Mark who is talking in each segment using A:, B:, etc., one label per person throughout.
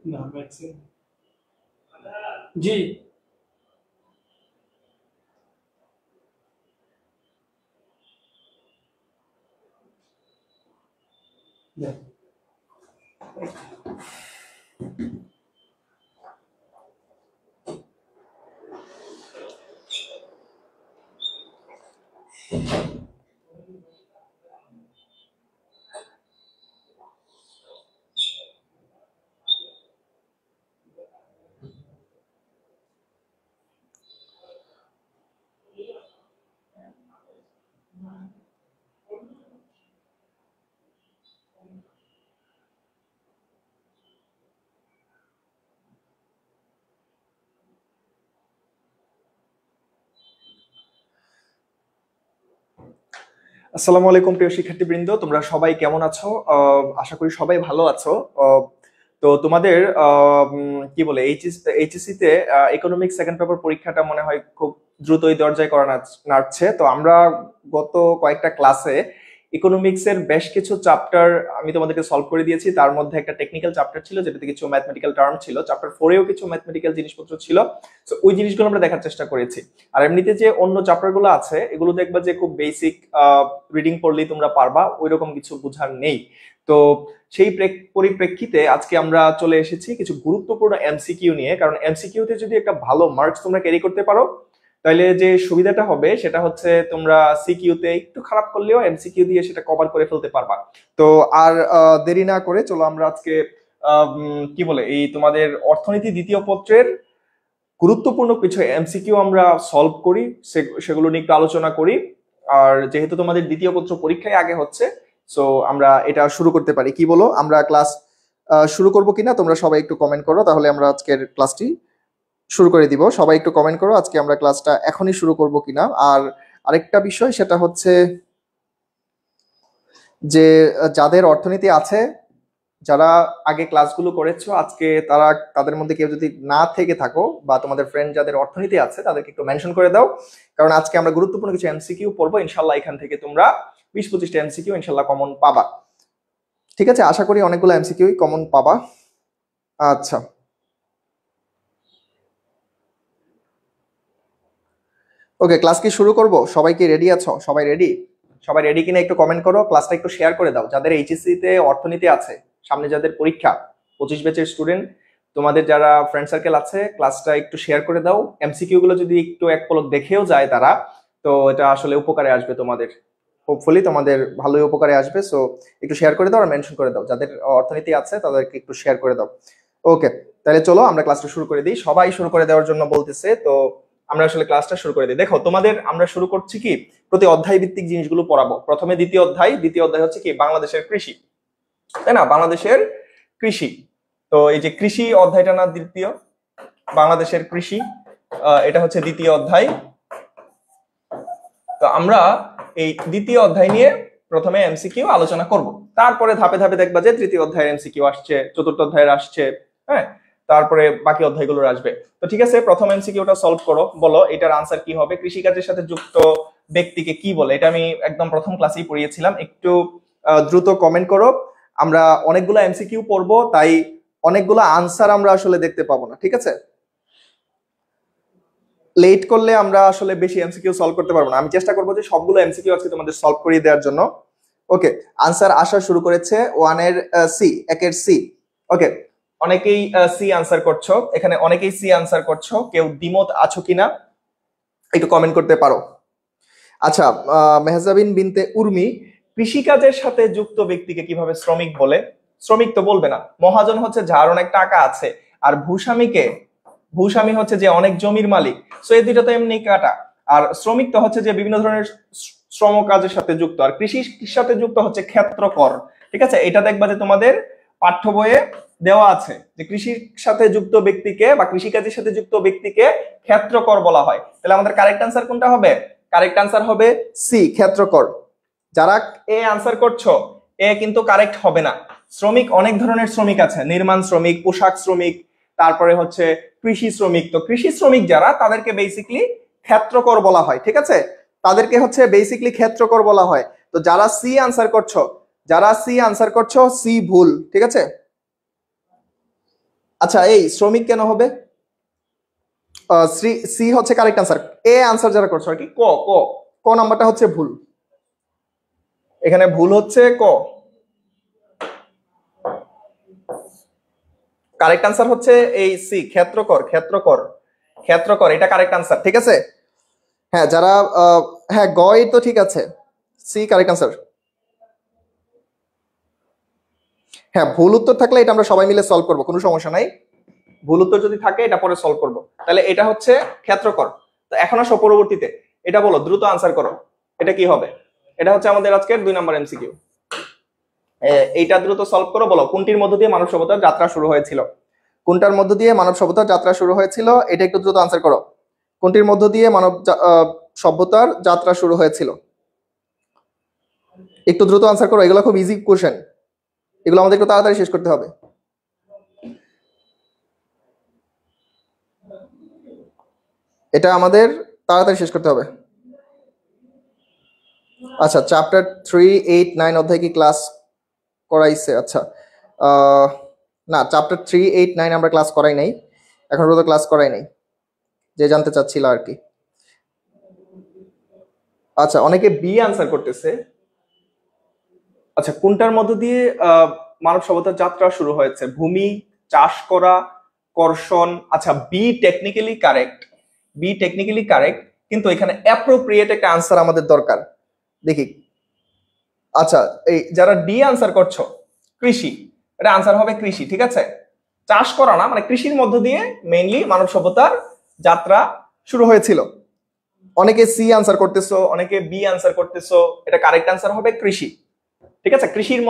A: ना मैक्सिमम जी
B: আসসালামু আলাইকুম প্রিয় শিক্ষার্থীবৃন্দ, তোমরা সবাই কেমন আছো? আশা করি সবাই ভালো আছো। তো তোমাদের কি বলে এইচএসসি তে ইকোনমিক্স সেকেন্ড পেপার পরীক্ষাটা মনে হয় খুব দ্রুতই দরজায় করা নাড়ছে। তো আমরা গত কয়েকটা ক্লাসে ইকোনমিক্স এর বেশ কিছু চ্যাপ্টার আমি তোমাদেরকে সলভ করে দিয়েছি। তার মধ্যে একটা টেকনিক্যাল চ্যাপ্টার ছিল যেটাতে কিছু ম্যাথমেটিক্যাল টার্ম ছিল, চ্যাপ্টার 4-এও কিছু ম্যাথমেটিক্যাল জিনিসপত্র ছিল। তো ওই জিনিসগুলো আমরা দেখার চেষ্টা করেছি। আর এমনিতে যে অন্য চ্যাপ্টার গুলো আছে এগুলো দেখবা যে খুব বেসিক রিডিং পড়লেই তোমরা পারবা, ওইরকম কিছু বোঝার নেই। তো সেই পরিপ্রেক্ষিতে আজকে আমরা চলে এসেছি কিছু গুরুত্বপূর্ণ এমসিকিউ নিয়ে। কারণ এমসিকিউ তে যদি একটা ভালো মার্কস তোমরা ক্যারি করতে পারো তাহলে যে সুবিধাটা হবে সেটা হচ্ছে তোমরা সিকিউ তে একটু খারাপ করলেও এমসিকিউ দিয়ে সেটা কভার করে ফেলতে পারবা। তো আর দেরি না করে চলো আমরা আজকে কি বলে এই তোমাদের অর্থনীতি দ্বিতীয় পত্রের গুরুত্বপূর্ণ কিছু এমসিকিউ আমরা সলভ করি, সেগুলো নিয়ে একটু আলোচনা করি। আর যেহেতু তোমাদের দ্বিতীয় পত্র পরীক্ষায় আগে হচ্ছে, সো আমরা এটা শুরু করতে পারি। কি বলো, আমরা ক্লাস শুরু করব কিনা? তোমরা সবাই একটু কমেন্ট করো, তাহলে আমরা আজকের ক্লাসটি শুরু করে দিব। সবাই একটু কমেন্ট করো আজকে আমরা ক্লাসটা এখনই শুরু করব কিনা। আর আরেকটা বিষয় সেটা হচ্ছে যে যাদের অর্থনীতি আছে, যারা আগে ক্লাসগুলো করেছো, আজকে তারা তাদের মধ্যে কেউ যদি না থেকে থাকো বা তোমাদের ফ্রেন্ড যাদের অর্থনীতি আছে তাদেরকে একটু মেনশন করে দাও। কারণ আজকে আমরা গুরুত্বপূর্ণ কিছু এমসিকিউ পড়বো ইনশাল্লাহ। এখান থেকে তোমরা 20-25টা এমসিকিউ ইনশাল্লাহ কমন পাবা। ঠিক আছে, আশা করি অনেকগুলো এমসিকিউ কমন পাবা। আচ্ছা, ওকে, ক্লাস কি শুরু করব? সবাই কি রেডি আছো? সবাই রেডি? সবাই রেডি কিনা একটু কমেন্ট করো, ক্লাসটা একটু শেয়ার করে দাও। যাদের এইচএসসি তে অর্থনীতি আছে, সামনে যাদের পরীক্ষা, 25 ব্যাচের স্টুডেন্ট, তোমাদের যারা ফ্রেন্ড সার্কেল আছে, ক্লাসটা একটু শেয়ার করে দাও। এমসিকিউ গুলো যদি একটু এক পলক দেখেও যায় তারা, তো এটা আসলে উপকারে আসবে তোমাদের। হোপফুলি তোমাদের ভালোই উপকারে আসবে। সো একটু শেয়ার করে দাও আর মেনশন করে দাও যাদের অর্থনীতি আছে, তাদেরকে একটু শেয়ার করে দাও। ওকে, তাহলে চলো আমরা ক্লাসটা শুরু করে দিই। সবাই শুরু করে দেওয়ার জন্য বলতেছে, তো আমরা আসলে ক্লাসটা শুরু করে দিই। দেখো, তোমাদের আমরা শুরু করছি কি প্রতি অধ্যায় ভিত্তিক জিনিসগুলো পড়াবো। প্রথমে দ্বিতীয় অধ্যায় হচ্ছে কি বাংলাদেশের কৃষি, তাই না? বাংলাদেশের কৃষি। তো এই যে কৃষি অধ্যায়টা না দ্বিতীয়, বাংলাদেশের কৃষি, এটা হচ্ছে দ্বিতীয় অধ্যায়। তো আমরা এই দ্বিতীয় অধ্যায় নিয়ে প্রথমে এমসিকিউ আলোচনা করব, তারপরে ধাপে ধাপে দেখবা যে তৃতীয় অধ্যায়ের এমসিকিউ আসছে, চতুর্থ অধ্যায়ের আসছে, হ্যাঁ, তারপরে বাকি অধ্যায়গুলোর আসবে। তো ঠিক আছে, প্রথম এমসিকিউটা সলভ করো। বলো এটার আনসার কি হবে? কৃষিকাজের সাথে যুক্ত ব্যক্তিকে কি বলে? এটা আমি একদম প্রথম ক্লাসেই পড়িয়েছিলাম। একটু দ্রুত কমেন্ট করো। আমরা অনেকগুলো এমসিকিউ পড়বো, তাই অনেকগুলো আনসার আমরা আসলে দেখতে পাবো না। ঠিক আছে, লেট করলে আমরা আসলে বেশি এমসিকিউ সলভ করতে পারবো না। আমি চেষ্টা করবো যে সবগুলো এমসিকিউ আজকে তোমাদের সলভ করিয়ে দেওয়ার জন্য। ওকে, আনসার আসা শুরু করেছে। 1-এর সি, 1-এর সি। ওকে, অনেকেই সি আনসার করছো, এখানে অনেকেই সি আনসার করছো। কেউ দ্বিমত আছো কিনা একটু কমেন্ট করতে পারো। আচ্ছা, মেহজাবিন বিনতে উর্মি, কৃষিকাজের সাথে যুক্ত ব্যক্তিকে কিভাবে শ্রমিক বলে? শ্রমিক তো বলবে না। মহাজন হচ্ছে যার অনেক টাকা আছে, আর ভূস্বামী হচ্ছে যে অনেক জমির মালিক। সো এই দুইটা তো এমনি কাটা। আর শ্রমিক তো হচ্ছে যে বিভিন্ন ধরনের শ্রম কাজের সাথে যুক্ত, আর কৃষির সাথে যুক্ত হচ্ছে ক্ষেত্রকর। ঠিক আছে, এটা দেখবা যে তোমাদের পাঠ্য বইয়ে দেওয়া আছে যে কৃষির সাথে যুক্ত ব্যক্তিকে বা কৃষিকাজের সাথে যুক্ত ব্যক্তিকে ক্ষেত্রকর বলা হয়। তাহলে আমাদের কারেক্ট আনসার কোনটা হবে? কারেক্ট আনসার হবে সি, ক্ষেত্রকর। যারা এ আনসার করছো, এ কিন্তু কারেক্ট হবে না। শ্রমিক অনেক ধরনের শ্রমিক আছে, নির্মাণ শ্রমিক, পোশাক শ্রমিক, তারপরে হচ্ছে কৃষি শ্রমিক। তো কৃষি শ্রমিক যারা, তাদেরকে বেসিক্যালি ক্ষেত্রকর বলা হয়। ঠিক আছে, তাদেরকে হচ্ছে বেসিক্যালি ক্ষেত্রকর বলা হয়। তো যারা সি আনসার করছো, যারা সি আনসার করছো, সি ভুল। ঠিক আছে, আচ্ছা এই শ্রমিক কেন হবে? সি হচ্ছে কারেক্ট আনসার। এ আনসার যারা করছো আর কি, ক ক ক নাম্বারটা হচ্ছে ভুল, এখানে ভুল হচ্ছে ক। কারেক্ট আনসার হচ্ছে এই সি, ক্ষেত্রকর। ক্ষেত্রকর, ক্ষেত্রকর, এটা কারেক্ট আনসার। ঠিক আছে, হ্যাঁ যারা হ্যাঁ গয় তো ঠিক আছে, সি কারেক্ট আনসার। হ্যাঁ ভুল উত্তর থাকলে এটা আমরা সবাই মিলে সলভ করবো, কোনো সমস্যা নাই। ভুল উত্তর যদি থাকে এটা পরে সলভ করবো। তাহলে এটা হচ্ছে ক্ষেত্রকর। তো এখন আসো পরবর্তীতে, এটা বলো, দ্রুত আনসার করো, এটা কি হবে? এটা হচ্ছে আমাদের আজকের 2 নম্বর এমসিকিউ। এইটা দ্রুত সলভ করো, বলো কোনটির মধ্য দিয়ে মানব সভ্যতার যাত্রা শুরু হয়েছিল? কোনটার মধ্য দিয়ে মানব সভ্যতার যাত্রা শুরু হয়েছিল, এটা একটু দ্রুত আনসার করো। কোনটির মধ্য দিয়ে মানব সভ্যতার যাত্রা শুরু হয়েছিল? একটু দ্রুত আনসার করো, এগুলো খুব ইজি কোশ্চেন, এগুলো আমাদের একটু তাড়াতাড়ি শেষ করতে হবে। এটা আমাদের তাড়াতাড়ি শেষ করতে হবে। আচ্ছা চ্যাপ্টার 3, 8, 9 অধ্যায় কি ক্লাস করাইছে? আচ্ছা না, চ্যাপ্টার 3, 8, 9 আমরা ক্লাস করাই নাই, এখন পর্যন্ত ক্লাস করাই নাই, যে জানতে চাচ্ছিল আর কি। আচ্ছা অনেকে বি আনসার করতেছে। আচ্ছা কোনটার মধ্য দিয়ে মানব সভ্যতার যাত্রা শুরু হয়েছে? ভূমি, চাষ করা, কর্ষণ। আচ্ছা be technically correct, be technically correct, কিন্তু এখানে অ্যাপ্রোপ্রিয়েট একটা আনসার আমাদের দরকার। দেখি, আচ্ছা এই যারা ডি আনসার করছো, কৃষি, এটা আনসার হবে কৃষি। ঠিক আছে, চাষ করা না, মানে কৃষির মধ্য দিয়ে মেইনলি মানব সভ্যতার যাত্রা শুরু হয়েছিল। অনেকে সি আনসার করতেছো, অনেকে বি আনসার করতেছো, এটা কারেক্ট আনসার হবে কৃষি। ঠিক আছে, কৃষির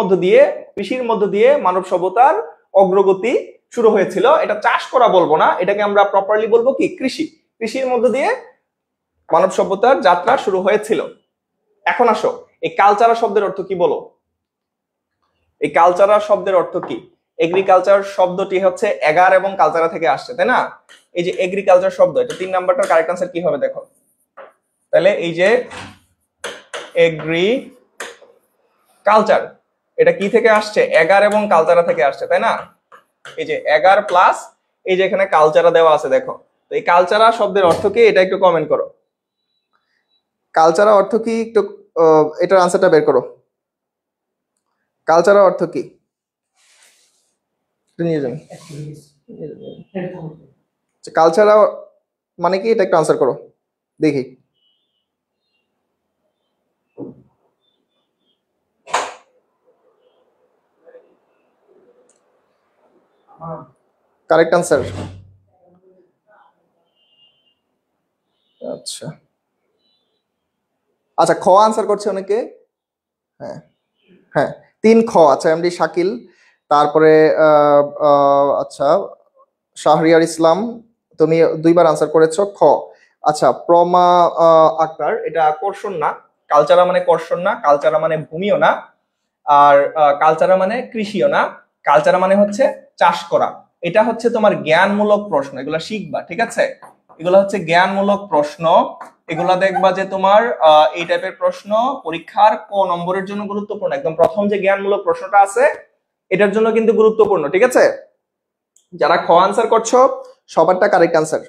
B: মধ্য দিয়ে মানব সভ্যতার অগ্রগতি শুরু হয়েছিল। এটা চাষ করা বলবো না, এটাকে আমরা প্রপারলি বলবো কি, কৃষি। কৃষির মধ্য দিয়ে মানব সভ্যতার যাত্রা শুরু হয়েছিল। এখন আসো, এই কালচারাল শব্দের অর্থ কি বলো? এই কালচারাল শব্দের অর্থ কি? এগ্রিকালচার শব্দটি হচ্ছে এগার এবং কালচারা থেকে আসছে, তাই না? এই যে এগ্রিকালচার শব্দ, এটা 3 নাম্বারটার কারেক্ট আনসার কি হবে দেখো। তাহলে এই যে এগ্রি কালচার, এটা কি থেকে আসছে? এগার এবং কালচারা থেকে আসছে, তাই না? এই যে এগার প্লাস এই যে এখানে কালচারা দেওয়া আছে, দেখো। তো এই কালচারা শব্দের অর্থ কি, এটা একটু কমেন্ট করো। কালচারা অর্থ কি একটু, এটার আনসারটা বের করো। কালচারা অর্থ কি নিয়ে যান। কালচারা মানে কি, এটা একটু আনসার করো দেখি। Correct answer. আচ্ছা আচ্ছা খ আনসার করছে অনেকে। হ্যাঁ হ্যাঁ 3 খ। আচ্ছা এমডি শাকিল, তারপরে আচ্ছা শাহরিয়ার ইসলাম, তুমি 2 বার আনসার করেছো খ। আচ্ছা প্রমা আক্তার, এটা কর্ষণ না, কালচারা মানে কর্ষণ না, কালচারা মানে ভূমিও না, আর কালচারা মানে কৃষিও না, কালচারা মানে হচ্ছে চাষ করা। এটা হচ্ছে তোমার জ্ঞানমূলক প্রশ্ন, এগুলা শিখবা। ঠিক আছে, এগুলা হচ্ছে জ্ঞানমূলক প্রশ্ন, এগুলা দেখবা যে তোমার এই টাইপের প্রশ্ন পরীক্ষার ক নম্বরের জন্য গুরুত্বপূর্ণ। একদম প্রথম যে জ্ঞানমূলক প্রশ্নটা আছে এটার জন্য কিন্তু গুরুত্বপূর্ণ। ঠিক আছে, যারা খ আনসার করছো সবারটা কারেক্ট আনসার।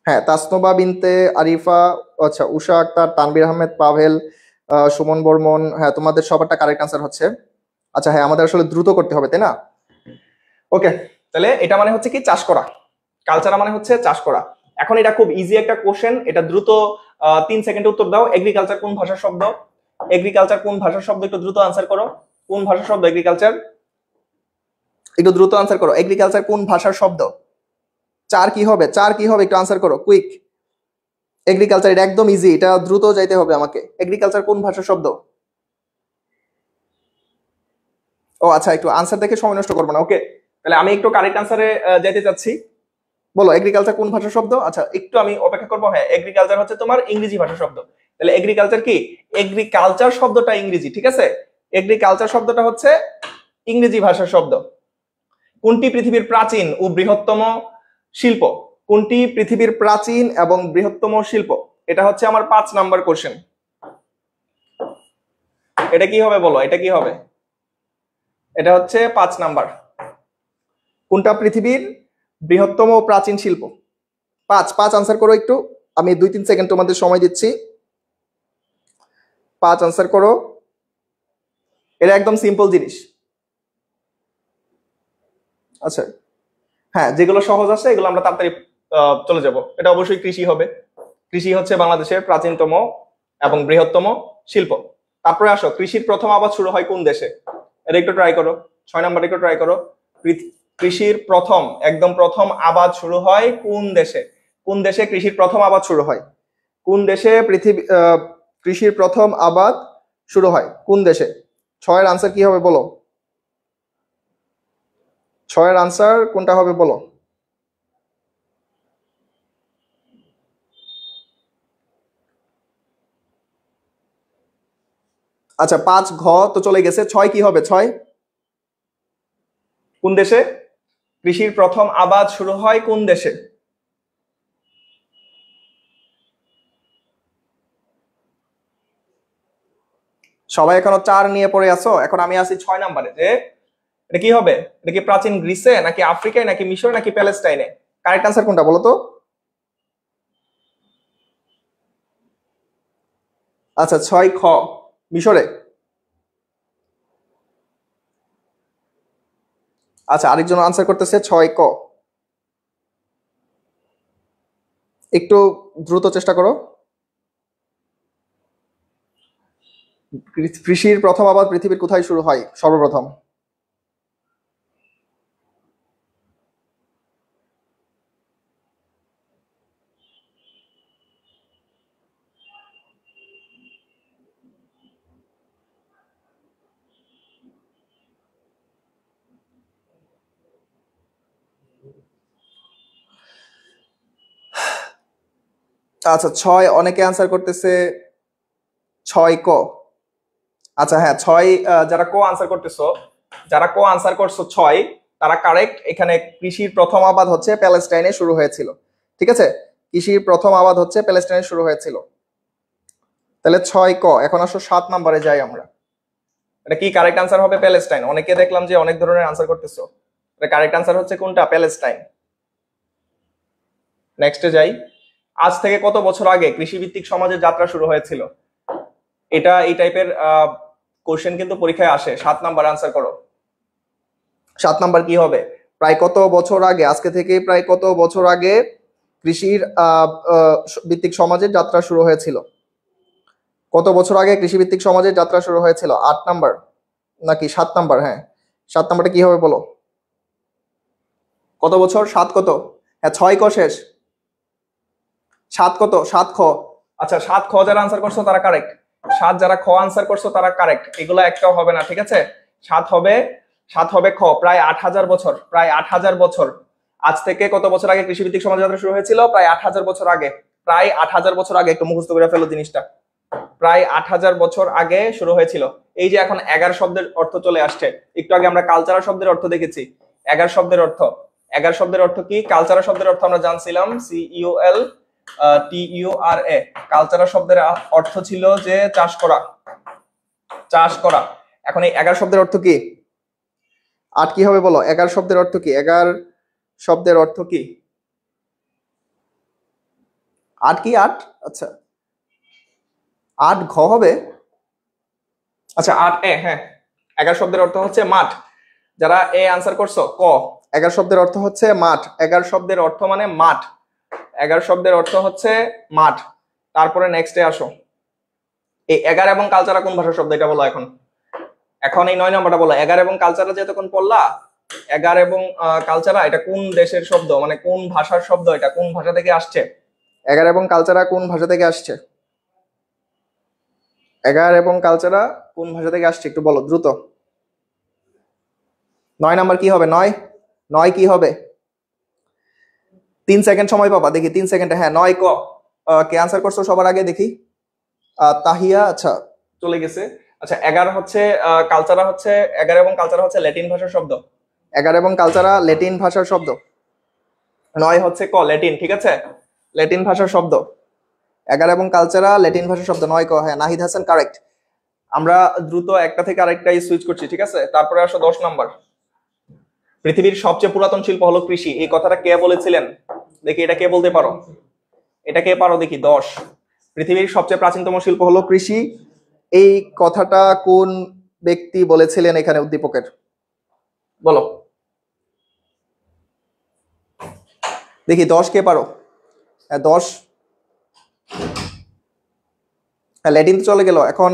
B: হ্যাঁ তাসনোবা বিনতে আরিফা, আচ্ছা উষা আক্তার, তানভীর আহমেদ, পাভেল, সুমন বর্মন, হ্যাঁ তোমাদের সবারটা কারেক্ট আনসার হচ্ছে। আচ্ছা হ্যাঁ আমাদের আসলে দ্রুত করতে হবে, তাই না? ওকে, তাহলে এটা মানে হচ্ছে কি, চাষ করা। কালচারা মানে হচ্ছে চাষ করা। এখন এটা খুব ইজি একটা কোশ্চেন, এটা দ্রুত 3 সেকেন্ডে উত্তর দাও। এগ্রিকালচার কোন ভাষার শব্দ? এগ্রিকালচার কোন ভাষার শব্দ, একটু দ্রুত আনসার করো। কোন ভাষার শব্দ এগ্রিকালচার? একটু দ্রুত আনসার করো, এগ্রিকালচার কোন ভাষার শব্দ? 4 কি হবে, 4 কি হবে, একটু আনসার করো কুইক। এগ্রিকালচার, এটা একদম ইজি, এটা দ্রুত যাইতে হবে আমাকে। এগ্রিকালচার কোন ভাষার শব্দ? ও আচ্ছা, একটু আনসার দেখে সময় নষ্ট করবো না। ওকে, তাহলে আমি একটু কারেক্ট আনসারে যেতে চাচ্ছি। বলো এগ্রিকালচার কোন ভাষার শব্দ? আচ্ছা একটু আমি অপেক্ষা করবো। হ্যাঁ, এগ্রিকালচার হচ্ছে তোমার ইংরেজি ভাষার শব্দ। তাহলে এগ্রিকালচার কি? এগ্রিকালচার শব্দটা ইংরেজি, ঠিক আছে? এগ্রিকালচার শব্দটা হচ্ছে ইংরেজি ভাষার শব্দ। কোনটি পৃথিবীর প্রাচীন ও বৃহত্তম শিল্প? কোনটি পৃথিবীর প্রাচীন এবং বৃহত্তম শিল্প? এটা হচ্ছে আমার 5 নাম্বার কোশ্চেন। এটা কি হবে বলো, এটা কি হবে? এটা হচ্ছে 5 নাম্বার। কোনটা পৃথিবীর বৃহত্তম প্রাচীন শিল্প? 5 আনসার করো একটু, আমি 2-3 সেকেন্ড তোমাদের সময় দিচ্ছি। 5 আনসার করো। এটা একদম সিম্পল জিনিস। আচ্ছা হ্যাঁ, যেগুলো সহজ আছে এগুলো আমরা তাড়াতাড়ি চলে যাব। এটা অবশ্যই কৃষি হবে। কৃষি হচ্ছে বাংলাদেশের প্রাচীনতম এবং বৃহত্তম শিল্প। তারপরে আসো, কৃষির প্রথম আবাদ শুরু হয় কোন দেশে? এটা একটু ট্রাই করো। 6 নাম্বার একটু ট্রাই করো। কৃষির প্রথম, একদম প্রথম আবাদ শুরু হয় কোন দেশে? কোন দেশে কৃষির প্রথম আবাদ শুরু হয়? কোন দেশে কৃষির প্রথম আবাদ শুরু হয় কোন দেশে? 6 এর আনসার কি হবে বলো? 6 এর আনসার কোনটা হবে বলো? আচ্ছা 5 ঘ তো চলে গেছে, 6 কি হবে? 6 কোন দেশে কৃষির প্রথম আবাদ শুরু হয় কোন দেশে? সবাই এখনো 4 নিয়ে পড়ে আছো। এখন আমি আছি 6 নাম্বারে। যে এটা কি হবে? এটা কি প্রাচীন গ্রিসে নাকি আফ্রিকায় নাকি মিশরে নাকি প্যালেস্টাইনে? কারেক্ট আনসার কোনটা বলো তো? আচ্ছা 6 খ মিশরে। আচ্ছা আরেকজন আনসার করতেছে 6 ক। একটু দ্রুত চেষ্টা করো। কৃষির প্রথম আবাদ পৃথিবীর কোথায় শুরু হয় সর্বপ্রথম? আচ্ছা 6 অনেকে আনসার করতেছে 6 ক। আচ্ছা হ্যাঁ 6 যারা কো আনসার করতেছো, যারা কো আনসার করছো 6, তারা কারেক্ট। এখানে কৃষির প্রথম আবাদ হচ্ছে প্যালেস্টাইনে শুরু হয়েছিল, ঠিক আছে? কৃষির প্রথম আবাদ হচ্ছে প্যালেস্টাইনে শুরু হয়েছিল। তাহলে 6 ক। এখন আসো 7 নম্বরে যাই আমরা। এটা কি কারেক্ট আনসার হবে? প্যালেস্টাইন। অনেকে দেখলাম যে অনেক ধরনের আনসার করতেছো। এটা কারেক্ট আনসার হচ্ছে কোনটা? প্যালেস্টাইন। নেক্সটে যাই। আজ থেকে কত বছর আগে কৃষিভিত্তিক সমাজের যাত্রা শুরু হয়েছিল? এটা এই টাইপের কোশ্চেন কিন্তু পরীক্ষায় আসে। 7 নাম্বার আনসার করো। 7 নাম্বার কি হবে? প্রায় কত বছর আগে, আজকে থেকে প্রায় কত বছর আগে কৃষির ভিত্তিক সমাজের যাত্রা শুরু হয়েছিল? কত বছর আগে কৃষিভিত্তিক সমাজের যাত্রা শুরু হয়েছিল? 8 নাম্বার নাকি 7 নাম্বার? হ্যাঁ 7 নাম্বারটা কি হবে বলো? কত বছর? 7 কত? হ্যাঁ 6 ক শেষ। 7 কত? 7 খ। আচ্ছা 7 খ যারা আনসার করছো তারা কারেক্ট। 7 যারা খ আনসার করছো তারা কারেক্ট। এগুলো একটাও হবে না, ঠিক আছে? 7 হবে, 7 হবে খ। প্রায় 8000 বছর, প্রায় 8000 বছর। আজ থেকে কত বছর আগে কৃষিভিত্তিক সমাজ যাত্রা শুরু হয়েছিল? প্রায় 8000 বছর আগে। প্রায় 8000 বছর আগে। একটু মুখস্থ করে ফেলো জিনিসটা। প্রায় 8000 বছর আগে শুরু হয়েছিল। এই যে এখন 11 শব্দের অর্থ চলে আসছে। একটু আগে আমরা কালচারাল শব্দের অর্থ দেখেছি। 11 শব্দের অর্থ, 11 শব্দের অর্থ কি? কালচারাল শব্দের অর্থ আমরা জানছিলাম CULTURA। কালচারাল শব্দের অর্থ ছিল যে চাষ করা, চাষ করা। এখন এই 11 শব্দের অর্থ কি? 8 কি হবে বলো? 11 শব্দের অর্থ কি? 11 শব্দের অর্থ কি? 8 কি? 8 আচ্ছা 8 ঘ হবে। আচ্ছা 8 এ। হ্যাঁ 11 শব্দের অর্থ হচ্ছে মাঠ। যারা এ আনসার করছো ক। 11 শব্দের অর্থ হচ্ছে মাঠ। 11 শব্দের অর্থ মানে মাঠ। 11 শব্দের অর্থ হচ্ছে মাঠ। তারপরে নেক্সটে আসো। এই 11 এবং কালচারা কোন ভাষার শব্দ এটা বলো এখন। এখন এই 9 নম্বরটা বলো। 11 এবং কালচারা যে তখন পড়লা, 11 এবং কালচারা এটা কোন দেশের শব্দ, মানে কোন ভাষার শব্দ, এটা কোন ভাষা থেকে আসছে? এগার এবং কালচারা কোন ভাষা থেকে আসছে? এগার এবং কালচারা কোন ভাষা থেকে আসছে একটু বলো দ্রুত। 9 নাম্বার কি হবে? 9 9 কি হবে? 3 সেকেন্ড সময় পাবা, দেখি 3 সেকেন্ডে। হ্যাঁ 9 ক কে আনসার করছো সবার আগে দেখি? তাহিয়া, আচ্ছা চলে গেছে। আচ্ছা 11 হচ্ছে কালচারা হচ্ছে 11 এবং কালচারা হচ্ছে ল্যাটিন ভাষার শব্দ। 11 এবং কালচারা ল্যাটিন ভাষার শব্দ। 9 হচ্ছে ক ল্যাটিন, ঠিক আছে, ল্যাটিন ভাষার শব্দ। 11 এবং কালচারা ল্যাটিন ভাষার শব্দ, 9 ক। হ্যাঁ নাহিদ হাসান কারেক্ট। আমরা দ্রুত একটা থেকে আরেকটাই সুইচ করছি, ঠিক আছে। তারপরে আসো 10 নাম্বার। পৃথিবীর সবচেয়ে পুরাতন শিল্প হলো কৃষি, এই কথাটা কে বলেছিলেন? দেখি এটা কে বলতে পারো, এটা কে পারো দেখি। 10, পৃথিবীর সবচেয়ে প্রাচীনতম শিল্প হলো কৃষি, এই কথাটা কোন ব্যক্তি বলেছিলেন এখানে উদ্দীপকের? বলো দেখি 10 কে পারো? 10 ল্যাটিন তো চলে গেল, এখন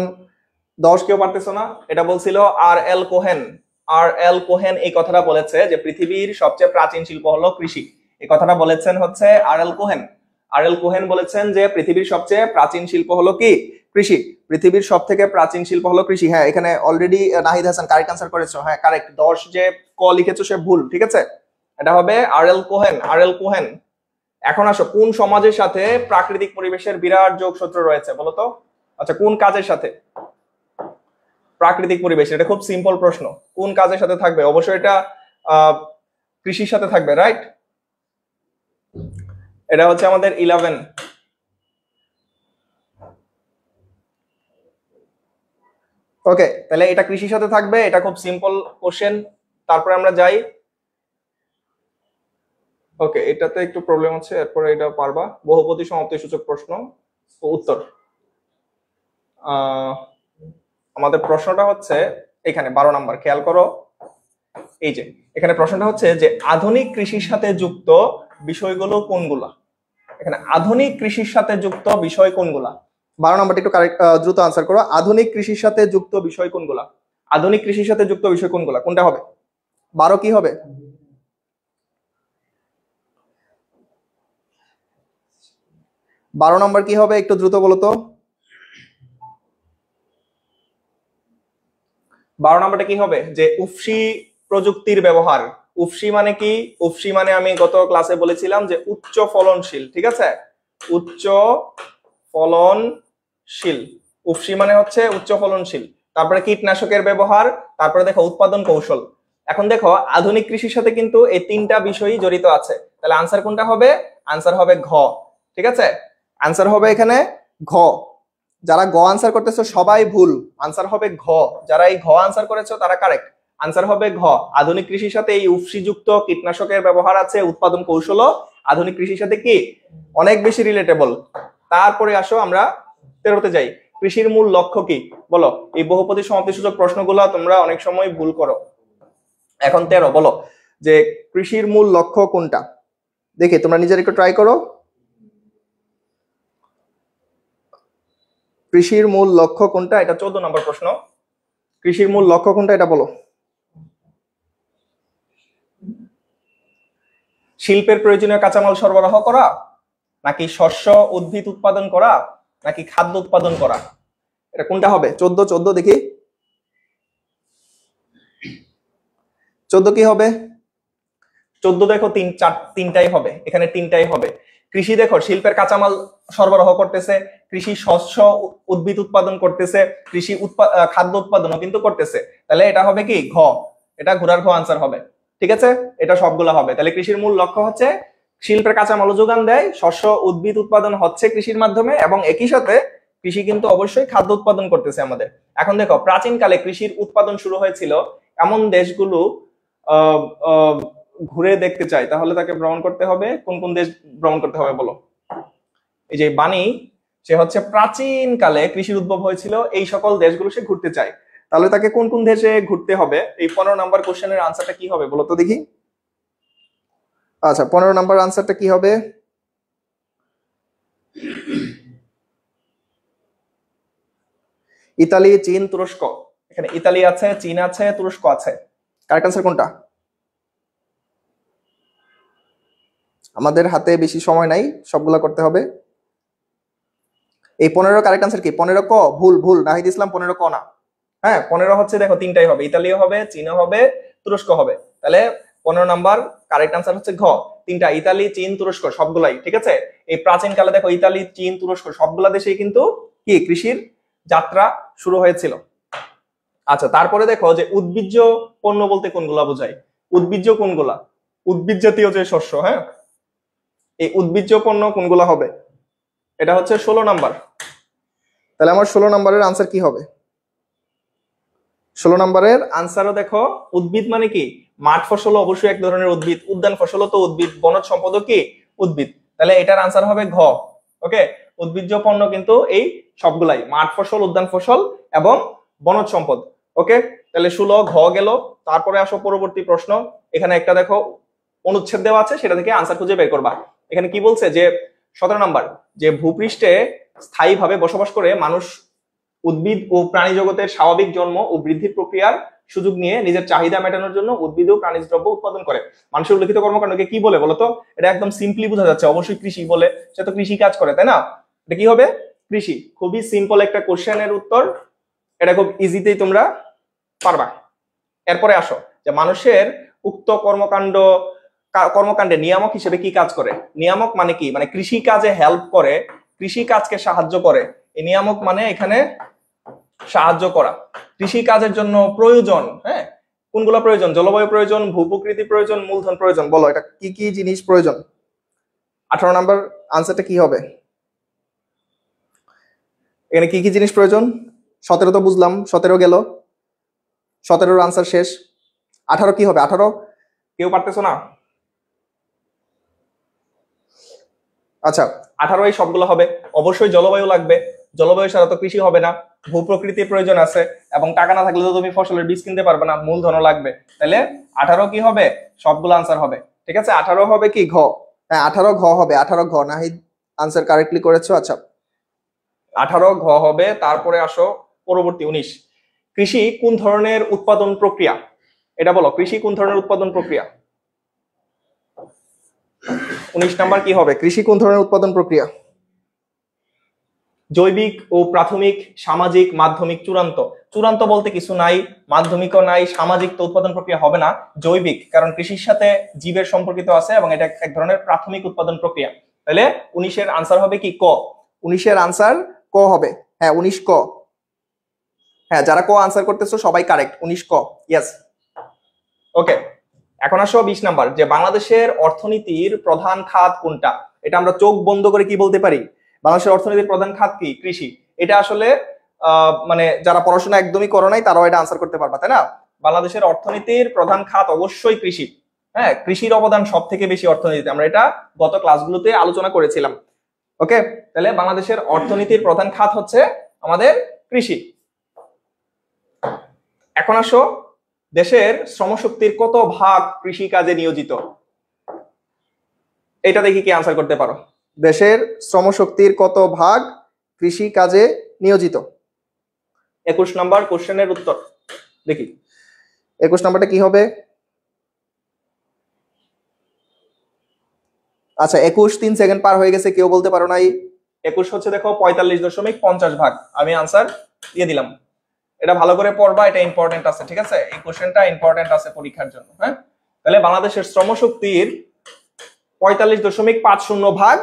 B: 10 কেউ পারতেছো না? এটা বলছিল আর.এল. কোহেন। আর.এল. কোহেন এই কথাটা বলেছে যে পৃথিবীর সবচেয়ে প্রাচীন শিল্প হলো কৃষি, এই কথাটা বলেছেন হচ্ছে আর.এল. কোহেন। আর.এল. কোহেন বলেছেন যে পৃথিবীর সবচেয়ে প্রাচীন শিল্প হলো কি? কৃষি। পৃথিবীর সব থেকে প্রাচীন শিল্প হলো কৃষি। হ্যাঁ এখানে already Nahid Hasan correct answer করেছো। হ্যাঁ কারেক্ট, 10 যে ক লিখেছো সে ভুল, ঠিক আছে, এটা হবে আর.এল. কোহেন। আর.এল. কোহেন। এখন আসো, কোন সমাজের সাথে প্রাকৃতিক পরিবেশের বিরাট যোগসূত্র রয়েছে বলো তো? আচ্ছা কোন কাজের সাথে? প্রাকৃতিক পরিবেশ, এটা খুব সিম্পল প্রশ্ন, কোন কাজের সাথে থাকবে? অবশ্যই এটা কৃষির সাথে থাকবে, রাইট? এটা হচ্ছে আমাদের 11। ওকে, তাহলে এটা কৃষির সাথে থাকবে, এটা খুব সিম্পল কোশ্চেন। তারপরে আমরা যাই, ওকে এটাতে একটু প্রবলেম আছে, এরপরে এটা পারবা। বহুপদী সমাপ্তি সূচক প্রশ্ন ও উত্তর। আমাদের প্রশ্নটা হচ্ছে এখানে 12 নাম্বার, খেয়াল করো। এই যে এখানে প্রশ্নটা হচ্ছে যে আধুনিক কৃষির সাথে যুক্ত বিষয়গুলো কোনগুলা? এখানে আধুনিক কৃষির সাথে যুক্ত বিষয় কোনগুলা? 12 নম্বরটা একটু কারেক্ট দ্রুত আনসার করো। আধুনিক কৃষির সাথে যুক্ত বিষয় কোনগুলা? আধুনিক কৃষির সাথে যুক্ত বিষয় কোনগুলা? কোনটা হবে? 12 কি হবে? 12 নম্বর কি হবে একটু দ্রুত বলো তো। 12 নম্বরটা কি হবে? যে উফশী প্রযুক্তির ব্যবহার। উফশী মানে কি? উফশী মানে আমি গত ক্লাসে বলেছিলাম যে উচ্চ ফলনশীল, ঠিক আছে, উচ্চ ফলনশীল। উফশী মানে হচ্ছে উচ্চ ফলনশীল। তারপরে কীটনাশকের ব্যবহার, তারপরে দেখো উৎপাদন কৌশল। এখন দেখো আধুনিক কৃষির সাথে কিন্তু এই তিনটা বিষয়ই জড়িত আছে, তাহলে আনসার কোনটা হবে? আনসার হবে ঘ, ঠিক আছে, আনসার হবে এখানে ঘ। যারা গ আনসার করতেছো সবাই ভুল, আনসার হবে ঘ। যারা এই ঘ আনসার করেছো তারা কারেক্ট, আনসার হবে ঘ। আধুনিক কৃষির সাথে এই উফশীযুক্ত কীটনাশকের ব্যবহার আছে, উৎপাদন কৌশলও আধুনিক কৃষির সাথে কি অনেক বেশি রিলেটেবল। তারপরে আসো আমরা 13তে যাই। কৃষির মূল লক্ষ্য কি বলো? এই বহুপদী সমাপ্তিসূচক প্রশ্নগুলো তোমরা অনেক সময় ভুল করো। এখন 13 বলো যে কৃষির মূল লক্ষ্য কোনটা? দেখি তোমরা নিজের একটু ট্রাই করো। কৃষির মূল লক্ষ্য কোনটা? এটা 14 নম্বর প্রশ্ন। কৃষির মূল লক্ষ্য কোনটা এটা বলো। শিল্পের প্রয়োজনীয় কাঁচামাল সরবরাহ করা, নাকি শস্য উদ্ভিদ উৎপাদন করা, নাকি খাদ্য উৎপাদন করা? এটা কোনটা হবে? 14 দেখি 14 কি হবে? 14 দেখো তিনটাই হবে, এখানে তিনটাই হবে। কৃষি দেখো শিল্পের কাঁচামাল সরবরাহ করতেছে, কৃষি শস্য উদ্ভিদ উৎপাদন করতেছে, কৃষি খাদ্য উৎপাদনও কিন্তু করতেছে, তাহলে এটা হবে কি ঘ। এটা ঘোড়ার ঘ আনসার হবে, ঠিক আছে, এটা সবগুলো হবে। তাহলে কৃষির মূল লক্ষ্য হচ্ছে শিল্পের কাঁচামাল যোগান দেয়, শস্য উদ্ভিদ উৎপাদন হচ্ছে কৃষির মাধ্যমে, এবং একই সাথে কৃষি কিন্তু অবশ্যই খাদ্য উৎপাদন করতেছে আমাদের। এখন দেখো প্রাচীনকালে কৃষির উৎপাদন শুরু হয়েছিল এমন দেশগুলো ঘুরে দেখতে চাই, তাহলে তাকে ভ্রমণ করতে হবে। কোন কোন দেশ ভ্রমণ করতে হবে বলো? এই যে বাণী, সে হচ্ছে প্রাচীন কালে কৃষির উদ্ভব হয়েছিল এই সকল দেশগুলো সে ঘুরতে চায়, তাহলে তাকে কোন কোন দেশে ঘুরতে হবে? এই 15 নাম্বার কোশ্চেনের আনসারটা কি হবে বলো তো দেখি। আচ্ছা 15 নাম্বার আনসারটা কি হবে? ইতালি, চীন, তুরস্ক। এখানে ইতালি আছে, চীন আছে, তুরস্ক আছে। কারেক্ট আনসার কোনটা? আমাদের হাতে বেশি সময় নাই, সবগুলা করতে হবে। এই 15 কারেক্ট আনসার কি? 15 ক? ভুল ভুল, নাহিদ ইসলাম 15 ক না। হ্যাঁ 15 হচ্ছে দেখো তিনটাই হবে, ইতালীয় হবে, চীনা হবে, তুরস্ক হবে। তাহলে 15 নাম্বার কারেক্ট আনসার হচ্ছে ঘ, তিনটা, ইতালি, চীন, তুরস্ক সবগুলাই। ঠিক আছে, এই প্রাচীন কালে দেখো ইতালি, চীন, তুরস্ক সবগুলা দেশেই কিন্তু কি কৃষির যাত্রা শুরু হয়েছিল। আচ্ছা তারপরে দেখো যে উদ্ভিজ্জ পণ্য বলতে কোনগুলা বোঝায়? উদ্ভিজ্জ কোনগুলা? উদ্ভিদ জাতীয় যে শস্য, হ্যাঁ এই উদ্ভিজ্জ পণ্য কোনগুলা হবে? এটা হচ্ছে 16 নাম্বার। তাহলে আমার 16 নাম্বারের আনসার কি হবে? 16 নাম্বারের আনসারও দেখো উদ্ভিদ মানে কি? মাঠ ফসল অবশ্যই এক ধরনের উদ্ভিদ, উদ্যান ফসলও তো উদ্ভিদ, বনজ সম্পদও কি উদ্ভিদ। তাহলে এটার আনসার হবে ঘ। ওকে, উদ্ভিজ্জ পণ্য কিন্তু এই সবগুলাই, মাঠ ফসল, উদ্যান ফসল এবং বনজ সম্পদ। ওকে, তাহলে 16 ঘ গেল। তারপরে আসো পরবর্তী প্রশ্ন। এখানে একটা দেখো অনুচ্ছেদ দেওয়া আছে, সেটা থেকে আনসার খুঁজে বের করবা। এখানে কি বলছে যে 17 নাম্বার, যে ভূপৃষ্ঠে স্থায়ীভাবে বসবাস করে মানুষ উদ্ভিদ ও প্রাণী জগতের স্বাভাবিক জন্ম ও বৃদ্ধির প্রক্রিয়ার সুযোগ নিয়ে নিজের চাহিদা মেটানোর জন্য উদ্ভিদ ও প্রাণীজ দ্রব্য উৎপাদন করে। মানুষের উল্লেখিত কর্মকাণ্ডকে কি বলে বলতো? এটা একদম সিম্পলি বোঝা যাচ্ছে, অবশ্যই কৃষি বলে, সে তো কৃষি কাজ করে, তাই না? এটা কি হবে? কৃষি। খুবই সিম্পল একটা কোশ্চেনের উত্তর, এটা খুব ইজিতেই তোমরা পারবা। এরপরে আসো যে মানুষের উক্ত কর্মকাণ্ডে নিয়ামক হিসেবে কি কাজ করে? নিয়ামক মানে কি? মানে কৃষি কাজে হেল্প করে, কৃষি কাজকে সাহায্য করে। এই নিয়ামক মানে এখানে সাহায্য করা। কৃষি কাজের জন্য প্রয়োজন, হ্যাঁ কোনগুলো প্রয়োজন? জলবায়ু প্রয়োজন, ভূপ্রকৃতি প্রয়োজন, মূলধন প্রয়োজন। বলো এটা কি কি জিনিস প্রয়োজন? 18 নাম্বার আনসারটা কি হবে? এখানে কি কি জিনিস প্রয়োজন? 17 তো বুঝলাম, 17 গেল, 17 আনসার শেষ। 18 কি হবে? 18 কেউ পারতেছো না? আচ্ছা 18 এই সবগুলো হবে। অবশ্যই জলবায়ু লাগবে, জলবায়ু ছাড়া তো কৃষি হবে না। ভূপ্রকৃতির প্রয়োজন আছে, এবং টাকা না থাকলে তো তুমি ফসলের বীজ কিনতে পারবে না, মূলধনও লাগবে। তাহলে 18 কি হবে? সবগুলো আনসার হবে। ঠিক আছে, 18 হবে কি? ঘ। হ্যাঁ 18 ঘ হবে, 18 ঘ। নাহিদ আনসার কারেক্টলি করেছো। আচ্ছা 18 ঘ হবে। তারপরে আসো পরবর্তী 19, কৃষি কোন ধরনের উৎপাদন প্রক্রিয়া? এটা বলো, কৃষি কোন ধরনের উৎপাদন প্রক্রিয়া? 19 নাম্বার কি হবে? কৃষি কোন ধরনের উৎপাদন প্রক্রিয়া? জৈবিক ও প্রাথমিক, সামাজিক, মাধ্যমিক, চূড়ান্ত। চূড়ান্ত বলতে কিছু নাই, মাধ্যমিকও নাই, সামাজিক তো উৎপাদন প্রক্রিয়া হবে না। জৈবিক, কারণ কৃষির সাথে জীবের সম্পর্কিত আছে এবং এটা এক ধরনের প্রাথমিক উৎপাদন প্রক্রিয়া। তাহলে 19 এর আনসার হবে কি? ক। 19 এর আনসার ক হবে। হ্যাঁ 19 ক। হ্যাঁ যারা ক আনসার করতেছো সবাই কারেক্ট, 19 ক। ইয়েস। ওকে, এখন আসো 20 নাম্বার, যে বাংলাদেশের অর্থনীতির প্রধান খাত কোনটা? এটা আমরা চোখ বন্ধ করে কি বলতে পারি? বাংলাদেশের অর্থনীতির প্রধান খাত কি? কৃষি। এটা আসলে মানে যারা পড়াশোনা একদমই করো নাই তারাও এটা আনসার করতে পারবা, তাই না? বাংলাদেশের অর্থনীতির প্রধান খাত অবশ্যই কৃষি। হ্যাঁ কৃষির অবদান সব থেকে বেশি অর্থনীতিতে, আমরা এটা গত ক্লাসগুলোতে আলোচনা করেছিলাম। ওকে, তাহলে বাংলাদেশের অর্থনীতির প্রধান খাত হচ্ছে আমাদের কৃষি। এখন আসো, দেশের শ্রমশক্তির কত ভাগ কৃষি কাজে নিয়োজিত? এটা দেখি কি আনসার করতে পারো। দেশের শ্রমশক্তির কত ভাগ কৃষি কাজে নিয়োজিত? 21 নাম্বার কোশ্চেনের উত্তর দেখি। 21 নাম্বারটা কি হবে? আচ্ছা 21, 3 সেকেন্ড পার হয়ে গেছে, কেউ বলতে পারো নাই। 21 হচ্ছে দেখো 45.50 ভাগ। আমি আনসার দিয়ে দিলাম। এটা ভালো করে পড়বা, এটা ইম্পর্টেন্ট আছে। ঠিক আছে, এই কোশ্চেনটা ইম্পর্টেন্ট আছে পরীক্ষার জন্য। হ্যাঁ, তাহলে বাংলাদেশের শ্রমশক্তির 45.50 ভাগ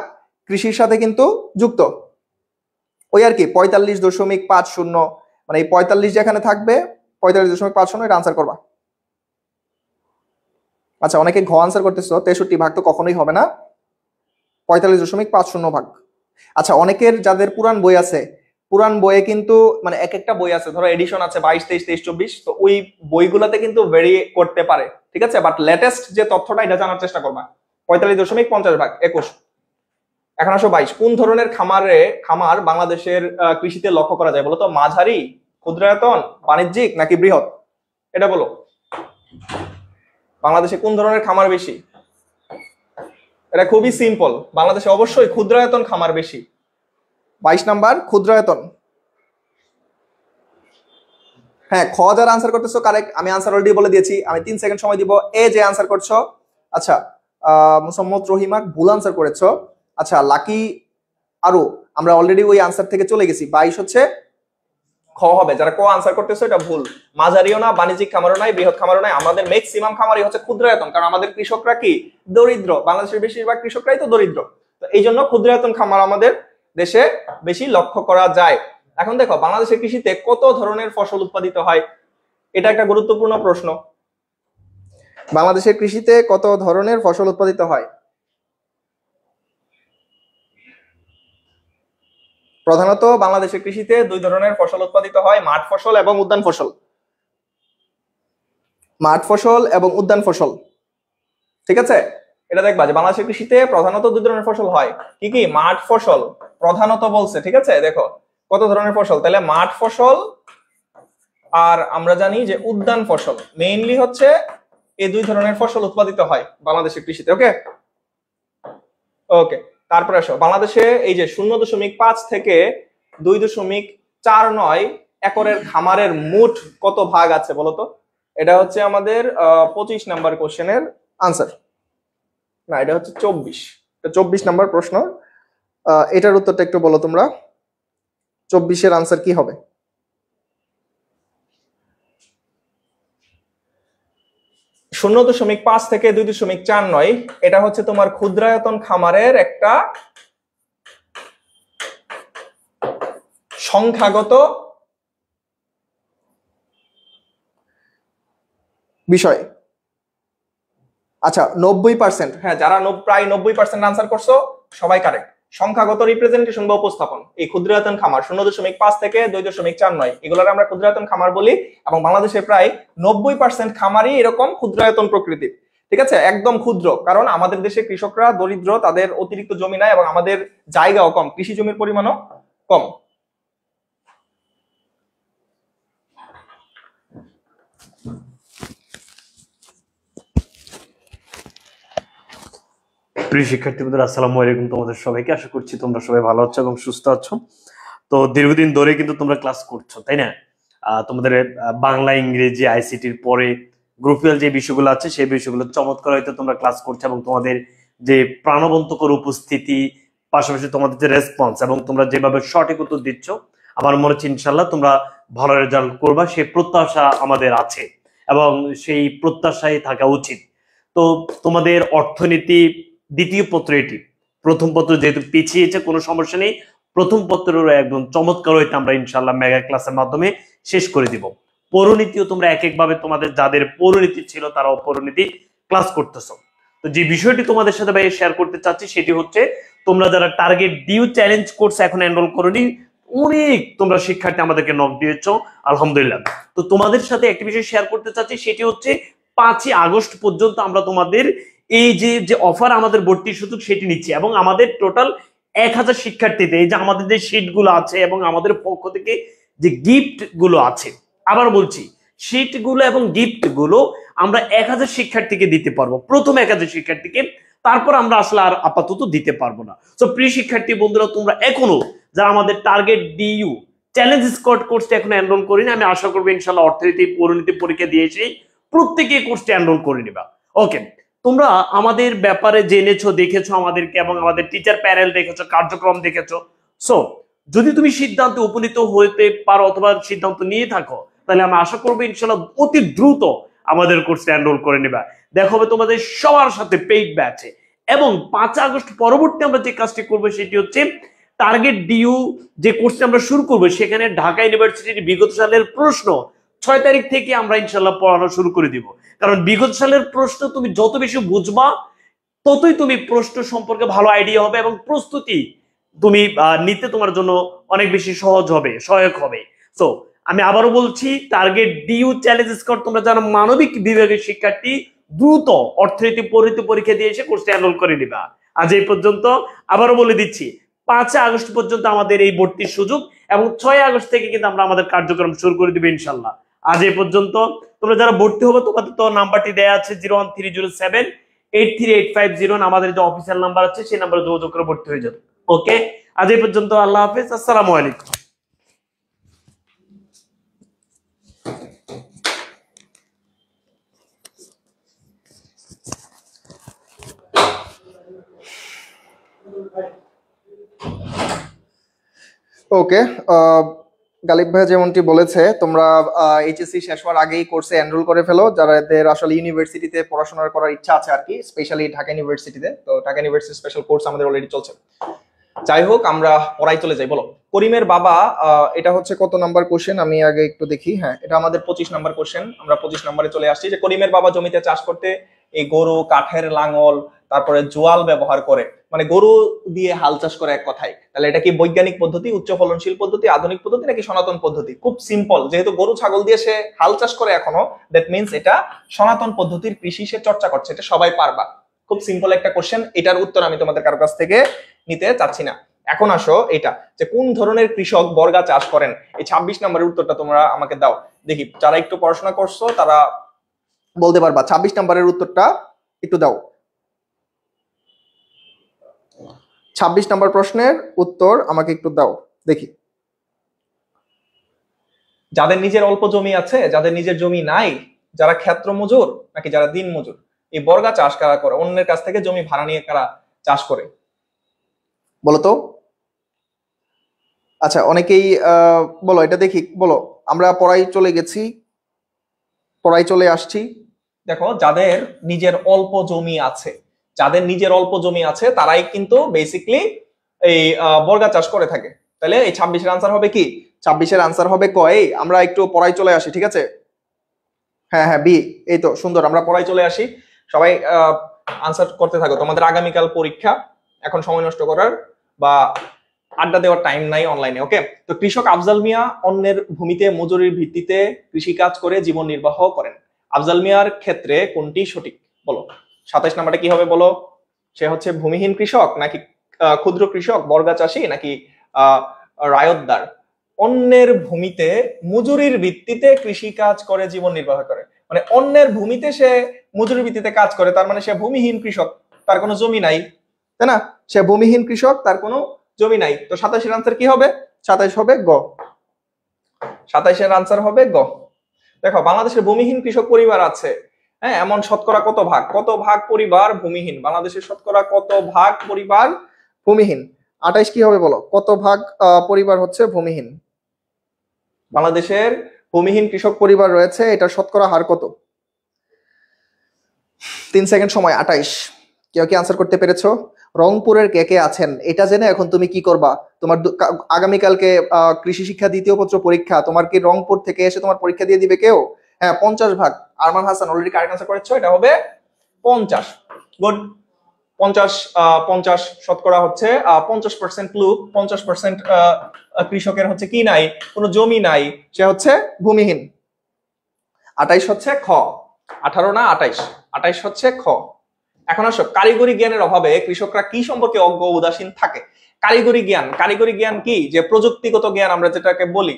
B: কৃষির সাথে কিন্তু যুক্ত। ওই আর কি 45.50, মানে এই 45 যেখানে থাকবে 45.50 এটা আনসার করবা। আচ্ছা অনেকে ঘ আনসার করতেছো, 63 ভাগ তো কখনোই হবে না, 45.50 ভাগ। আচ্ছা অনেকের যাদের পুরান বই আছে, পুরান বইয়ে কিন্তু মানে এক একটা বই আছে, ধরো এডিশন আছে 22, 23, 23, 24, তো ওই বইগুলোতে কিন্তু ভেরি করতে পারে। ঠিক আছে, বাট লেটেস্ট যে তথ্যটা এটা জানার চেষ্টা করবা। 45.50 ভাগ 21। এখন আসো 22, কোন ধরনের খামার বাংলাদেশের কৃষিতে লক্ষ্য করা যায়? বলো তো, মাঝারি, ক্ষুদ্রায়তন, বাণিজ্যিক নাকি বৃহৎ? এটা বলো, বাংলাদেশে কোন ধরনের খামার বেশি? এটা খুবই সিম্পল, বাংলাদেশে অবশ্যই ক্ষুদ্রায়তন খামার বেশি। 22 নাম্বার ক্ষুদ্রায়তন। হ্যাঁ খ যারা আনসার করতেছো কারেক্ট, আমি আনসার অলরেডি বলে দিয়েছি। আমি 3 সেকেন্ড সময় দিব। এ যে আনসার করছো, আচ্ছা মুসাম্মদ রহিমা ভুল আনসার করেছো। আচ্ছা লাকি আরো আমরা অলরেডি ওই আনসার থেকে চলে গেছি। 22 হচ্ছে খ হবে। যারা ক আনসার করতেছো এটা ভুল। মাঝারিও না, বাণিজ্যিক খামারও নাই, বৃহৎ খামারও নাই, আমাদের ম্যাক্সিমাম খামারই হচ্ছে ক্ষুদ্রায়তন। কারণ আমাদের কৃষকরা কি দরিদ্র, বাংলাদেশের বেশিরভাগ কৃষকরাই তো দরিদ্র। তো এই জন্য ক্ষুদ্রায়তন খামার আমাদের দেশে বেশি লক্ষ্য করা যায়। এখন দেখো বাংলাদেশের কৃষিতে কত ধরনের ফসল উৎপাদিত হয়, এটা একটা গুরুত্বপূর্ণ প্রশ্ন। বাংলাদেশের কৃষিতে কত ধরনের ফসল উৎপাদিত হয়? প্রধানত বাংলাদেশের কৃষিতে দুই ধরনের ফসল উৎপাদিত হয়, মাঠ ফসল এবং উদ্যান ফসল। মাঠ ফসল এবং উদ্যান ফসল, ঠিক আছে? এটা দেখবা যে বাংলাদেশের কৃষিতে প্রধানত দুই ধরনের ফসল হয়। কি কি? মাঠ ফসল প্রধানত বলছে, ঠিক আছে? দেখো কত ধরনের ফসল, তাহলে মাঠ ফসল আর আমরা জানি যে উদ্যান ফসল, মেইনলি হচ্ছে এই দুই ধরনের ফসল উৎপাদিত হয় বাংলাদেশের কৃষিতে। ওকে ওকে, তারপরে আসো বাংলাদেশে এই যে 0.5 থেকে 2.49 একরের খামারের মোট কত ভাগ আছে বলতো? এটা হচ্ছে আমাদের 25 নাম্বার কোশ্চেনের আনসার। না, এটা হচ্ছে 24 নাম্বার প্রশ্ন। এটার উত্তরটা একটু বলো তোমরা, 24-এর আনসার কি হবে? শূন্য 0.5 থেকে 2.49 এটা হচ্ছে তোমার ক্ষুদ্রায়তন খামারের একটা সংখ্যাগত বিষয়। আচ্ছা 90%, হ্যাঁ যারা প্রায় 90% আনসার করছো সবাই কারেক্ট। সংখ্যাগত রিপ্রেজেন্টেশন বা উপস্থাপন এই ক্ষুদ্রায়তন খামার 0.5 থেকে 2.49 এগুলোর আমরা ক্ষুদ্রায়তন খামার বলি। এবং বাংলাদেশে প্রায় 90% খামারই এরকম ক্ষুদ্রায়তন প্রকৃতির, ঠিক আছে? একদম ক্ষুদ্র, কারণ আমাদের দেশে কৃষকরা দরিদ্র, তাদের অতিরিক্ত জমি নাই এবং আমাদের জায়গাও কম, কৃষি জমির পরিমাণও কম।
C: প্রিয় শিক্ষার্থী বন্ধুরা, আসসালামু আলাইকুম। তোমাদের সবাইকে, আশা করছি তোমরা সবাই ভালো আছো এবং সুস্থ আছো। তো দীর্ঘদিন ধরে কিন্তু তোমরা ক্লাস করছো, তাই না? তোমাদের বাংলা, ইংরেজি, আইসিটির পরে গ্রুপিয়াল যে বিষয়গুলো আছে সেই বিষয়গুলো চমৎকার হয়তো তোমরা ক্লাস করছো এবং তোমাদের যে প্রাণবন্তকর উপস্থিতি, পাশাপাশি তোমাদের যে রেসপন্স এবং তোমরা যেভাবে সঠিক উত্তর দিচ্ছ, আমার মনে হচ্ছে ইনশাল্লাহ তোমরা ভালো রেজাল্ট করবা, সেই প্রত্যাশা আমাদের আছে এবং সেই প্রত্যাশাই থাকা উচিত। তো তোমাদের অর্থনীতি দ্বিতীয় পত্র, এটি প্রথম পত্র যেহেতু পিছিয়েছে কোনো সমস্যা নেই, প্রথম পত্রের একদম চমৎকার হইতে আমরা ইনশাল্লাহ মেগা ক্লাসের মাধ্যমে শেষ করে দিব। পৌরনীতিও তোমরা এক একভাবে তোমাদের যাদের পৌরনীতি ছিল তারাও পৌরনীতি ক্লাস করতেছো। তো যে বিষয়টি তোমাদের সাথে ভাই শেয়ার করতে চাচ্ছি সেটি হচ্ছে, তোমরা যারা টার্গেট ডিউ চ্যালেঞ্জ কোর্স এখন এনরোল করোনি, অনেক তোমরা শিক্ষার্থী আমাদেরকে নক দিয়েছো, আলহামদুলিল্লাহ। তো তোমাদের সাথে একটা বিষয় শেয়ার করতে চাচ্ছি, সেটি হচ্ছে 5ই আগস্ট পর্যন্ত আমরা তোমাদের এই যে অফার, আমাদের ভর্তির সুযোগ সেটি নিচ্ছি এবং আমাদের টোটাল 1000 শিক্ষার্থীতে এই যে আমাদের যে শীট গুলো আছে এবং আমাদের পক্ষ থেকে যে গিফট গুলো আছে, আবার বলছি শীট গুলো এবং গিফট গুলো আমরা 1000 শিক্ষার্থীকে দিতে পারবো, প্রথম 1000 শিক্ষার্থীকে, তারপর আমরা আসলে আর আপাতত দিতে পারবো না। তো প্রিয় শিক্ষার্থী বন্ধুরা, তোমরা এখনো যারা আমাদের টার্গেট ডিইউ চ্যালেঞ্জ স্কোয়াড কোর্সটা এখন এনরোল করিনি, আমি আশা করবো ইনশাল্লাহ অর্থনীতি পৌরনীতি পরীক্ষা দিয়েছি প্রত্যেকে কোর্সটা এনরোল করে নিবা। ওকে, তোমরা আমাদের ব্যাপারে জেনেছো, দেখেছো আমাদেরকে এবং আমাদের টিচার প্যানেল দেখেছো, কার্যক্রম দেখেছো। সো যদি তুমি সিদ্ধান্তে উপনীত হতে পারো অথবা সিদ্ধান্ত নিয়ে থাকো, তাহলে আমি আশা করবো ইনশাল্লাহ অতি দ্রুত আমাদের কোর্সে এনরোল করে নিবা। দেখা হবে তোমাদের সবার সাথে পেইড ব্যাচে। এবং 5 আগস্ট পরবর্তী আমরা যে কাজটি করবো সেটি হচ্ছে টার্গেট ডিইউ যে কোর্সটা আমরা শুরু করবো, সেখানে ঢাকা ইউনিভার্সিটির বিগত সালের প্রশ্ন 6 তারিখ থেকে আমরা ইনশাল্লাহ পড়ানো শুরু করে দিব। কারণ বিগত সালের প্রশ্ন তুমি যত বেশি বুঝবা, ততই তুমি প্রশ্ন সম্পর্কে ভালো আইডিয়া হবে এবং প্রস্তুতি তুমি নিতে তোমার জন্য অনেক বেশি সহজ হবে, সহায়ক হবে। সো আমি আবারও বলছি, টার্গেট ডিইউ চ্যালেঞ্জ স্কোয়াড তোমরা যারা মানবিক বিভাগের শিক্ষার্থী, দ্রুত অর্থনীতি পরীক্ষা দিয়ে এসে কোর্সটা এনরোল করে নিবা। আজ এই পর্যন্ত, আবারও বলে দিচ্ছি 5 আগস্ট পর্যন্ত আমাদের এই ভর্তির সুযোগ এবং 6 আগস্ট থেকে কিন্তু আমরা আমাদের কার্যক্রম শুরু করে দিব ইনশাল্লাহ। আজ এই পর্যন্ত। তোমরা যারা ভর্তি হবে তোমাদের তো নাম্বারটি দেয়া আছে 01307838501, আমাদের যে অফিসিয়াল নাম্বার আছে সেই নাম্বারে যোগাযোগ করে ভর্তি হয়ে যাবে। ওকে, আজ এই পর্যন্ত। আল্লাহ হাফেজ, আসসালামু আলাইকুম।
B: ওকে, গালিব ভাই যেমনটি বলেছে, তোমরা এইচএসসি শেষ হওয়ার আগেই কোর্সে এনরোল করে ফেলো, যাদের আসলে ইউনিভার্সিটিতে পড়াশোনা করার ইচ্ছা আছে আর কি, স্পেশালি ঢাকা ইউনিভার্সিটিতে। তো ঢাকা ইউনিভার্সিটি স্পেশাল কোর্স আমাদের অলরেডি চলছে। যাই হোক, আমরা পড়াই চলে যাই। বলো, করিমের বাবা, এটা হচ্ছে কত নাম্বার কোশ্চেন আমি আগে একটু দেখি। হ্যাঁ, এটা আমাদের 25 নাম্বার কোশ্চেন। আমরা 25 নাম্বারে চলে আসছি যে করিমের বাবা জমিতে চাষ করতে এই গরু, কাঠের লাঙল, তারপরে জোয়াল ব্যবহার করে, মানে গরু দিয়ে হাল চাষ করে এক কথায়। তাহলে এটা কি বৈজ্ঞানিক পদ্ধতি, উচ্চ ফলনশীল পদ্ধতি, আধুনিক পদ্ধতি নাকি সনাতন পদ্ধতি? খুব সিম্পল, যেহেতু গরু ছাগল দিয়ে সে হাল চাষ করে এখনো, দ্যাট মিনস এটা সনাতন পদ্ধতির কৃষি সে চর্চা করছে, এটা সবাই পারবা। খুব সিম্পল একটা কোশ্চেন, এটার উত্তর আমি তোমাদের কারো কাছ থেকে নিতে চাচ্ছি না। এখন আসো এটা, যে কোন ধরনের কৃষক বর্গা চাষ করেন, এই 26 নম্বরের উত্তরটা তোমরা আমাকে দাও দেখি। যারা একটু পড়াশোনা করছো তারা বলতে পারবা, 26 নম্বরের উত্তরটা একটু দাও। 26 নম্বর প্রশ্নের উত্তর আমাকে একটু দাও দেখি। যাদের নিজের অল্প জমি আছে, যাদের নিজের জমি নাই, যারা ক্ষেত্র মজুর নাকি যারা দিন মজুর, এই বর্গা চাষ কারা করে? অন্যের কাছ থেকে জমি ভাড়া নিয়ে কারা চাষ করে বলতো? আচ্ছা, অনেকেই বলো এটা দেখি, বলো। আমরা পড়াই চলে গেছি, পড়াই চলে আসছি। দেখো, যাদের নিজের অল্প জমি আছে, যাদের নিজের অল্প জমি আছে তারাই কিন্তু বেসিকলি এই বর্গা চাষ করে থাকে। তাহলে এই 26-এর আনসার হবে কি? 26-এর আনসার হবে ক। এই আমরা একটু পড়াই চলে আসি, ঠিক আছে? হ্যাঁ হ্যাঁ, বি। এই তো সুন্দর, আমরা পড়াই চলে আসি। সবাই আনসার করতে থাকো, তোমাদের আগামীকাল পরীক্ষা, এখন সময় নষ্ট করার বা আড্ডা দেওয়ার টাইম নাই অনলাইনে। ওকে, তো কৃষক আফজাল মিয়া অন্যের ভূমিতে মজুরির ভিত্তিতে কৃষি কাজ করে জীবন নির্বাহ করেন। আফজাল মিয়ার ক্ষেত্রে কোনটি সঠিক বলো? 27 নাম্বারটা কি হবে বলো? সে হচ্ছে ভূমিহীন কৃষক নাকি ক্ষুদ্র কৃষক, বর্গা চাষী নাকি রায়তদার? অন্যের ভূমিতে মজুরির ভিত্তিতে কৃষি কাজ করে জীবন নির্বাহ করে, মানে অন্যের ভূমিতে সে মজুরির ভিত্তিতে কাজ করে, তার মানে সে ভূমিহীন কৃষক, তার কোনো জমি নাই, তাই না? সে ভূমিহীন কৃষক, তার কোনো জমি নাই। তো 27-এর আনসার কি হবে? 27 হবে গ। 27-এর আনসার হবে গ। দেখো, বাংলাদেশের ভূমিহীন কৃষক পরিবার আছে, হ্যাঁ, এমন শতকরা কত ভাগ, কত ভাগ পরিবার ভূমিহীন? বাংলাদেশের শতকরা কত ভাগ পরিবার ভূমিহীন? 28 কি হবে বলো? কত ভাগ পরিবার হচ্ছে ভূমিহীন? বাংলাদেশের ভূমিহীন কৃষক পরিবার রয়েছে, এটা শতকরা হার কত? 3 সেকেন্ড সময়। 28। কেউ কি আনসার করতে পেরেছো? রংপুরের কে কে আছেন? এটা জেনে এখন তুমি কি করবা? তোমার আগামীকালকে কৃষি শিক্ষা দ্বিতীয় পত্র পরীক্ষা, তোমার কি রংপুর থেকে এসে তোমার পরীক্ষা দিয়ে দিবে কেউ? হ্যাঁ, 50 ভাগ। Arman Hasan already correct answer করেছো, এটা হবে 50। গুড। 50 শতকরা হচ্ছে 50% লোক, 50% কৃষকের হচ্ছে কি নাই, কোনো জমি নাই, সে হচ্ছে ভূমিহীন। 28 হচ্ছে খ। 18 না 28, 28 হচ্ছে খ। এখন আসো, কারিগরি জ্ঞানের অভাবে কৃষকরা কি সম্পর্কে অজ্ঞ উদাসীন থাকে? কারিগরি জ্ঞান, কারিগরি জ্ঞান কি? যে প্রযুক্তিগত জ্ঞান আমরা যেটাকে বলি,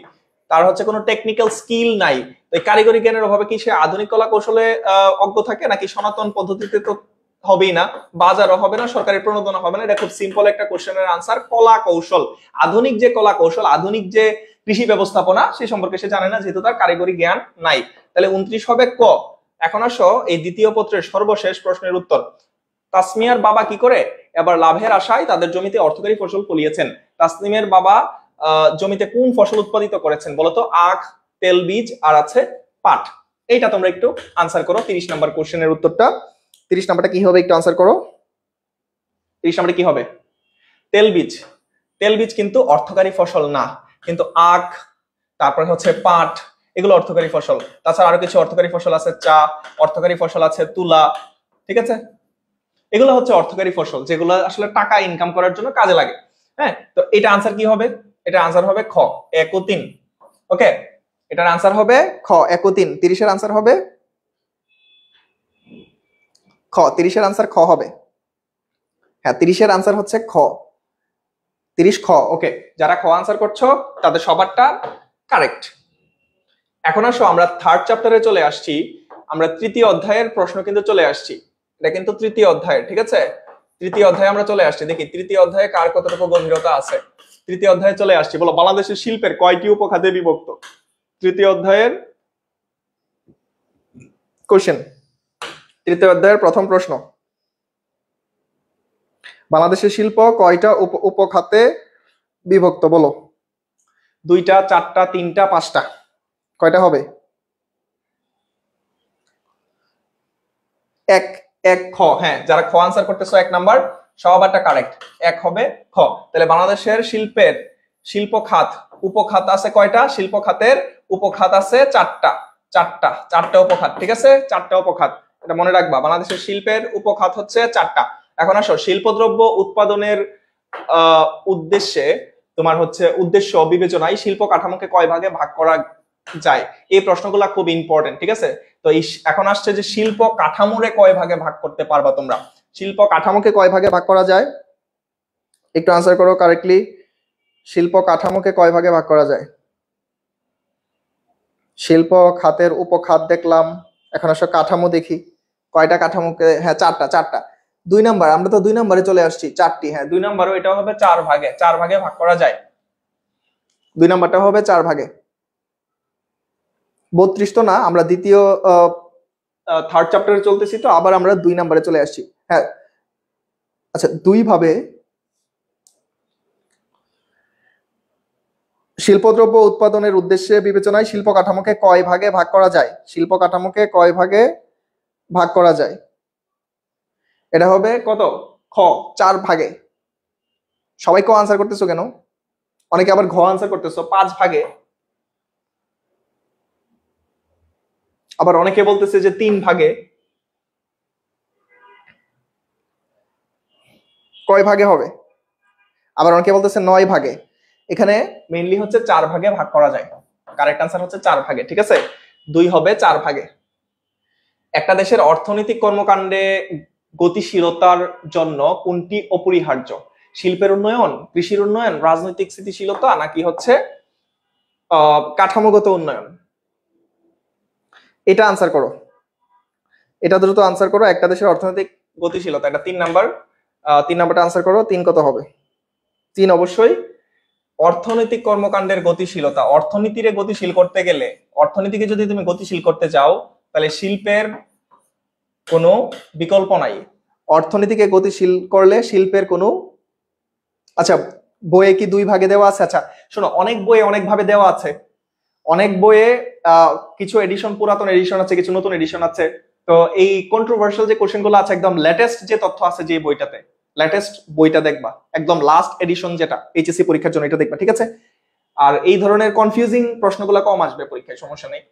B: তার হচ্ছে কোনো টেকনিক্যাল স্কিল নাই। তো এই কারিগরি জ্ঞানের অভাবে কি সে আধুনিক কলা কৌশলে অজ্ঞ থাকে নাকি সনাতন পদ্ধতিতে? তো হবেই না, বাজারও হবে না, সরকারি প্রণোদনা হবে না। এটা খুব সিম্পল একটা কোশ্চেনের আনসার, কলা কৌশল। আধুনিক যে কলা কৌশল, আধুনিক যে কৃষি ব্যবস্থাপনা, সে সম্পর্কে সে জানে না, যেহেতু তার কারিগরি জ্ঞান নাই। তাহলে 29 হবে ক। এখন আসো এই দ্বিতীয় পত্রের সর্বশেষ প্রশ্নের উত্তর। তাসমিয়ার বাবা কি করে? এবার লাভের আশায় তাদের জমিতে অর্থকরী ফসল ফলিয়েছেন। তাসমিমের বাবা জমিতে কোন ফসল উৎপাদিত করেছেন বলতো? আখ, তেলবীজ আর আছে পাট। এইটা তোমরা একটু আনসার করো 30 নাম্বার কোশ্চেনের উত্তরটা। 30 নাম্বারটা কি হবে একটু আনসার করো। 30 নাম্বারে কি হবে? তেলবীজ। তেলবীজ কিন্তু অর্থকারী ফসল না, কিন্তু আখ, তারপরে হচ্ছে পাট, এগুলো অর্থকারী ফসল। তাছাড়া আরো কিছু অর্থকারী ফসল আছে, চা, অর্থকারী ফসল আছে তুলা, ঠিক আছে? এগুলো হচ্ছে অর্থকারী ফসল, যেগুলো আসলে টাকা ইনকাম করার জন্য কাজে লাগে। হ্যাঁ, তো এটা আনসার কি হবে? এটা আনসার হবে খ, 1 ও 3। ওকে, এটার আনসার হবে খ, 1 ও 3। 30-এর আনসার হবে খ। 30-এর আনসার খ হবে। হ্যাঁ, 30-এর আনসার হচ্ছে খ, 30 খ। ওকে, যারা খ আনসার করছো তাদের সবারটা কারেক্ট। এখন আসো, আমরা 3rd চ্যাপ্টারে চলে আসছি, আমরা 3য় অধ্যায়ের প্রশ্ন কিন্তু চলে আসছি। এটা কিন্তু 3য় অধ্যায়, ঠিক আছে? 3য় অধ্যায়ে আমরা চলে আসছি, দেখি 3য় অধ্যায়ে কার কতটুকু গভীরতা আছে। 3য় অধ্যায়ে চলে আসছি, বলো বাংলাদেশের শিল্পের কয়টি উপখাতে বিভক্ত? 3য় অধ্যায়ের কোশ্চেন, 3য় অধ্যায়ের প্রথম প্রশ্ন। বাংলাদেশের শিল্প কয়টা উপখাতে বিভক্ত বলো? 2টা 4টা 3টা 5টা, কয়টা হবে? এক এক খ। হ্যাঁ, যারা খ আনসার করতেছো 1 নাম্বার সবারটা কারেক্ট, 1 হবে খ। তাহলে বাংলাদেশের শিল্পের শিল্প খাত উপখাত আছে কয়টা? শিল্প খাতের উপখাত আছে 4টা উপখাত, ঠিক আছে? 4টা উপখাত, এটা মনে রাখবা। বাংলাদেশের শিল্পের উপখাত হচ্ছে 4টা। এখন আসো শিল্পদ্রব্য উৎপাদনের উদ্দেশ্যে তোমার হচ্ছে উদ্দেশ্য বিবেচনায় শিল্প কাঠামোকে কয় ভাগে ভাগ করা যায়? এই প্রশ্নগুলো খুব ইম্পর্টেন্ট, ঠিক আছে? তো এখন আসছে যে শিল্প কাঠামোরে কয় ভাগে ভাগ করতে পারবা তোমরা? শিল্প কাঠামোকে কয় ভাগে ভাগ করা যায়? একটু আনসার করো কারেক্টলি। শিল্প কাঠামোকে কয় ভাগে ভাগ করা যায়? শিল্প খাতের উপখাত দেখলাম, এখন আসো কাঠামো দেখি। কয়টা কাঠামোকে? হ্যাঁ, 4টা। 2 নাম্বার, আমরা তো 2 নাম্বারে চলে আসছি। 4টি, হ্যাঁ 2 নাম্বারও এটা হবে 4 ভাগে, 4 ভাগে ভাগ করা যায়। 2 নাম্বারটা হবে 4 ভাগে। 32 তো না, আমরা দ্বিতীয় থার্ড চ্যাপ্টারে চলতেছি, তো আবার আমরা 2 নাম্বারে চলে আসছি। হ্যাঁ, আচ্ছা 2 ভাবে শিল্পদ্রব্য উৎপাদনের উদ্দেশ্যে বিবেচনায় শিল্প কাঠামোকে কয় ভাগে ভাগ করা যায়? শিল্প কাঠামোকে কয় ভাগে ভাগ করা যায়? এটা হবে কত? খ, 4 ভাগে। সবাই ক আনসার করতেছো কেন? অনেকে আবার ঘ আনসার করতেছো 5 ভাগে, আবার অনেকে বলতেছে যে 3 ভাগে। কয় ভাগে হবে? আবার অনেকে বলতেছে 9 ভাগে। এখানে মেইনলি হচ্ছে 4 ভাগে ভাগ করা যায়। কারেক্ট আনসার হচ্ছে 4 ভাগে, ঠিক আছে? 2 হবে 4 ভাগে। একটা দেশের অর্থনৈতিক কর্মকাণ্ডে গতিশীলতার জন্য কোনটি অপরিহার্য? শিল্পের উন্নয়ন, কৃষির উন্নয়ন, রাজনৈতিক স্থিতিশীলতা, নাকি হচ্ছে কাঠামোগত উন্নয়ন? এটা আনসার করো, এটা দ্রুত আনসার করো। একটা দেশের অর্থনৈতিক গতিশীলতা, এটা 3 নাম্বার। 3 নাম্বারটা আনসার করো। 3 কত হবে? 3 অবশ্যই। অর্থনৈতিক কর্মকাণ্ডের গতিশীলতা, অর্থনীতিরে গতিশীল করতে গেলে, অর্থনীতিকে যদি তুমি গতিশীল করতে চাও তাহলে শিল্পের কোনো বিকল্প নাই। অর্থনীতিকে গতিশীল করলে শিল্পের কোনো, আচ্ছা বইয়ে কি 2 ভাগে দেওয়া আছে? আচ্ছা শোনো, অনেক বইয়ে অনেক ভাবে দেওয়া আছে। অনেক বইয়ে কিছু এডিশন পুরাতন এডিশন আছে, কিছু নতুন এডিশন আছে। তো এই কন্ট্রোভার্সিয়াল যে কোশ্চেন গুলো আছে, একদম লেটেস্ট যে তথ্য আছে যে বইটাতে, লেটেস্ট বইটা দেখবা, একদম লাস্ট এডিশন যেটা এইচএসসি পরীক্ষার জন্য, এটা দেখবা, ঠিক আছে? আর এই ধরনের কনফিউজিং প্রশ্নগুলো কম আসবে পরীক্ষায়, সমস্যা নেই।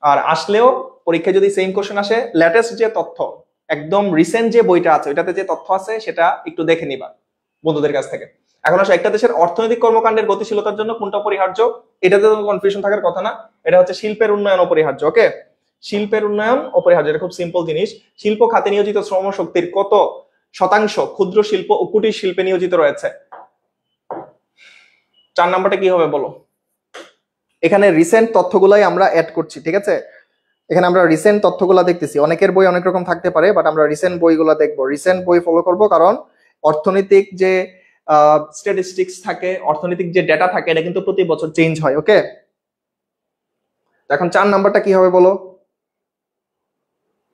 B: আর আসলেও পরীক্ষায় যদি সেম কোশ্চেন আসে, লেটেস্ট যে তথ্য, একদম রিসেন্ট যে বইটা আছে ওইটাতে যে তথ্য আছে সেটা একটু দেখে নিবা বন্ধুদের কাছ থেকে। এখন আসলে একটা দেশের অর্থনৈতিক কর্মকাণ্ডের গতিশীলতার জন্য কোনটা অপরিহার্য? এটাতে তো কনফিউশন থাকার কথা না। এটা হচ্ছে শিল্পের উন্নয়ন অপরিহার্য। ওকে, শিল্পের উন্নয়ন অপরিহার্য, এটা খুব সিম্পল জিনিস। শিল্প খাতে নিয়োজিত শ্রম শক্তির কত শতাংশ ক্ষুদ্র শিল্প ও কুটির শিল্পে নিয়োজিত রয়েছে? 4 নাম্বারটা কি হবে বলো? এখানে রিসেন্ট তথ্যগুলাই আমরা অ্যাড করছি, ঠিক আছে? এখানে আমরা রিসেন্ট তথ্যগুলা দেখতেছি। অনেকের বই অনেক রকম থাকতে পারে, বাট আমরা রিসেন্ট বইগুলা দেখবো, রিসেন্ট বই ফলো করব। কারণ অর্থনৈতিক যে স্ট্যাটিস্টিক্স থাকে, অর্থনৈতিক যে ডেটা থাকে, এটা কিন্তু প্রতি বছর চেঞ্জ হয়। ওকে, এখন 4 নাম্বারটা কি হবে বলো?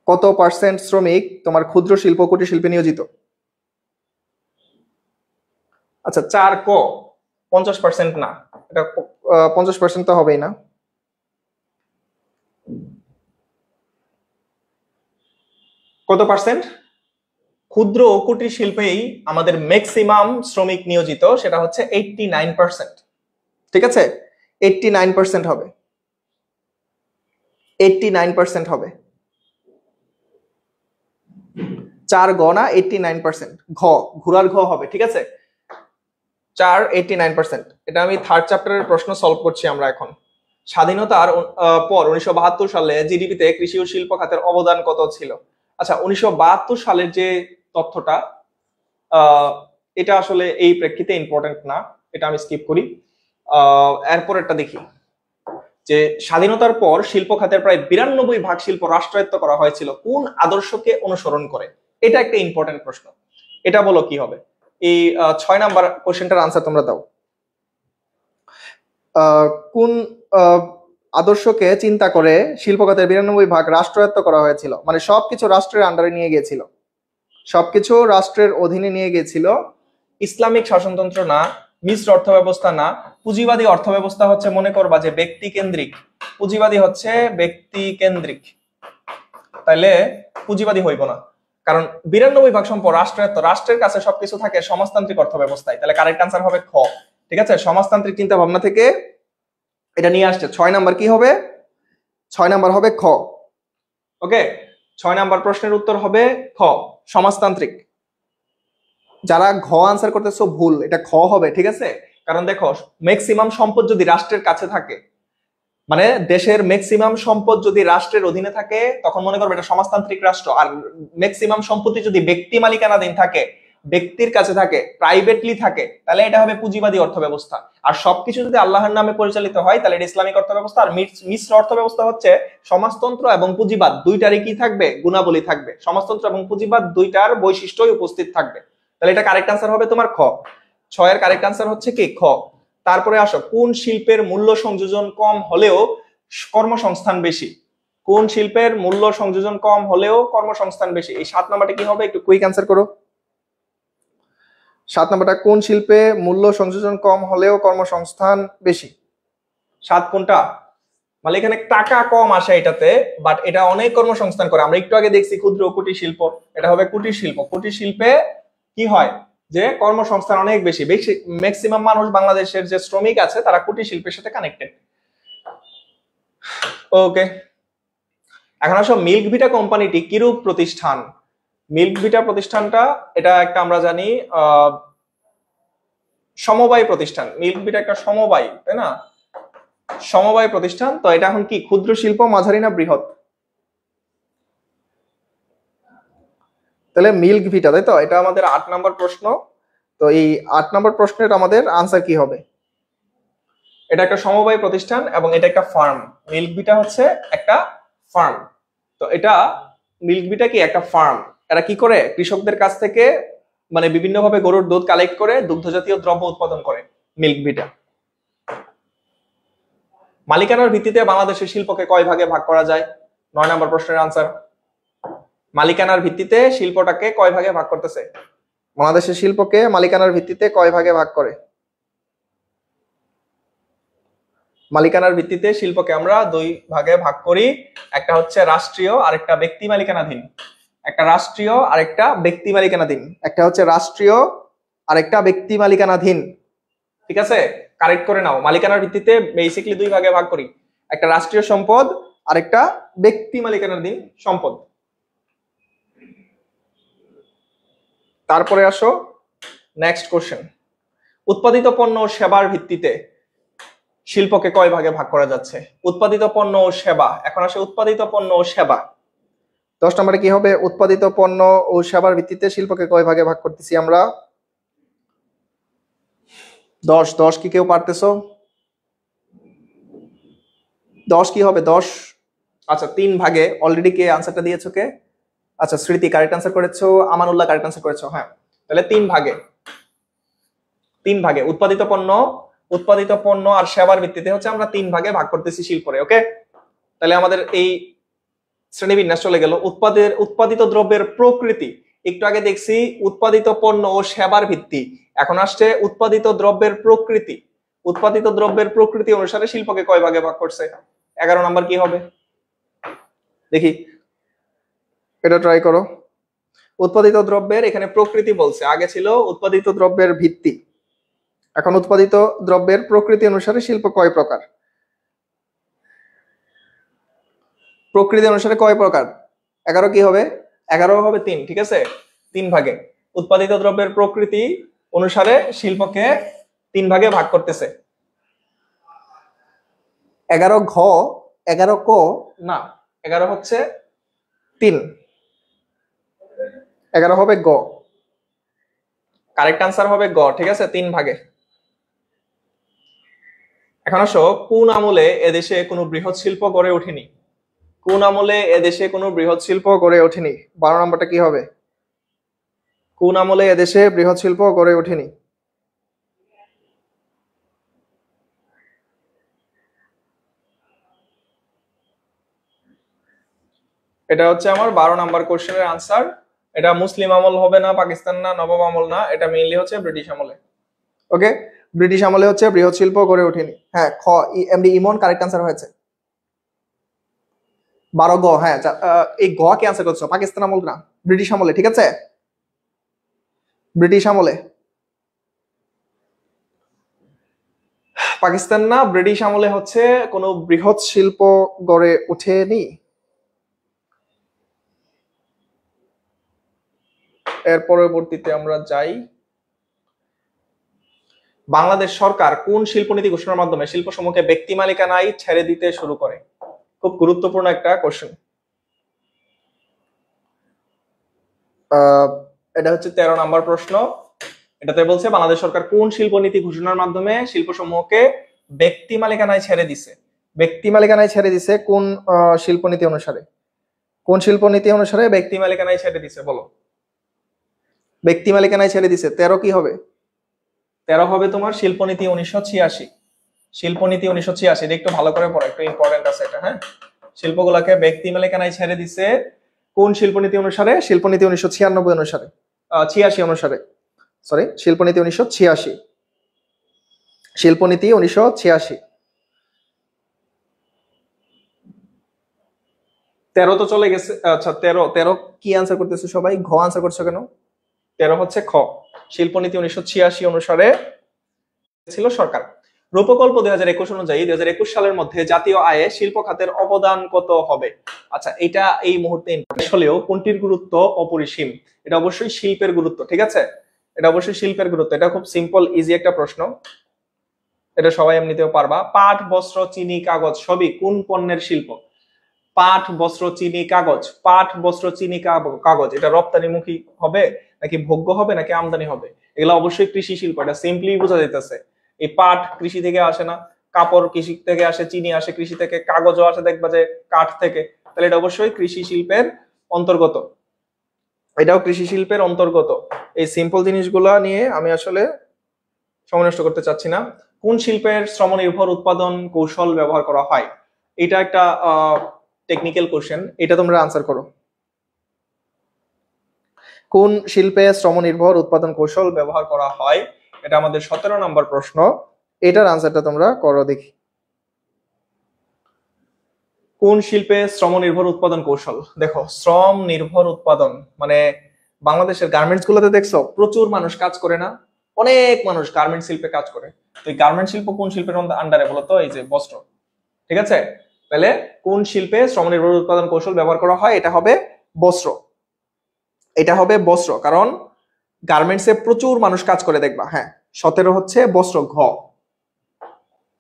B: কত পার্সেন্ট শ্রমিক তোমার ক্ষুদ্র শিল্প কুটির শিল্পে নিয়োজিত? আচ্ছা 4 ক 50% না, এটা 50% তো হবেই না। কত পার্সেন্ট? ক্ষুদ্র ও কুটির শিল্পেই আমাদের ম্যাক্সিমাম শ্রমিক নিয়োজিত, সেটা হচ্ছে 89%, ঠিক আছে? 89% হবে, 89% হবে। 4 গ না, 89%, ঘ, ঘোড়ার ঘ হবে, ঠিক আছে? 4 89%। এটা আমি থার্ড চ্যাপ্টারের প্রশ্ন সলভ করছি আমরা এখন। স্বাধীনতার পর 1972 সালে জিডিপিতে কৃষি ও শিল্প খাতের অবদান কত ছিল? আচ্ছা 1972 সালের যে তথ্যটা, এটা আসলে এই প্রেক্ষিতে ইম্পর্টেন্ট না, এটা আমি স্কিপ করি। এরপরেরটা দেখি যে স্বাধীনতার পর শিল্প খাতের প্রায় 92% শিল্প রাষ্ট্রায়ত্ত করা হয়েছিল কোন আদর্শকে অনুসরণ করে? এটা একটা ইম্পর্টেন্ট প্রশ্ন, এটা বলো কি হবে? এই 6 নাম্বার কোশ্চেনটার আনসার তোমরা দাও। কোন আদর্শকে চিন্তা করে শিল্প খাতের 92% রাষ্ট্রায়ত্ত করা হয়েছিল? মানে সবকিছু রাষ্ট্রের আন্ডারে নিয়ে গিয়েছিল, সবকিছু রাষ্ট্রের অধীনে নিয়ে গিয়েছিল। ইসলামিক শাসনতন্ত্র না, মিশ্র অর্থ ব্যবস্থা না। পুঁজিবাদী অর্থ ব্যবস্থা হচ্ছে, মনে করবা যে ব্যক্তি কেন্দ্রিক, পুঁজিবাদী হচ্ছে ব্যক্তি কেন্দ্রিক, তাইলে পুঁজিবাদী হইব না, কারণ 92% সম্পদ রাষ্ট্রের কাছে সবকিছু থাকে সমাজতান্ত্রিক অর্থ ব্যবস্থায়। তাহলে কারেক্ট আনসার হবে খ। ঠিক আছে, সমাজতান্ত্রিক চিন্তা ভাবনা থেকে এটা নিয়ে আসছে। 6 নাম্বার কি হবে? 6 নাম্বার হবে খ। ওকে, 6 নাম্বার প্রশ্নের উত্তর হবে খ, সমাজতান্ত্রিক। যারা ঘ আনসার করতেছো ভুল, এটা খ হবে। ঠিক আছে, কারণ দেখো ম্যাক্সিমাম সম্পদ যদি রাষ্ট্রের কাছে থাকে, মানে দেশের ম্যাক্সিমাম সম্পদ যদি রাষ্ট্রের অধীনে থাকে, তখন মনে করবে এটা সমাজতান্ত্রিক রাষ্ট্র। আর ম্যাক্সিমাম সম্পত্তি যদি ব্যক্তি মালিকানাধীন থাকে, ব্যক্তির কাছে থাকে, প্রাইভেটলি থাকে, তাহলে এটা হবে পুঁজিবাদী অর্থ ব্যবস্থা। আর সবকিছু যদি আল্লাহর নামে পরিচালিত হয়, তাহলে এটা ইসলামিক অর্থ ব্যবস্থা। আর মিশ্র অর্থ ব্যবস্থা হচ্ছে সমাজতন্ত্র এবং পুঁজিবাদ দুইটারই কি থাকবে? গুণাবলী থাকবে। সমাজতন্ত্র এবং পুঁজিবাদ দুইটার বৈশিষ্ট্যই উপস্থিত থাকবে। তাহলে এটা কারেক্ট আনসার হবে তোমার খ। 6 এর কারেক্ট আনসার হচ্ছে কি? খ। তারপরে আসো, কোন শিল্পের মূল্য সংযোজন কম হলেও কর্মসংস্থান বেশি? কোন শিল্পের মূল্য সংযোজন কম হলেও কর্মসংস্থান বেশি? এই 7 নাম্বারটা কি হবে? একটু কুইক অ্যান্সার করো। 7 নাম্বারটা কোন শিল্পে মূল্য সংযোজন কম হলেও কর্মসংস্থান বেশি? 7 কোনটা? মানে এখানে টাকা কম আসে এটাতে, বাট এটা অনেক কর্মসংস্থান করে। আমরা একটু আগে দেখছি ক্ষুদ্র ও কুটির শিল্প, এটা হবে কুটির শিল্প। কুটির শিল্পে কি হয় যে কর্মসংস্থান অনেক বেশি। ম্যাক্সিমাম মানুষ বাংলাদেশের যে শ্রমিক আছে তারা কুটির শিল্পের সাথে কানেক্টেড। ওকে, এখন আসো, মিল্ক ভিটা কোম্পানিটি কিরূপ প্রতিষ্ঠান? মিল্ক ভিটা প্রতিষ্ঠানটা, এটা একটা আমরা জানি সমবায় প্রতিষ্ঠান। মিল্ক ভিটা একটা সমবায়, তাই না? সমবায় প্রতিষ্ঠান। তো এটা এখন কি ক্ষুদ্র শিল্প, মাঝারি না বৃহৎ? তাহলে মিল্ক ভিটা, তাই তো? এটা আমাদের 8 নাম্বার প্রশ্ন। তো এই 8 নাম্বার প্রশ্নের আমাদের আনসার কি হবে? এটা একটা সমবায় প্রতিষ্ঠান এবং এটা একটা ফার্ম। মিল্ক ভিটা হচ্ছে একটা ফার্ম। তো এটা মিল্ক ভিটা কি একটা ফার্ম। এরা কি করে? কৃষকদের কাছ থেকে মানে বিভিন্নভাবে গরুর দুধ কালেক্ট করে দুগ্ধ জাতীয় দ্রব্য উৎপাদন করে মিল্ক ভিটা। মালিকানার ভিত্তিতে বাংলাদেশের শিল্পকে কয় ভাগে ভাগ করা যায়? 9 নাম্বার প্রশ্নের আনসার। মালিকানার ভিত্তিতে শিল্পটাকে কয় ভাগে ভাগ করতেছে? বাংলাদেশের শিল্পকে মালিকানার ভিত্তিতে কয় ভাগে ভাগ করে? মালিকানার ভিত্তিতে শিল্পকে আমরা 2 ভাগে ভাগ করি। একটা হচ্ছে রাষ্ট্রীয়, আরেকটা ব্যক্তি মালিকানাধীন। একটা রাষ্ট্রীয় আরেকটা ব্যক্তি মালিকানাধীন। একটা হচ্ছে রাষ্ট্রীয় আরেকটা ব্যক্তি মালিকানাধীন। ঠিক আছে, কারেক্ট করে নাও। মালিকানার ভিত্তিতে বেসিক্যালি 2 ভাগে ভাগ করি, একটা রাষ্ট্রীয় সম্পদ আরেকটা ব্যক্তি মালিকানাধীন সম্পদ। তারপরে আসো নেক্সট কোশ্চেন। উৎপাদিত পণ্য ও সেবার ভিত্তিতে শিল্পকে কয় ভাগে ভাগ করা যাচ্ছে? উৎপাদিত পণ্য ও সেবা। এখন আসে উৎপাদিত পণ্য ও সেবা। 10 নম্বরে কি হবে? উৎপাদিত পণ্য ও সেবার ভিত্তিতে শিল্পকে কয় ভাগে ভাগ করতেছি আমরা? 10 কি কেউ পারতেছো? 10 কি হবে? 10 আচ্ছা 3 ভাগে। অলরেডি কে আনসারটা দিয়েছো? কে? আচ্ছা স্মৃতি কারেক্ট আনসার করেছো, আমানুল্লাহ কারেক্ট আনসার করেছো। হ্যাঁ, তাহলে 3 ভাগে। 3 ভাগে উৎপাদিত পণ্য আর সেবার ভিত্তিতে হচ্ছে আমরা 3 ভাগে ভাগ করতেছি শিল্পরে। ওকে, তাহলে আমাদের এই শ্রেণীবিন্যাস চলে গেল। উৎপাদিত দ্রব্যের প্রকৃতি। একটু আগে দেখছি উৎপাদিত পণ্য ও সেবার ভিত্তি, এখন আসছে উৎপাদিত দ্রব্যের প্রকৃতি। উৎপাদিত দ্রব্যের প্রকৃতি অনুসারে শিল্পকে কয় ভাগে ভাগ করছে? 11 নাম্বার কি হবে দেখি, এটা ট্রাই করো। উৎপাদিত দ্রব্যের এখানে প্রকৃতি বলছে, আগে ছিল উৎপাদিত দ্রব্যের ভিত্তি, এখন উৎপাদিত দ্রব্যের প্রকৃতি অনুসারে শিল্প কয় প্রকার? প্রকৃতি অনুসারে কয় প্রকার? 11 কি হবে? 11 হবে 3। ঠিক আছে, 3 ভাগে। উৎপাদিত দ্রব্যের প্রকৃতি অনুসারে শিল্পকে 3 ভাগে ভাগ করতেছে। 11 ঘ, 11 ক না, 11 হচ্ছে 3, 11 হবে গ। কারেক্ট আনসার হবে গ। ঠিক আছে, 3 ভাগে। এখন আসো, কোন আমলে এদেশে কোনো বৃহৎ শিল্প গড়ে ওঠেনি? কোন আমলে এদেশে কোনো বৃহৎ শিল্প গড়ে ওঠেনি? 12 নম্বরটা কি হবে? কোন আমলে এদেশে বৃহৎ শিল্প গড়ে ওঠেনি? এটা হচ্ছে আমার 12 নাম্বার কোশ্চেনের আনসার। এটা মুসলিম আমল হবে না, পাকিস্তান না, নবাব আমল না, এটা মেইনলি হচ্ছে ব্রিটিশ আমলে। ওকে, ব্রিটিশ আমলে হচ্ছে বৃহৎ শিল্প গড়ে ওঠেনি। হ্যাঁ, খ এমডি ইমন কারেক্ট আনসার হয়েছে। 12 গ। হ্যাঁ, এই গ কে আনসার করছো? পাকিস্তান আমল না, ব্রিটিশ আমলে, ঠিক আছে, ব্রিটিশ আমলে। পাকিস্তান না, ব্রিটিশ আমলে হচ্ছে কোনো বৃহৎ শিল্প গড়ে ওঠেনি। এর পরবর্তীতে আমরা যাই, বাংলাদেশ সরকার কোন শিল্পনীতি ঘোষণার মাধ্যমে শিল্প সমূহকে ব্যক্তি মালিকানায় ছেড়ে দিতে শুরু করে? খুব গুরুত্বপূর্ণ একটা কোশ্চেন। এটা হচ্ছে 13 নম্বর প্রশ্ন। এটাতে বলছে বাংলাদেশ সরকার কোন শিল্পনীতি ঘোষণার মাধ্যমে শিল্প সমূহকে ব্যক্তি মালিকানায় ছেড়ে দিছে? ব্যক্তি মালিকানায় ছেড়ে দিছে কোন শিল্পনীতি অনুসারে? কোন শিল্পনীতি অনুসারে ব্যক্তি মালিকানায় ছেড়ে দিছে বলো? ব্যক্তি মালিকানায় ছেড়ে দিছে 13 কি হবে? 13 হবে তোমার শিল্পনীতি 1986। শিল্পনীতি 1986, এটা একটু ভালো করে পড়ো, একটু ইম্পর্টেন্ট আছে এটা। হ্যাঁ, শিল্পগুলোকে ব্যক্তি মালিকানায় ছেড়ে দিছে কোন শিল্পনীতি অনুসারে? শিল্পনীতি 1996 অনুসারে, 86 অনুসারে, সরি, শিল্পনীতি 1986, শিল্পনীতি 1986। 13 তো চলে গেছে। আচ্ছা, 13 কি আনসার করতেছো সবাই? ঘ আনসার করছো কেন? 13 হচ্ছে খ, শিল্পনীতি 1986 অনুসারে ছিল সরকার। রূপকল্প 2021 অনুযায়ী 2021 সালের মধ্যে জাতীয় আয়ে শিল্প খাতের অবদান কত হবে? আচ্ছা, এটা এই মুহূর্তে আসলেও কোনটির গুরুত্ব অপরিসীম? এটা অবশ্যই শিল্পের গুরুত্ব, ঠিক আছে, এটা অবশ্যই শিল্পের গুরুত্ব। এটা খুব সিম্পল ইজি একটা প্রশ্ন, এটা সবাই এমনিতেও পারবা। পাট, বস্ত্র, চিনি, কাগজ সবই কোন পণ্যের শিল্প? পাট, বস্ত্র, চিনি, কাগজ। পাট, বস্ত্র, চিনি, কাগজ এটা রপ্তানিমুখী হবে নাকি ভোগ্য হবে নাকি আমদানি হবে? এগুলো অবশ্যই কৃষি শিল্প, এটা সিম্পলি বোঝা যাইতেছে। এই পাট কৃষি থেকে আসে না, কাপড় কৃষি থেকে আসে, চিনি আসে কৃষি থেকে, কাগজও আসে দেখবা যে কাঠ থেকে, তাহলে এটা অবশ্যই কৃষি শিল্পের অন্তর্গত, এটাও কৃষি শিল্পের অন্তর্গত। এই সিম্পল জিনিসগুলা নিয়ে আমি আসলে সময় নষ্ট করতে চাচ্ছি না। কোন শিল্পের শ্রম নির্ভর উৎপাদন কৌশল ব্যবহার করা হয়? এটা একটা টেকনিক্যাল কোশ্চেন, এটা তোমরা আনসার করো। কোন শিল্পে শ্রম নির্ভর উৎপাদন কৌশল ব্যবহার করা হয়? এটা আমাদের 17 নম্বর প্রশ্ন, এটার আনসারটা তোমরা করো দেখি। কোন শিল্পে শ্রম নির্ভর উৎপাদন কৌশল? দেখো, শ্রম নির্ভর উৎপাদন মানে বাংলাদেশের গার্মেন্টস গুলোতে দেখছো প্রচুর মানুষ কাজ করে না, অনেক মানুষ গার্মেন্টস শিল্পে কাজ করে। তো এই গার্মেন্ট শিল্প কোন শিল্পের আন্ডারে বলো তো? এই যে বস্ত্র, ঠিক আছে, তাহলে কোন শিল্পে শ্রম নির্ভর উৎপাদন কৌশল ব্যবহার করা হয়? এটা হবে বস্ত্র, এটা হবে বস্ত্র, কারণ গার্মেন্টসে প্রচুর মানুষ কাজ করে দেখবা। হ্যাঁ, 17 হচ্ছে বস্ত্র, ঘ,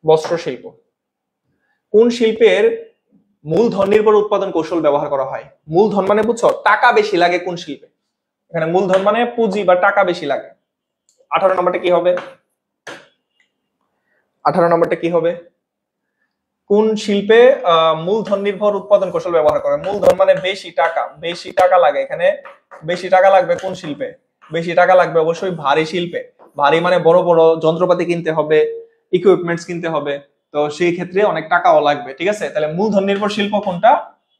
B: বস্ত্র শিল্প। কোন শিল্পের মূলধন নির্ভর উৎপাদন কৌশল ব্যবহার করা হয়? মূলধন মানে বুঝছো, টাকা বেশি লাগে কোন শিল্পে? এখানে মূলধন মানে পুঁজি বা টাকা বেশি লাগে। 18 নম্বরটা কি হবে? 18 নম্বরটা কি হবে? কোন শিল্পে মূলধন নির্ভর উৎপাদন কৌশল ব্যবহার করে? মূলধন মানে বেশি টাকা, বেশি টাকা লাগে। এখানে বেশি টাকা লাগবে কোন শিল্পে? বেশি টাকা লাগবে অবশ্যই ভারী শিল্পে। ভারী মানে বড় বড় যন্ত্রপাতি কিনতে হবে, ইকুইপমেন্টস কিনতে হবে, তো সেই ক্ষেত্রে অনেক টাকাও লাগবে, ঠিক আছে। তাহলে মূলধন নির্ভর শিল্প কোনটা?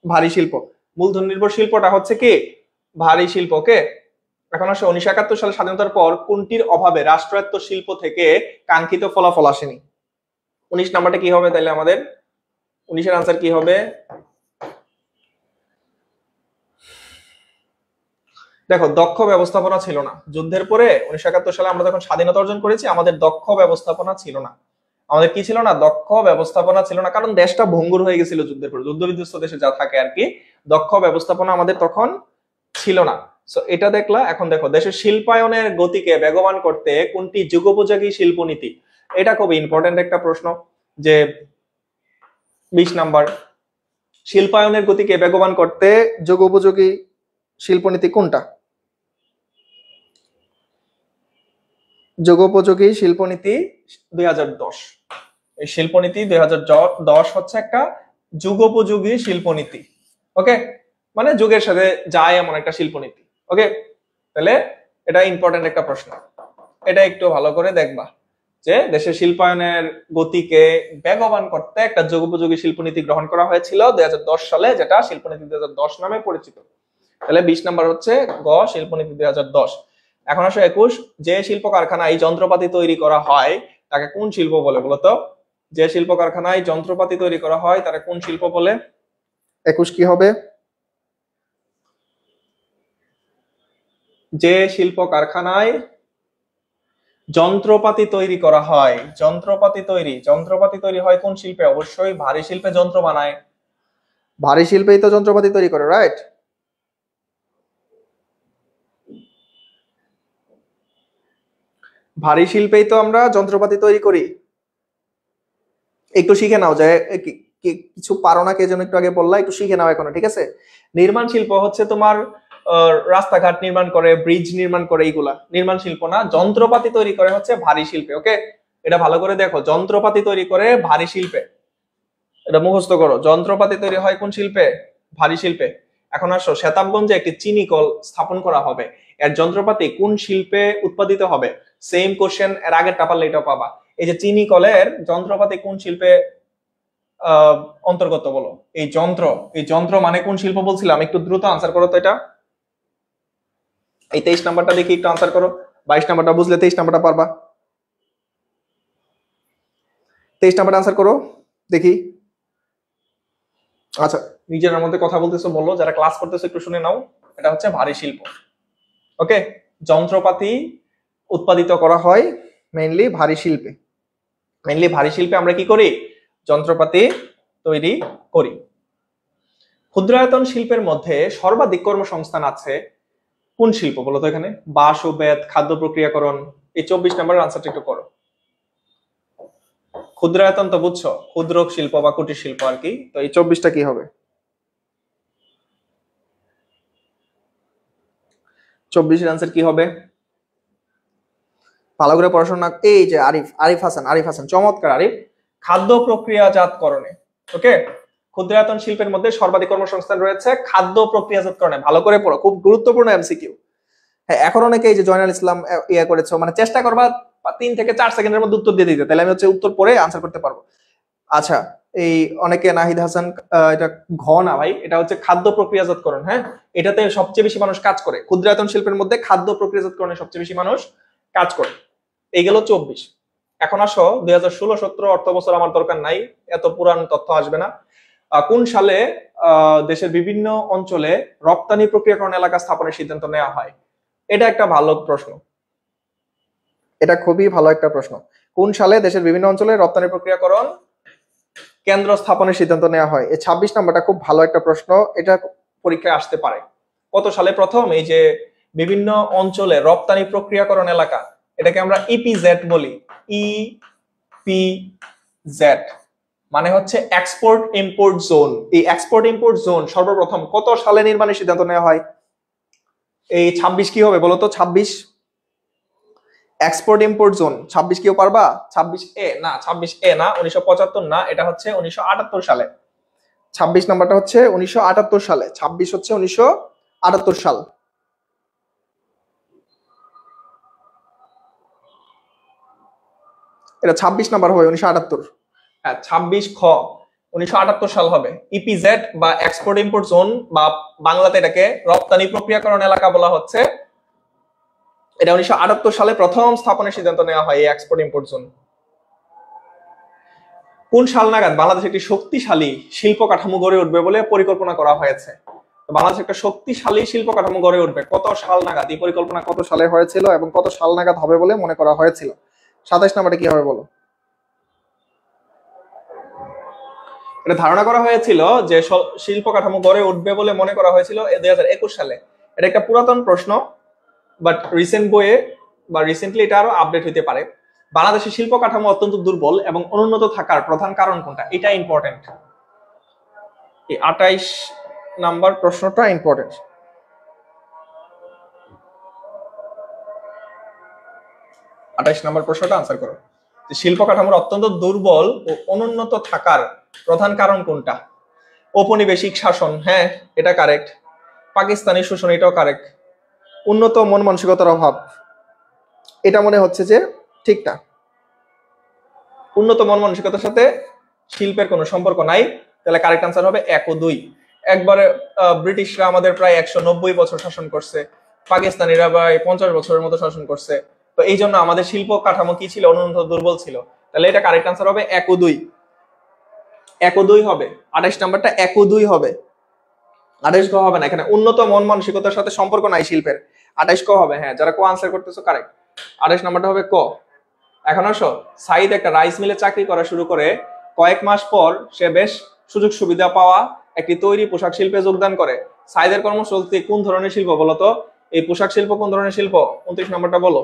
B: ভারী শিল্প। মূলধন নির্ভর শিল্পটা হচ্ছে কি? ভারী শিল্প। ওকে, এখন আসলে 1971 সালে স্বাধীনতার পর কোনটির অভাবে রাষ্ট্রায়ত্ত শিল্প থেকে কাঙ্ক্ষিত ফলাফল আসেনি? 19 নাম্বারটা কি হবে তাহলে আমাদের? 19 এর আনসার কি হবে? দেখো, দক্ষ ব্যবস্থাপনা ছিল না। যুদ্ধের পরে 1971 সালে আমরা যখন স্বাধীনতা অর্জন করেছি, আমাদের দক্ষ ব্যবস্থাপনা ছিল না। আমাদের কি ছিল না? দক্ষ ব্যবস্থাপনা ছিল না, কারণ দেশটা ভঙ্গুর হয়ে গেছিল যুদ্ধের পরে, যুদ্ধ বিধ্বস্ত দেশে যা থাকে আর কি, দক্ষ ব্যবস্থাপনা আমাদের তখন ছিল না। সো এটা দেখলা। এখন দেখো, দেশের শিল্পায়নের গতিকে বেগবান করতে কোনটি যুগোপযোগী শিল্পনীতি? এটা খুব ইম্পর্টেন্ট একটা প্রশ্ন, যে 20 নাম্বার, শিল্পায়নের গতিকে বেগবান করতে যুগোপযোগী শিল্পনীতি কোনটা? যুগোপযোগী শিল্পনীতি 2010। এই শিল্পনীতি 2010 হচ্ছে একটা যুগোপযোগী শিল্পনীতি। ওকে, মানে যুগের সাথে যায় এমন একটা শিল্পনীতি। ওকে, তাহলে এটা ইম্পর্টেন্ট একটা প্রশ্ন, এটা একটু ভালো করে দেখবা, যে দেশের শিল্পায়নের গতিকে বেগবান করতে একটা যুগোপযোগী শিল্পনীতি গ্রহণ করা হয়েছিল 2010 সালে, যেটা শিল্পনীতি 2010 নামে পরিচিত। তাহলে 20 নাম্বার হচ্ছে গ, শিল্পনীতি 2010। এখন আসো 21, যে শিল্প কারখানায় যন্ত্রপাতি তৈরি করা হয় তাকে কোন শিল্প বলে বলতো? যে শিল্প কারখানায় যন্ত্রপাতি তৈরি করা হয় তাকে কোন শিল্প বলে? 21 কি হবে? যে শিল্প কারখানায় যন্ত্রপাতি তৈরি করা হয়, যন্ত্রপাতি তৈরি হয় কোন শিল্পে? অবশ্যই ভারী শিল্পে যন্ত্র বানায়, ভারী শিল্পেই তো যন্ত্রপাতি তৈরি করে, রাইট? ভারী শিল্পেই তো আমরা যন্ত্রপাতি তৈরি করি। একটু শিখে নাও, যে কিছু পারো না কে যেন একটু আগে বললা, একটু শিখে নাও এখনো, ঠিক আছে? নির্মাণ শিল্প হচ্ছে তোমার রাস্তাঘাট নির্মাণ করে, ব্রিজ নির্মাণ করে, এইগুলা নির্মাণ শিল্প না। যন্ত্রপাতি তৈরি করে হচ্ছে ভারী শিল্পে। ওকে, এটা ভালো করে দেখো, যন্ত্রপাতি তৈরি করে ভারী শিল্পে, এটা মুখস্থ করো। যন্ত্রপাতি তৈরি হয় কোন শিল্পে? ভারী শিল্পে। এখন আসো, শ্বেতাবগঞ্জে একটি চিনি কল স্থাপন করা হবে, এর যন্ত্রপাতি কোন শিল্পে উৎপাদিত হবে? সেম কোশ্চেন, এর আগেরটা পারলে এটাও পাবা। এই যে চিনি কলের যন্ত্রপাতি কোন শিল্পে অন্তর্গত বলো? এই যন্ত্র মানে কোন শিল্প বলছিলাম? একটু দ্রুত আনসার করো তো এটা। এই 23 নাম্বারটা দেখি একটু আনসার করো। 22 নাম্বারটা বুঝলে 23 নাম্বারটা পারবা। 23 নাম্বারটা আনসার করো দেখি। আচ্ছা, নিজের মধ্যে কথা বলতেছো বললো, যারা ক্লাস করতেছো একটু শুনে নাও। এটা হচ্ছে ভারী শিল্প। ওকে, যন্ত্রপাতি উৎপাদিত করা হয় মেইনলি ভারী শিল্পে। আমরা কি করি? যন্ত্রপাতি তৈরি করি। ক্ষুদ্রায়তন শিল্পের মধ্যে সর্বাধিক কর্মসংস্থান আছে কোন শিল্প বলো তো এখানে? বাঁশ ও বেত, খাদ্য প্রক্রিয়াকরণ। এই 24 নম্বরের আনসারটা একটু করো। ক্ষুদ্রায়তন তো বুঝছো, ক্ষুদ্র শিল্প বা কুটির শিল্প আর কি। তো এই 24টা কি হবে? 24 এর আনসার কি হবে? ভালো করে পড়াশোনা। এই যে আরিফ হাসান, চমৎকার আরিফ। খাদ্য প্রক্রিয়াজাতকরণে। ওকে, ক্ষুদ্রায়তন শিল্পের মধ্যে সর্বাধিক কর্মসংস্থান রয়েছে খাদ্য প্রক্রিয়াজাতকরণে। ভালো করে পড়ো, খুব গুরুত্বপূর্ণ এমসিকিউ। হ্যাঁ, এখন অনেকে এই যে জয়নাল ইসলাম ইয়ে করেছো, মানে চেষ্টা করবা 3 থেকে 4 সেকেন্ডের মধ্যে উত্তর দিয়ে দিতে, তাহলে আমি হচ্ছে উত্তর পড়ে আনসার করতে পারবো। আচ্ছা, এই অনেকে নাহিদ হাসান, এটা ঘ না ভাই, এটা হচ্ছে খাদ্য প্রক্রিয়াজাতকরণ। হ্যাঁ, এটাতে সবচেয়ে বেশি মানুষ কাজ করে। ক্ষুদ্রায়তন শিল্পের মধ্যে খাদ্য প্রক্রিয়াজাতকরণে সবচেয়ে বেশি মানুষ কাজ করে। এই গেল 24। এখন আসো 2016-17 অর্থ বছর, আমার দরকার নাই, এত পুরান তথ্য আসবে না। কোন সালে দেশের বিভিন্ন অঞ্চলে রপ্তানি প্রক্রিয়াকরণ এলাকা স্থাপনের সিদ্ধান্ত নেওয়া হয়? এটা একটা ভালো প্রশ্ন, এটা খুবই ভালো একটা প্রশ্ন। কোন সালে দেশের বিভিন্ন অঞ্চলে রপ্তানি প্রক্রিয়াকরণ কেন্দ্র স্থাপনের সিদ্ধান্ত নেওয়া হয়? এই 26 নাম্বারটা খুব ভালো একটা প্রশ্ন, এটা পরীক্ষায় আসতে পারে। কত সালে প্রথম এই যে বিভিন্ন অঞ্চলে রপ্তানি প্রক্রিয়াকরণ এলাকা, এটাকে আমরা ইপিজেড বলি। ইপিজেড মানে হচ্ছে এক্সপোর্ট ইম্পোর্ট জোন। এই এক্সপোর্ট ইম্পোর্ট জোন সর্বপ্রথম কত সালে নির্মাণের সিদ্ধান্ত নেওয়া হয়? এই 26 কি হবে বলতো? 26 এক্সপোর্ট ইম্পোর্ট জোন। 26 কেউ পারবা? 26 এ না, 26 এ না, 1975 না, এটা হচ্ছে 1978 সালে। 26 নাম্বারটা হচ্ছে 1978 সালে। 26 হচ্ছে 1978 সাল। এটা 26 নাম্বার হবে 1978। হ্যাঁ, 26 খ 1978 সাল হবে। ইপিজেড বা এক্সপোর্ট ইম্পোর্ট জোন, বা বাংলাতে এটাকে রপ্তানি প্রক্রিয়াকরণ এলাকা বলা হচ্ছে। এটা 1978 সালে প্রথম স্থাপনের সিদ্ধান্ত নেওয়া হয় এই এক্সপোর্ট ইম্পোর্ট জোন। কোন সাল নাগাদ বাংলাদেশ একটি শক্তিশালী শিল্প কাঠামো গড়ে উঠবে বলে পরিকল্পনা করা হয়েছে? বাংলাদেশ একটা শক্তিশালী শিল্প কাঠামো গড়ে উঠবে কত সাল নাগাদ? এই পরিকল্পনা কত সালে হয়েছিল এবং কত সাল নাগাদ হবে বলে মনে করা হয়েছিল? 27 নম্বরে কি হবে বলো? এটা ধারণা করা হয়েছিল যে শিল্প কাঠামো গড়ে উঠবে বলে মনে করা হয়েছিল 2021 সালে। এটা একটা পুরাতন প্রশ্ন, বাট রিসেন্ট বইয়ে বা রিসেন্টলি এটা আরো আপডেট হতে পারে। বাংলাদেশের শিল্প কাঠামো অত্যন্ত দুর্বল এবং অনুন্নত থাকার প্রধান কারণ কোনটা? এটা ইম্পর্টেন্ট। এই 28 নাম্বার প্রশ্নটা ইম্পর্টেন্ট। 28 নাম্বার প্রশ্নটা আনসার করো। শিল্প কাঠামোর অত্যন্ত দুর্বল ও অনুন্নত থাকার প্রধান কারণ কোনটা? ঔপনিবেশিক শাসন, হ্যাঁ এটা কারেক্ট। পাকিস্তানি শোষণ, এটাও কারেক্ট। উন্নত মন মানসিকতার অভাব, এটা মনে হচ্ছে যে ঠিক না। উন্নত মন মানসিকতার সাথে শিল্পের কোনো সম্পর্ক নাই, তাহলে কারেক্ট আনসার হবে 1 ও 2। একবারে ব্রিটিশরা আমাদের প্রায় 190 বছর শাসন করছে, পাকিস্তানিরা প্রায় 50 বছরের মতো শাসন করছে। তো এই জন্য আমাদের শিল্প কাঠামো কি ছিল, অনুন্নত দুর্বল ছিল। তাহলে এটা কারেক্ট আনসার হবে 1 ও 2, 1 ও 2 হবে। 28 নাম্বারটা 1 ও 2 হবে, 28 ক হবে না, এখানে উন্নত মন মানসিকতার সাথে সম্পর্ক নাই শিল্পের। 28 ক হবে, হ্যাঁ যারা ক আনসার করতেছো কারেক্ট। 28 নাম্বারটা হবে ক। এখন আসো, সাইদ একটা রাইস মিলে চাকরি করা শুরু করে, কয়েক মাস পর সে বেশ সুযোগ সুবিধা পাওয়া একটি তৈরি পোশাক শিল্পে যোগদান করে। সাইদের কর্মসূচি কোন ধরনের শিল্প বলতো? এই পোশাক শিল্প কোন ধরনের শিল্প? 29 নম্বরটা বলো।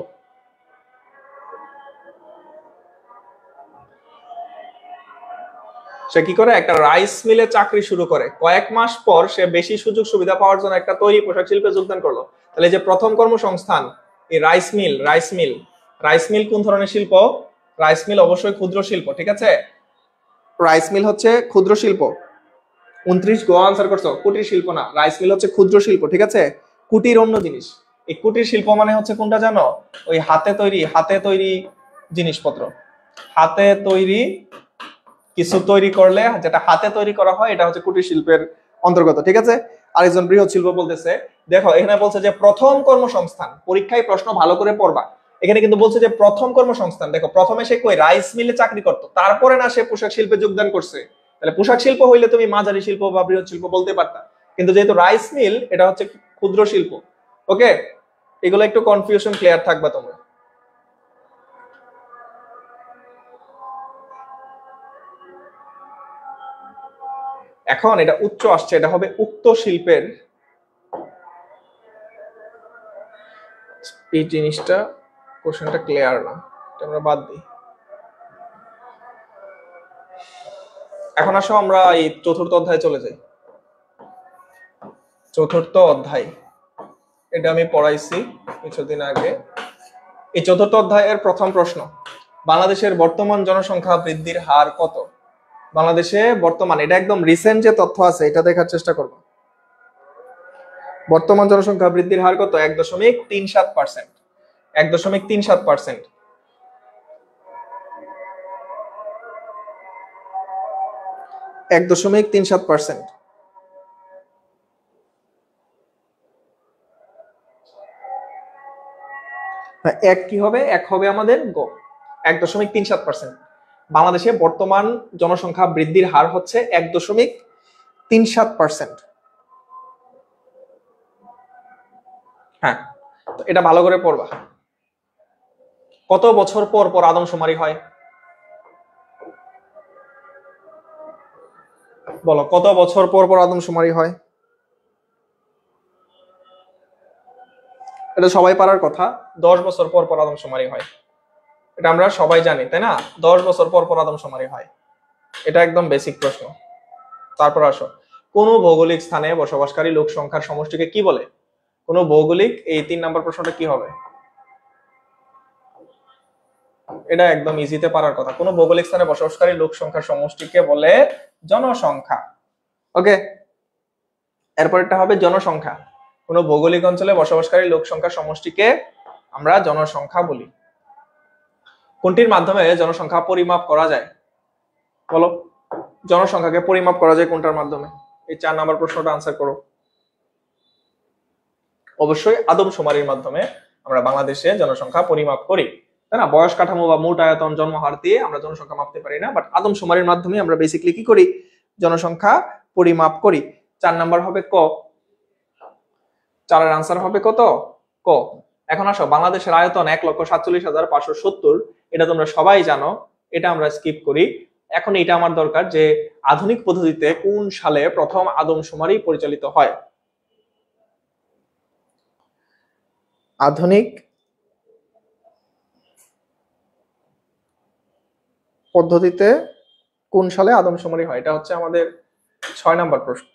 B: সে কি করে? একটা রাইস মিলে চাকরি শুরু করে, কয়েক মাস পর সে বেশি সুযোগ সুবিধা পাওয়ার জন্য একটা তৈরি পোশাক শিল্পে যোগদান করলো। তাহলে যে প্রথম কর্মসংস্থান, এই রাইস মিল কোন ধরনের শিল্প? রাইস মিল অবশ্যই ক্ষুদ্র শিল্প, ঠিক আছে? রাইস মিল হচ্ছে ক্ষুদ্র শিল্প। 29 গো আনসার করছো, কুটির শিল্প না, রাইস মিল হচ্ছে ক্ষুদ্র শিল্প, ঠিক আছে? কুটির অন্য জিনিস। এই কুটির শিল্প মানে হচ্ছে কোনটা জানো? ওই হাতে তৈরি জিনিসপত্র, হাতে তৈরি কিছু তৈরি করলে যেটা হাতে তৈরি করা হয়, এটা হচ্ছে কুটির শিল্পের অন্তর্গত, ঠিক আছে? আরেকজন বৃহৎ শিল্প বলতেছে, দেখো এখানে বলছে যে প্রথম কর্মসংস্থান, পরীক্ষায় প্রশ্ন ভালো করে পড়বা। এখানে কিন্তু বলছে যে প্রথম কর্মসংস্থান, দেখো প্রথমে সে কই রাইস মিলে চাকরি করতো, তারপরে না সে পোশাক শিল্পে যোগদান করছে। তাহলে পোশাক শিল্প হইলে তুমি মাঝারি শিল্প বা বৃহৎ শিল্প বলতে পারতা, কিন্তু যেহেতু রাইস মিল, এটা হচ্ছে ক্ষুদ্র শিল্প। ওকে, এগুলো একটু কনফিউশন ক্লিয়ার থাকবা তোমরা। এখন এটা উচ্চ আসছে, এটা হবে উক্ত শিল্পের, এই জিনিসটা কোশ্চেনটা ক্লিয়ার না, এটা আমরা বাদ দিই। এখন আসো আমরা এই চতুর্থ অধ্যায়ে চলে যাই। চতুর্থ অধ্যায়, এটা আমি পড়াইছি কিছুদিন আগে। এই চতুর্থ অধ্যায়ের প্রথম প্রশ্ন, বাংলাদেশের বর্তমান জনসংখ্যা বৃদ্ধির হার কত? বাংলাদেশে বর্তমান, এটা একদম রিসেন্ট যে তথ্য আছে এটা দেখার চেষ্টা করব। বর্তমান জনসংখ্যা বৃদ্ধির হার কত? 1.37%। 1.37%। 1.37%। এক কি হবে? এক হবে আমাদের গ। 1.37%। বাংলাদেশে বর্তমান জনসংখ্যা বৃদ্ধির হার হচ্ছে 1.37%। হ্যাঁ, তো এটা ভালো করে পড়বা। কত বছর পর পর আদমশুমারি হয়? বলো, কত বছর পর পর আদমশুমারি হয়? এটা সবাই পারার কথা, 10 বছর পর পর আদমশুমারি হয়। এটা আমরা সবাই জানি, তাই না? 10 বছর পর পর আদমশুমারি হয়, এটা একদম বেসিক প্রশ্ন। তারপর আসো, কোন ভৌগোলিক স্থানে বসবাসকারী লোক সংখ্যার সমষ্টিকে কি বলে? কোন ভৌগোলিক, এই 3 নম্বর প্রশ্নটা কি হবে? এটা একদম ইজিতে পারার কথা। কোন ভৌগোলিক স্থানে বসবাসকারী লোক সংখ্যার সমষ্টিকে বলে জনসংখ্যা। ওকে, এরপরটা হবে জনসংখ্যা। কোন ভৌগোলিক অঞ্চলে বসবাসকারী লোক সংখ্যার সমষ্টিকে আমরা জনসংখ্যা বলি। কোনটির মাধ্যমে জনসংখ্যা পরিমাপ করা যায়? বলো, জনসংখ্যাকে পরিমাপ করা যায় কোনটার মাধ্যমে? এই 4 নম্বর প্রশ্নটা আনসার করো। অবশ্যই আদমশুমারির মাধ্যমে আমরা বাংলাদেশে জনসংখ্যা পরিমাপ করি, তাই না? বয়স কাঠামো বা মোট আয়তন, জন্মহার দিয়ে আমরা জনসংখ্যা মাপতে পারি না, বাট আদমশুমারির মাধ্যমে আমরা বেসিক্যালি কি করি? জনসংখ্যা পরিমাপ করি। 4 নাম্বার হবে ক। 4 এর আনসার হবে কত? ক। এখন আসো, বাংলাদেশের আয়তন 1,47,570, এটা তোমরা সবাই জানো, এটা আমরা স্কিপ করি। এখন এটা আমার দরকার যে আধুনিক পদ্ধতিতে কোন সালে প্রথম আদমশুমারি পরিচালিত হয়? আধুনিক পদ্ধতিতে কোন সালে আদমশুমারি হয়? এটা হচ্ছে আমাদের 6 নাম্বার প্রশ্ন।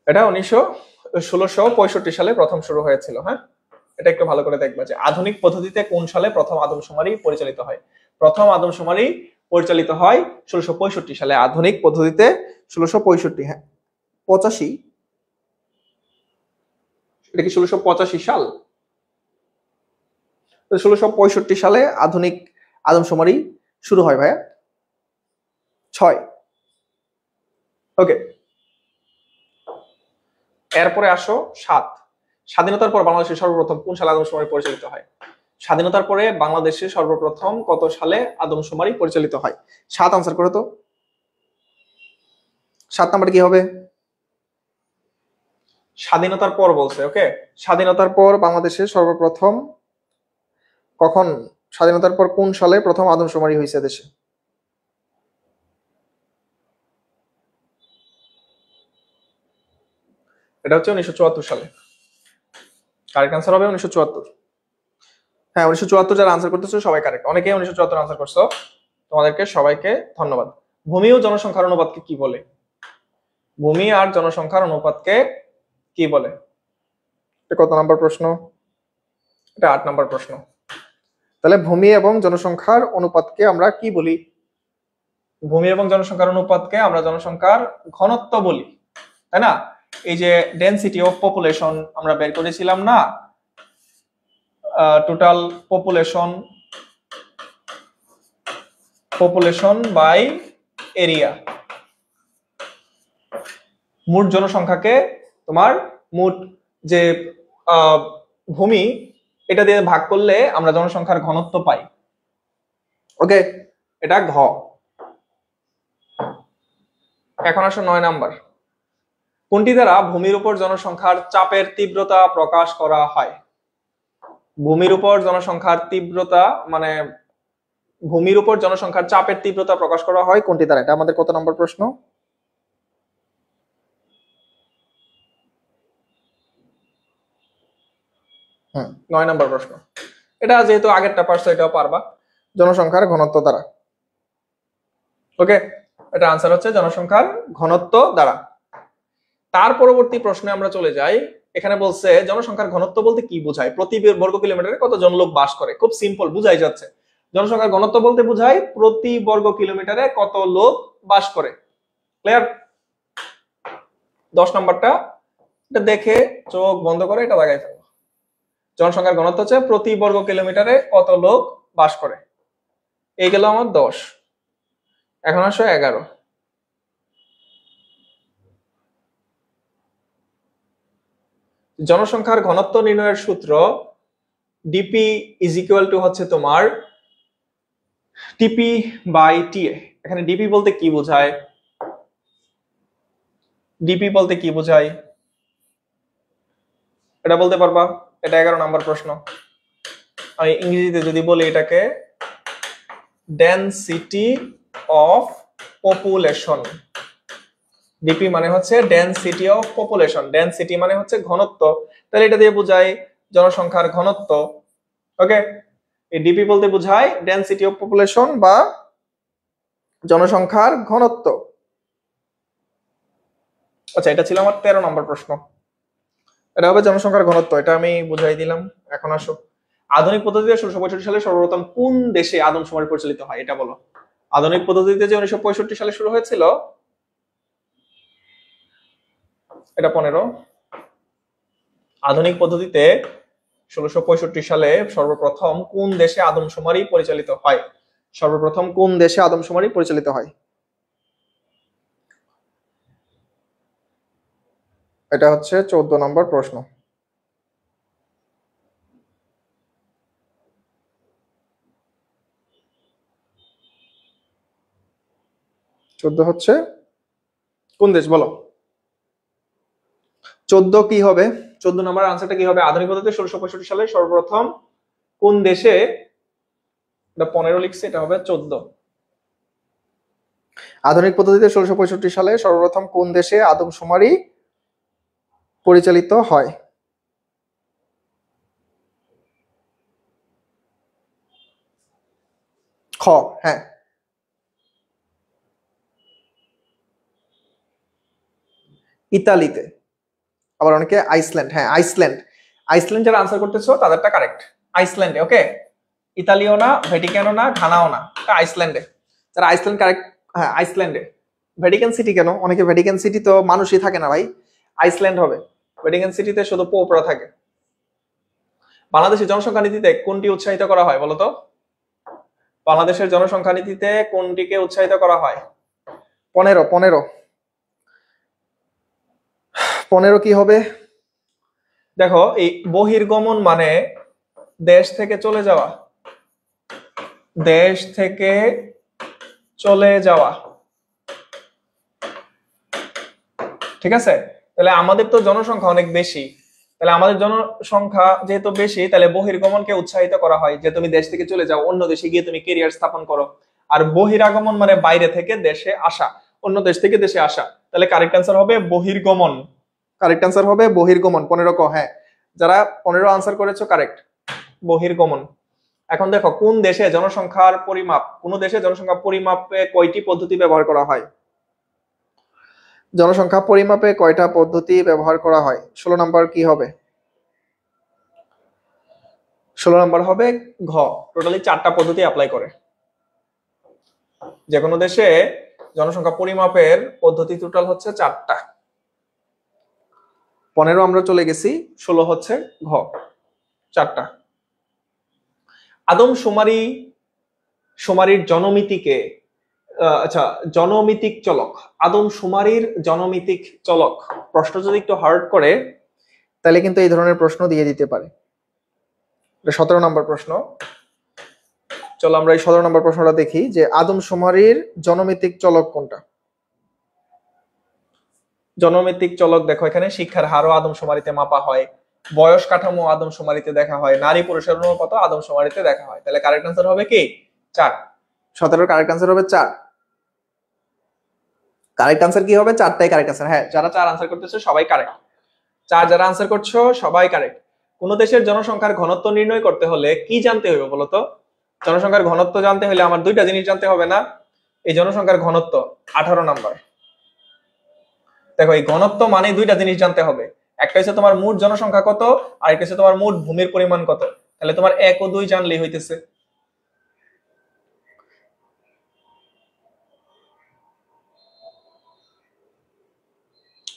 B: এটা 1665 সালে প্রথম শুরু হয়েছিল। হ্যাঁ, এটা একটু ভালো করে দেখবা যে আধুনিক পদ্ধতিতে কোন সালে প্রথম আদমশুমারি পরিচালিত হয়। প্রথম আদমশুমারি পরিচালিত হয় 1665 সালে, আধুনিক পদ্ধতিতে 1665। হ্যাঁ, 85, এটা কি 1685 সাল? 1665 সালে আধুনিক আদমশুমারি শুরু হয় ভাইয়া। 6। ওকে, এরপরে আসো 7। স্বাধীনতার পর বাংলাদেশের সর্বপ্রথম কোন সালে আদমশুমারি পরিচালিত হয়? স্বাধীনতার পরে বাংলাদেশে সর্বপ্রথম কত সালে আদমশুমারি পরিচালিত হয়? 7 আনসার করো তো। 7 নাম্বার কি হবে? স্বাধীনতার পর বলছে, ওকে। স্বাধীনতার পর বাংলাদেশে সর্বপ্রথম কখন, স্বাধীনতার পর কোন সালে প্রথম আদমশুমারি হয়েছে দেশে? এটা হচ্ছে 1974 সালে। কারেক্ট আনসার হবে 1974। হ্যাঁ 1974 যারা আনসার করতেছো সবাই কারেক্ট, অনেকেই 1974 আনসার করছো, তোমাদেরকে সবাইকে ধন্যবাদ। ভূমি ও জনসংখ্যার অনুপাতকে কি বলে? ভূমি আর জনসংখ্যার অনুপাতকে কি বলে? এটা কত নাম্বার প্রশ্ন? এটা 8 নাম্বার প্রশ্ন। তাহলে ভূমি এবং জনসংখ্যার অনুপাতকে আমরা কি বলি? ভূমি এবং জনসংখ্যার অনুপাতকে আমরা জনসংখ্যার ঘনত্ব বলি, তাই না? এই যে ডেনসিটি অফ পপুলেশন আমরা বের করেছিলাম না, টোটাল পপুলেশন বাই এরিয়া, মোট জনসংখ্যাকে তোমার মোট যে ভূমি এটা দিয়ে ভাগ করলে আমরা জনসংখ্যার ঘনত্ব পাই, ওকে। এটা ঘ। এখন আসো 9 নাম্বার। কোনটি দ্বারা ভূমির উপর জনসংখ্যার চাপের তীব্রতা প্রকাশ করা হয়? ভূমির উপর জনসংখ্যার তীব্রতা মানে ভূমির উপর জনসংখ্যার চাপের তীব্রতা প্রকাশ করা হয় কোনটি দ্বারা? এটা আমাদের কত নম্বর প্রশ্ন? হুম, 9 নম্বর প্রশ্ন। এটা যেহেতু আগেরটা পারছো এটাও পারবা, জনসংখ্যার ঘনত্ব দ্বারা, ওকে। এটা আনসার হচ্ছে জনসংখ্যার ঘনত্ব দ্বারা। তার পরবর্তী প্রশ্নে আমরা চলে যাই। এখানে বলছে জনসংখ্যার ঘনত্ব বলতে কি বোঝায়? প্রতি বর্গ কিলোমিটারে কতজন লোক বাস করে? খুব সিম্পল, বুঝাই যাচ্ছে। জনসংখ্যার ঘনত্ব বলতে বোঝায় প্রতি বর্গ কিলোমিটারে কত লোক বাস করে। ক্লিয়ার? 10 নম্বরটা এটা দেখে চোখ বন্ধ করে এটা লাগাই ফেলো। জনসংখ্যার ঘনত্ব হচ্ছে প্রতি বর্গ কিলোমিটারে কত লোক বাস করে। এই গেল আমার 10। এখন আসো 11। জনসংখ্যার ঘনত্ব নির্ণয়ের সূত্র ডিপি ইজ ইকুয়াল টু হচ্ছে তোমার টিপি বাই টিএ। এখানে ডিপি বলতে কি বোঝায়? ডিপি বলতে কি বোঝায় এটা বলতে পারবা? এটা 11 নাম্বার প্রশ্ন। আমি ইংরেজিতে যদি বলি এটাকে ডেনসিটি অফ পপুলেশন। ডিপি মানে হচ্ছে ডেনসিটি অফ পপুলেশন, ডেনসিটি মানে হচ্ছে ঘনত্ব, তাহলে এটা দিয়ে বোঝায় জনসংখ্যার ঘনত্ব, ওকে। এই ডিপি বলতে বোঝায় ডেনসিটি অফ পপুলেশন বা জনসংখ্যার ঘনত্ব। আচ্ছা, এটা ছিল আমার 13 নম্বর প্রশ্ন। এটা হবে জনসংখ্যার ঘনত্ব, এটা আমি বুঝাই দিলাম। এখন আসো আধুনিক পদ্ধতিতে 1665 সালে সর্বপ্রথম কোন দেশে আদমশুমারি পরিচালিত হয় এটা বলো। আধুনিক পদ্ধতিতে যে 1965 সালে শুরু হয়েছিল, এটা 15। আধুনিক পদ্ধতিতে 1665 সালে সর্বপ্রথম কোন দেশে আদমশুমারি পরিচালিত হয়? সর্বপ্রথম কোন দেশে আদমশুমারি পরিচালিত হয়? এটা হচ্ছে 14 নম্বর প্রশ্ন। 14 হচ্ছে কোন দেশ বলো? 14 কি হবে? 14 নম্বর আনসারটা কি হবে? আধুনিক পদ্ধতিতে 1665 সালে সর্বপ্রথম কোন দেশে, এটা 15 লিখছে, এটা হবে 14। আধুনিক পদ্ধতিতে 1665 সালে সর্বপ্রথম কোন দেশে আদমশুমারি পরিচালিত হয়? খ। হ্যাঁ, ইতালিতে। আবার অনেকে আইসল্যান্ড। হ্যাঁ আইসল্যান্ড। আইসল্যান্ড যারা আনসার করতেছো তাদেরটা কারেক্ট, আইসল্যান্ডে, ওকে। ইতালিও না, ভ্যাটিকানও না, ঘানাও না, এটা আইসল্যান্ডে। যারা আইসল্যান্ড কারেক্ট, হ্যাঁ আইসল্যান্ডে। ভ্যাটিকান সিটি কেন? অনেকে ভ্যাটিকান সিটি তো মানুষই থাকে না ভাই, আইসল্যান্ড হবে। ভ্যাটিকান সিটিতে শুধু পোপরা থাকে। বাংলাদেশের জনসংখ্যা নীতিতে কোনটি উৎসাহিত করা হয় বলতো? বাংলাদেশের জনসংখ্যা নীতিতে কোনটিকে উৎসাহিত করা হয়? 15 15 15 কি হবে? দেখো এই বহির্গমন মানে দেশ থেকে চলে যাওয়া, দেশ থেকে চলে যাওয়া, ঠিক আছে? তাহলে আমাদের তো জনসংখ্যা অনেক বেশি, তাহলে আমাদের জনসংখ্যা যেহেতু বেশি, তাহলে বহির্গমনকে উৎসাহিত করা হয় যে তুমি দেশ থেকে চলে যাও, অন্য দেশে গিয়ে তুমি ক্যারিয়ার স্থাপন করো। আর বহিরাগমন মানে বাইরে থেকে দেশে আসা, অন্য দেশ থেকে দেশে আসা। তাহলে কারেক্ট অ্যান্সার হবে বহির্গমন। কারেক্ট অ্যান্সার হবে বহির্গমন। 15 ক, হ্যাঁ যারা 15 আনসার করেছো কারেক্ট, বহির্গমন। এখন দেখো কোন দেশে জনসংখ্যার পরিমাপ, কোন দেশে জনসংখ্যা পরিমাপে কয়টি পদ্ধতি ব্যবহার করা হয়? জনসংখ্যা পরিমাপে কয়টা পদ্ধতি ব্যবহার করা হয়? 16 নাম্বার কি হবে? 16 নাম্বার হবে ঘ, টোটালি 4টা পদ্ধতি অ্যাপ্লাই করে। যে কোনো দেশে জনসংখ্যা পরিমাপের পদ্ধতি টোটাল হচ্ছে 4টা। 15 আমরা চলে গেছি, 16 হচ্ছে ঘ, 4টা। আদমশুমারির জনমিতিকে আচ্ছা, জনমিতিক চলক, আদমশুমারির জনমিতিক চলক। প্রশ্ন যদি একটু হার্ড করে তাহলে কিন্তু এই ধরনের প্রশ্ন দিয়ে দিতে পারে। 17 নম্বর প্রশ্ন। চলো আমরা এই 17 নম্বর প্রশ্নটা দেখি যে আদমশুমারির জনমিতিক চলক কোনটা? জনমিতিক চলক দেখো এখানে শিক্ষার হারও আদমশুমারিতে মাপা হয়, বয়স কাঠামো আদমশুমারিতে দেখা হয়, নারী পুরুষের অনুপাত আদমশুমারিতে দেখা হয়। তাহলে কারেক্ট আনসার হবে কি 4। 17 কারেক্ট আনসার হবে 4। কারেক্ট আনসার কি হবে? 4টাই কারেক্ট আনসার। হ্যাঁ, যারা 4 আনসার করতেছে সবাই কারেক্ট। 4 যারা আনসার করছো সবাই কারেক্ট। কোন দেশের জনসংখ্যার ঘনত্ব নির্ণয় করতে হলে কি জানতে হবে বলতো? জনসংখ্যার ঘনত্ব জানতে হলে আমার দুইটা জিনিস জানতে হবে না? এই জনসংখ্যার ঘনত্ব 18 নাম্বার। দেখো এই ঘনত্ব মানে দুইটা জিনিস জানতে হবে, একটা হচ্ছে তোমার মোট জনসংখ্যা কত, আর একটা হচ্ছে তোমার মোট ভূমির পরিমাণ কত। তাহলে তোমার 1 ও 2 জানলেই হইতেছে।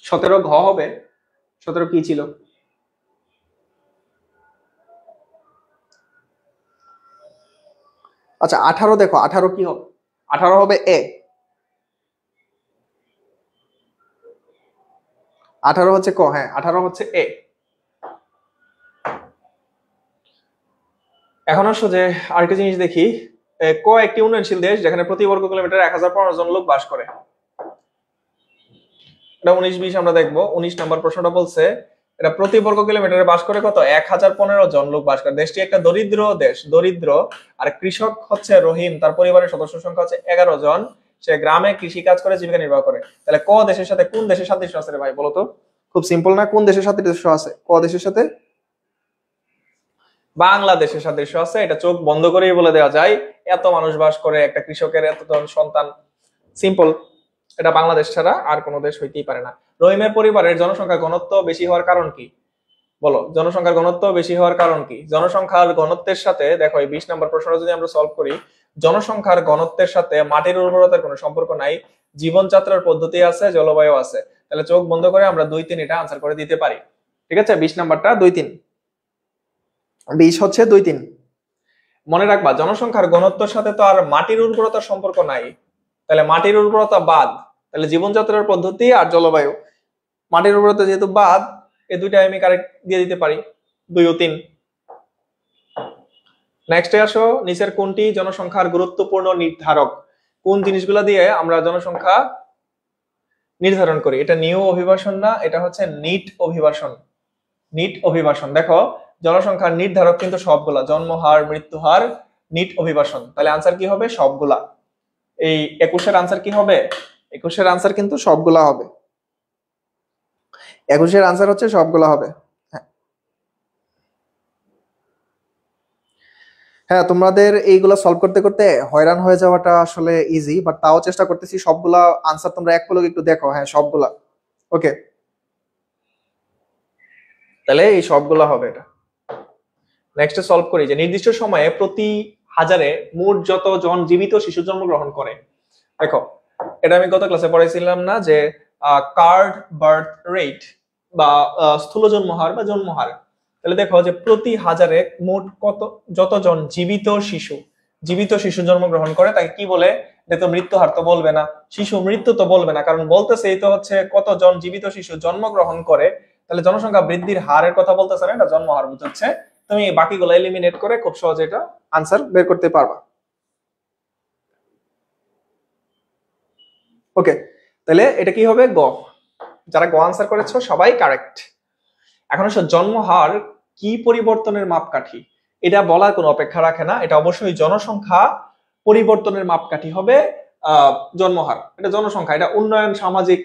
B: সতেরো ঘ হবে। 17 কি ছিল? আচ্ছা 18 দেখো, 18 কি হবে? 18 হবে এ। 18 হচ্ছে ক, হ্যাঁ 18 হচ্ছে এ। এখন আসো যে আরেকটা জিনিস দেখি, ক একটি উন্নয়নশীল দেশ যেখানে প্রতি বর্গ কিলোমিটারে 1015 জন লোক বাস করে। এটা 19-20 আমরা দেখবো। 19 নম্বর প্রশ্নটা বলছে এটা প্রতি বর্গ কিলোমিটারে বাস করে কত? 1015 জন লোক বাস করে। দেশটি একটা দরিদ্র দেশ, দরিদ্র। আর কৃষক হচ্ছে রহিম, তার পরিবারের সদস্য সংখ্যা হচ্ছে 11 জন। সে গ্রামে কৃষি কাজ করে জীবিকা নির্বাহ করে। তাহলে ক দেশের সাথে কোন দেশের সাদৃশ্য আছে রে ভাই বলতো? খুব সিম্পল না? কোন দেশের সাদৃশ্য আছে? ক দেশের সাথে বাংলাদেশের সাদৃশ্য আছে। এটা চোখ বন্ধ করেই বলে দেওয়া যায়। এত মানুষ বাস করে, একটা কৃষকের এতজন সন্তান, সিম্পল। এটা বাংলাদেশ ছাড়া আর কোনো দেশ হইতেই পারে না। রহিমের পরিবারের জনসংখ্যা ঘনত্ব বেশি হওয়ার কারণ কি? বলো, জনসংখ্যার ঘনত্ব বেশি হওয়ার কারণ কি? জনসংখ্যার ঘনত্বের সাথে দেখো এই 20 নম্বর প্রশ্নটা যদি আমরা সলভ করি, জনসংখ্যার ঘনত্বের সাথে মাটির উর্বরতার কোনো সম্পর্ক নাই, জীবনযাত্রার পদ্ধতি আছে, জলবায়ু আছে। তাহলে চোখ বন্ধ করে আমরা 2-3 এটা আনসার করে দিতে পারি। ঠিক আছে, 20 নাম্বারটা 2-3, 20 হচ্ছে 2-3। মনে রাখবা জনসংখ্যার ঘনত্বের সাথে তো আর মাটির উর্বরতার সম্পর্ক নাই, তাহলে মাটির উর্বরতা বাদ, তাহলে জীবনযাত্রার পদ্ধতি আর জলবায়ু। মাটির উর্বরতা যেহেতু বাদ, এই দুইটা আমি কারেক্ট দিয়ে দিতে পারি, 2 ও 3। নেক্সটে আসো, নিচের কোনটি জনসংখ্যার গুরুত্বপূর্ণ নির্ধারক? কোন জিনিসগুলো দিয়ে আমরা জনসংখ্যা নির্ধারণ করি? এটা নিউ অভিবাসন না, এটা হচ্ছে নিট অভিবাসন। নিট অভিবাসন। দেখো জনসংখ্যার নির্ধারক কিন্তু সবগুলা, জন্মহার, মৃত্যুহার, নিট অভিবাসন। তাহলে আনসার কি হবে? সবগুলা। এই 21-এর আনসার কি হবে? 21-এর আনসার কিন্তু সবগুলা হবে। 21-এর আনসার হচ্ছে সবগুলা হবে। হ্যাঁ, তোমাদের এইগুলা সলভ করতে করতে হয়রান হয়ে যাওয়াটা আসলে ইজি, বাট তাও চেষ্টা করতেছি সবগুলা আনসার তোমরা এক পলকে একটু দেখো। হ্যাঁ সবগুলা ওকে, তাহলে এই সবগুলা হবে এটা। নেক্সটে সলভ করি যে নির্দিষ্ট সময়ে প্রতি হাজারে মোট যত জন জীবিত শিশু জন্মগ্রহণ করে। দেখো এটা আমি গত ক্লাসে পড়াইছিলাম না যে কার্ড বার্থ রেট বা স্থূল জন্মহার বা জন্মহার। তাহলে দেখো যে প্রতি হাজারে মোট যতজন জীবিত শিশু জন্মগ্রহণ করে তাকে কি বলে? তো মৃত্যু হার তো বলবে না, শিশু মৃত্যু তো বলবে না, কারণ বলতেছে এই তো হচ্ছে কতজন জীবিত শিশু জন্মগ্রহণ করে। তাহলে জনসংখ্যা বৃদ্ধির হারের কথা বলতেছে না, এটা জন্মহার বুঝাচ্ছে। তুমি বাকিগুলো এলিমিনেট করে খুব সহজে এটা আনসার বের করতে পারবা। ওকে, তাহলে এটা কি হবে? গ। যারা গ আনসার করেছো সবাই কারেক্ট। এখন আসলে জন্মহার কি পরিবর্তনের মাপকাঠি, এটা বলার কোনো অপেক্ষা রাখে না। এটা অবশ্যই জনসংখ্যা পরিবর্তনের মাপকাঠি হবে জন্মহার। এটা জনসংখ্যা, এটা উন্নয়ন, সামাজিক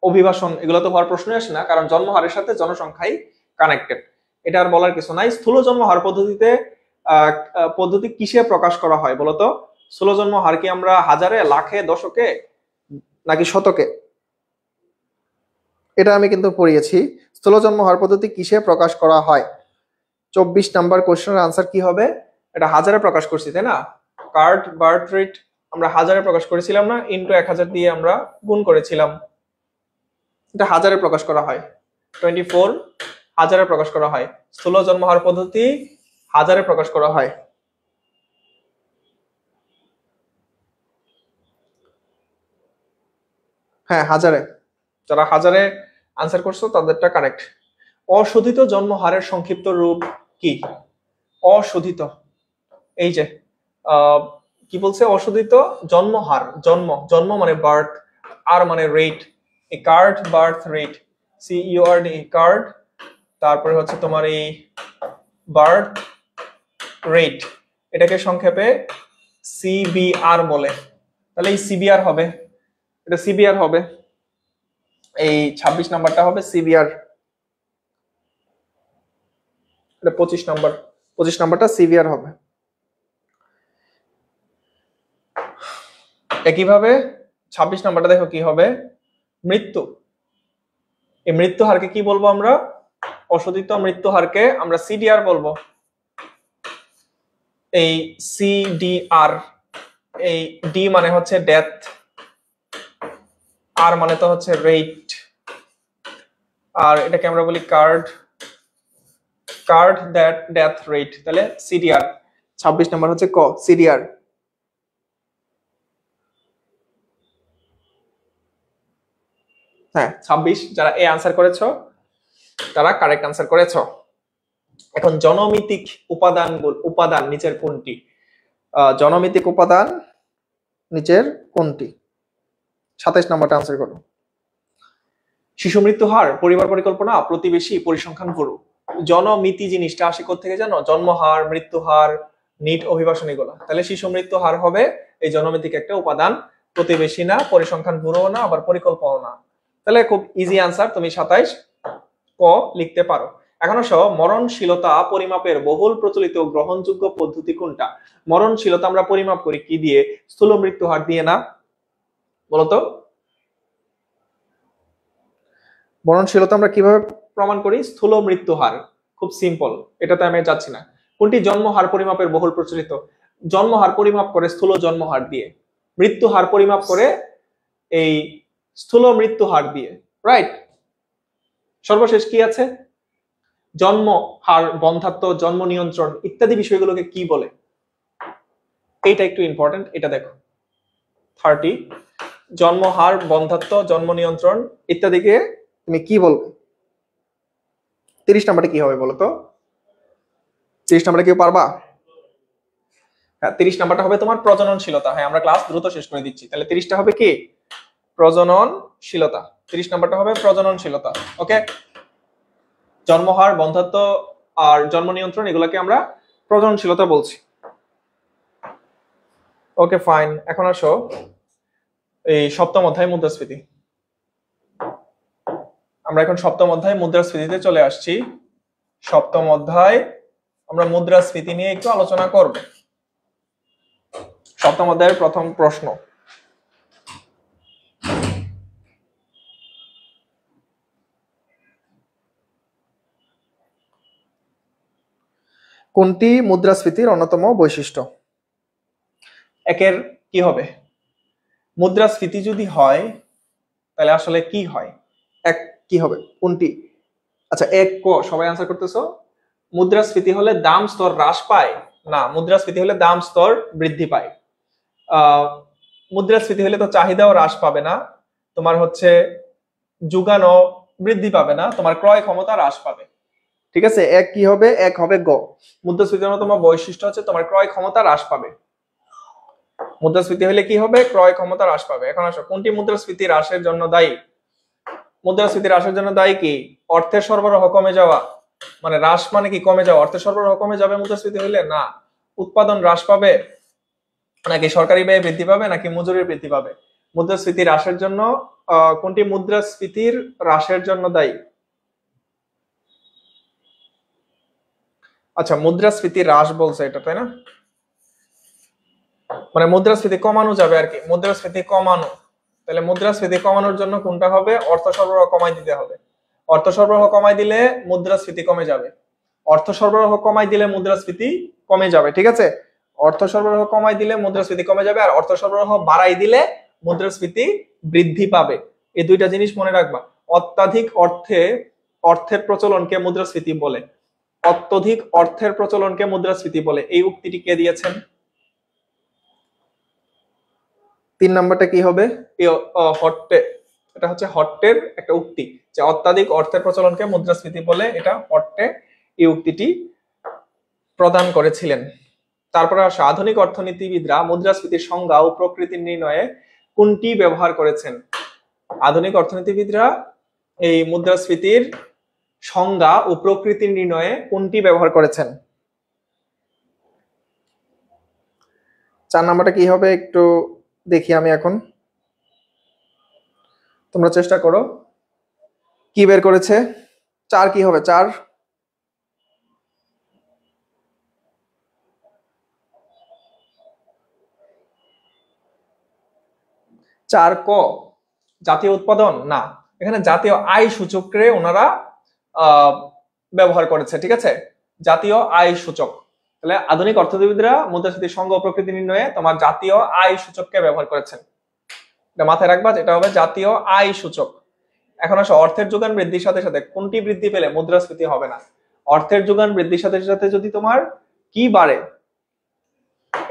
B: অভিবাসন এগুলো তো হওয়ার প্রশ্নই আসে না, কারণ জন্মহারের সাথে জনসংখ্যাই কানেক্টেড। এটা আর বলার কিছু নাই। স্থূল জন্মহার পদ্ধতি কিসে প্রকাশ করা হয় বলতো? স্থূল জন্মহার কি আমরা হাজারে, লাখে, দশকে নাকি শতকে? এটা আমি কিন্তু পড়িয়েছি। স্থূল জন্মহার পদ্ধতি কিসে প্রকাশ করা হয়? 24 নাম্বার কোশ্চেনের আনসার কি হবে? এটা হাজারে প্রকাশ করছি, তাই না? কার্ড বার্থ রেট আমরা হাজারে প্রকাশ করেছিলাম না, ইনটু 1000 দিয়ে আমরা গুণ করেছিলাম। এটা হাজারে প্রকাশ করা হয়। 24 হাজারে প্রকাশ করা হয়। স্থূল জন্মহার পদ্ধতি হাজারে প্রকাশ করা হয়। হ্যাঁ, হাজারে। যারা হাজারে আনসার করছো তাদেরটা কারেক্ট। অশোধিত জন্মহারের সংক্ষিপ্ত রূপ কি? অশোধিত, এই যে কি বলছে? অশোধিত জন্মহার। জন্ম মানে বার্থ, আর মানে রেট। এই card birth rate, CURD card, তারপরে হচ্ছে তোমার এই বার্থ রেট, এটাকে সংক্ষেপে CBR বলে। তাহলে এই CBR হবে, এটা CBR হবে। এই 26 নাম্বারটা হবে CBR। এটা 25 নাম্বারটা CBR হবে। একইভাবে 26 নাম্বারটা দেখো কি হবে? মৃত্যু। এই মৃত্যু হারকে কি বলবো আমরা? অশোধিত মৃত্যু হারকে আমরা CDR বলবো। এই CDR, এই ডি মানে হচ্ছে ডেথ, আর মানে তো হচ্ছে রেট, আর এটাকে আমরা বলি কার্ড ডেথ রেট। তাহলে CDR 26 নাম্বার হচ্ছে ক, CDR। হ্যাঁ 26, যারা এ আনসার করেছো তারা কারেক্ট আনসার করেছো। এখন জনমিতিক উপাদান নিচের কোনটি? জনমিতিক উপাদান নিচের কোনটি? 27 নাম্বারটা আনসার করো। শিশু মৃত্যু হার, পরিবার পরিকল্পনা, প্রতিবেশী, পরিসংখ্যান, গরু। জনমিতি জিনিসটা আসে কোত্থেকে জানো? জন্মহার, মৃত্যু হার, নিট, অভিবাসন, এগুলো। তাহলে শিশু মৃত্যু হার হবে এই জনমিতিক একটা উপাদান, প্রতিবেশী না, পরিসংখ্যান ব্যুরো না, আবার পরিকল্পনা না। তাহলে খুব ইজি আনসার, তুমি 27 ক লিখতে পারো। এখন আসো, মরণশীলতা পরিমাপের বহুল প্রচলিত গ্রহণযোগ্য পদ্ধতি কোনটা? মরণশীলতা আমরা পরিমাপ করি কি দিয়ে? স্থূল মৃত্যু হার দিয়ে না? বলতো মরণশীলতা আমরা কিভাবে প্রমাণ করি? স্থূল মৃত্যু হার। খুব সিম্পল, এটাতে আমি যাচ্ছি না। কোনটি জন্মহার পরিমাপের বহুল প্রচলিত? জন্মহার পরিমাপ করে স্থূল জন্মহার দিয়ে, মৃত্যু হার পরিমাপ করে এই স্থূল মৃত্যু হার দিয়ে, রাইট? সর্বশেষ কি আছে? জন্ম হার, বন্ধ্যাত্ব, জন্ম নিয়ন্ত্রণ ইত্যাদি বিষয়গুলোকে কি বলে? এইটা একটু ইম্পর্টেন্ট, এটা দেখো। 30 জন্ম হার, বন্ধ্যাত্ব, জন্ম নিয়ন্ত্রণ ইত্যাদিকে তুমি কি বলবে? 30 নাম্বারে কি হবে বলো তো? 30 নাম্বারে কেউ পারবা? হ্যাঁ, 30 নাম্বারটা হবে তোমার প্রজননশীলতা। হ্যাঁ, আমরা ক্লাস দ্রুত শেষ করে দিচ্ছি। তাহলে 30টা হবে কি? প্রজননশীলতা। 30 নাম্বারটা হবে প্রজননশীলতা। ওকে, জন্মহার, বন্ধ্যাত্ব আর জন্ম নিয়ন্ত্রণ এগুলোকে আমরা প্রজননশীলতা বলছি। Okay fine. এখন আসো এই সপ্তম অধ্যায় মুদ্রাস্ফীতি। আমরা এখন সপ্তম অধ্যায় মুদ্রাস্ফীতিতে চলে আসছি। সপ্তম অধ্যায় আমরা মুদ্রাস্ফীতি নিয়ে একটু আলোচনা করব। সপ্তম অধ্যায়ের প্রথম প্রশ্ন, কোনটি মুদ্রাস্ফীতির অন্যতম বৈশিষ্ট্য? একের কি হবে? মুদ্রাস্ফীতি যদি হয় তাহলে আসলে কি হয়? এক কি হবে? কোনটি? আচ্ছা, এক ক সবাই আনসার করতেছো। মুদ্রাস্ফীতি হলে দাম স্তর হ্রাস পায় না, মুদ্রাস্ফীতি হলে দাম স্তর বৃদ্ধি পায়। মুদ্রাস্ফীতি হলে তো চাহিদাও হ্রাস পাবে না, তোমার হচ্ছে বৃদ্ধি পাবে না, তোমার ক্রয় ক্ষমতা হ্রাস পাবে। ঠিক আছে, এক কি হবে, এক হবে গ। মুদ্রাস্ফীতির অন্যতম বৈশিষ্ট্য হচ্ছে তোমার ক্রয় ক্ষমতা হ্রাস পাবে। মুদ্রাস্ফীতি হলে কি হবে, ক্রয় ক্ষমতা হ্রাস পাবে। এখন আসো, কোনটি মুদ্রাস্ফীতি হ্রাসের জন্য দায়ী? মুদ্রাস্ফীতি হ্রাসের জন্য দায়ী কি? অর্থের সরবরাহ কমে যাওয়া, মানে হ্রাস মানে কি কমে যাওয়া, অর্থের সরবরাহ কমে যাবে মুদ্রাস্ফীতি হইলে? না। উৎপাদন হ্রাস পাবে, নাকি সরকারি ব্যয় বৃদ্ধি পাবে, নাকি মজুরি বৃদ্ধি পাবে? মুদ্রাস্ফীতি হ্রাসের জন্য কোনটি মুদ্রাস্ফীতির হ্রাসের জন্য দায়ী? আচ্ছা, মুদ্রাস্ফীতি হ্রাস বলছে এটা, তাই না? মানে মুদ্রাস্ফীতি কমানো যাবে আর কি, মুদ্রাস্ফীতি কমানো। তাহলে মুদ্রাস্ফীতি কমানোর জন্য কোনটা হবে, অর্থ সরবরাহ কমাই দিতে হবে। অর্থ সরবরাহ কমাই দিলে মুদ্রাস্ফীতি কমে যাবে। অর্থ সরবরাহ কমাই দিলে মুদ্রাস্ফীতি কমে যাবে। ঠিক আছে, অর্থ সরবরাহ কমাই দিলে মুদ্রাস্ফীতি কমে যাবে, আর অর্থ সরবরাহ বাড়াই দিলে মুদ্রাস্ফীতি বৃদ্ধি পাবে। এই দুইটা জিনিস মনে রাখবা। অত্যাধিক অর্থের প্রচলনকে মুদ্রাস্ফীতি বলে। অত্যধিক অর্থের প্রচলনকে মুদ্রাস্ফীতি বলে। এই উক্তিটি কে দিয়েছেন? 3 নাম্বারটা কি হবে? হট্টে। এটা হচ্ছে হট্টের একটা উক্তি, যে অত্যাধিক অর্থের প্রচলনকে মুদ্রাস্ফীতি বলে। এটা হট্টে এই উক্তিটি প্রদান করেছিলেন। তারপরে আসে, আধুনিক অর্থনীতিবিদরা মুদ্রাস্ফীতির সংজ্ঞা ও প্রকৃতি নির্ণয়ে কোনটি ব্যবহার করেছেন? আধুনিক অর্থনীতিবিদরা এই মুদ্রাস্ফীতির সংজ্ঞা ও প্রকৃতি নির্ণয়ে কোনটি ব্যবহার করেছেন? 4 নাম্বারটা কি হবে একটু দেখি আমি এখন, তোমরা চেষ্টা করো। কি বের করেছে? 4 কি হবে? 4 ক, জাতীয় উৎপাদন না, এখানে জাতীয় আয় সূচককে ওনারা ব্যবহার করেছে। ঠিক আছে, জাতীয় আয় সূচক। তাহলে আধুনিক অর্থনীতিবিদরা মুদ্রাস্ফীতির সংজ্ঞা ও প্রকৃতি নির্ণয়ে তোমার জাতীয় আয় সূচককে ব্যবহার করেছেন। এটা মাথায় রাখবা, এটা হবে জাতীয় আয় সূচক। এখন আসো, অর্থের যোগান বৃদ্ধির সাথে সাথে কোনটি বৃদ্ধি পেলে মুদ্রাস্ফীতি হবে না? অর্থের যোগান বৃদ্ধির সাথে সাথে যদি তোমার কি বাড়ে?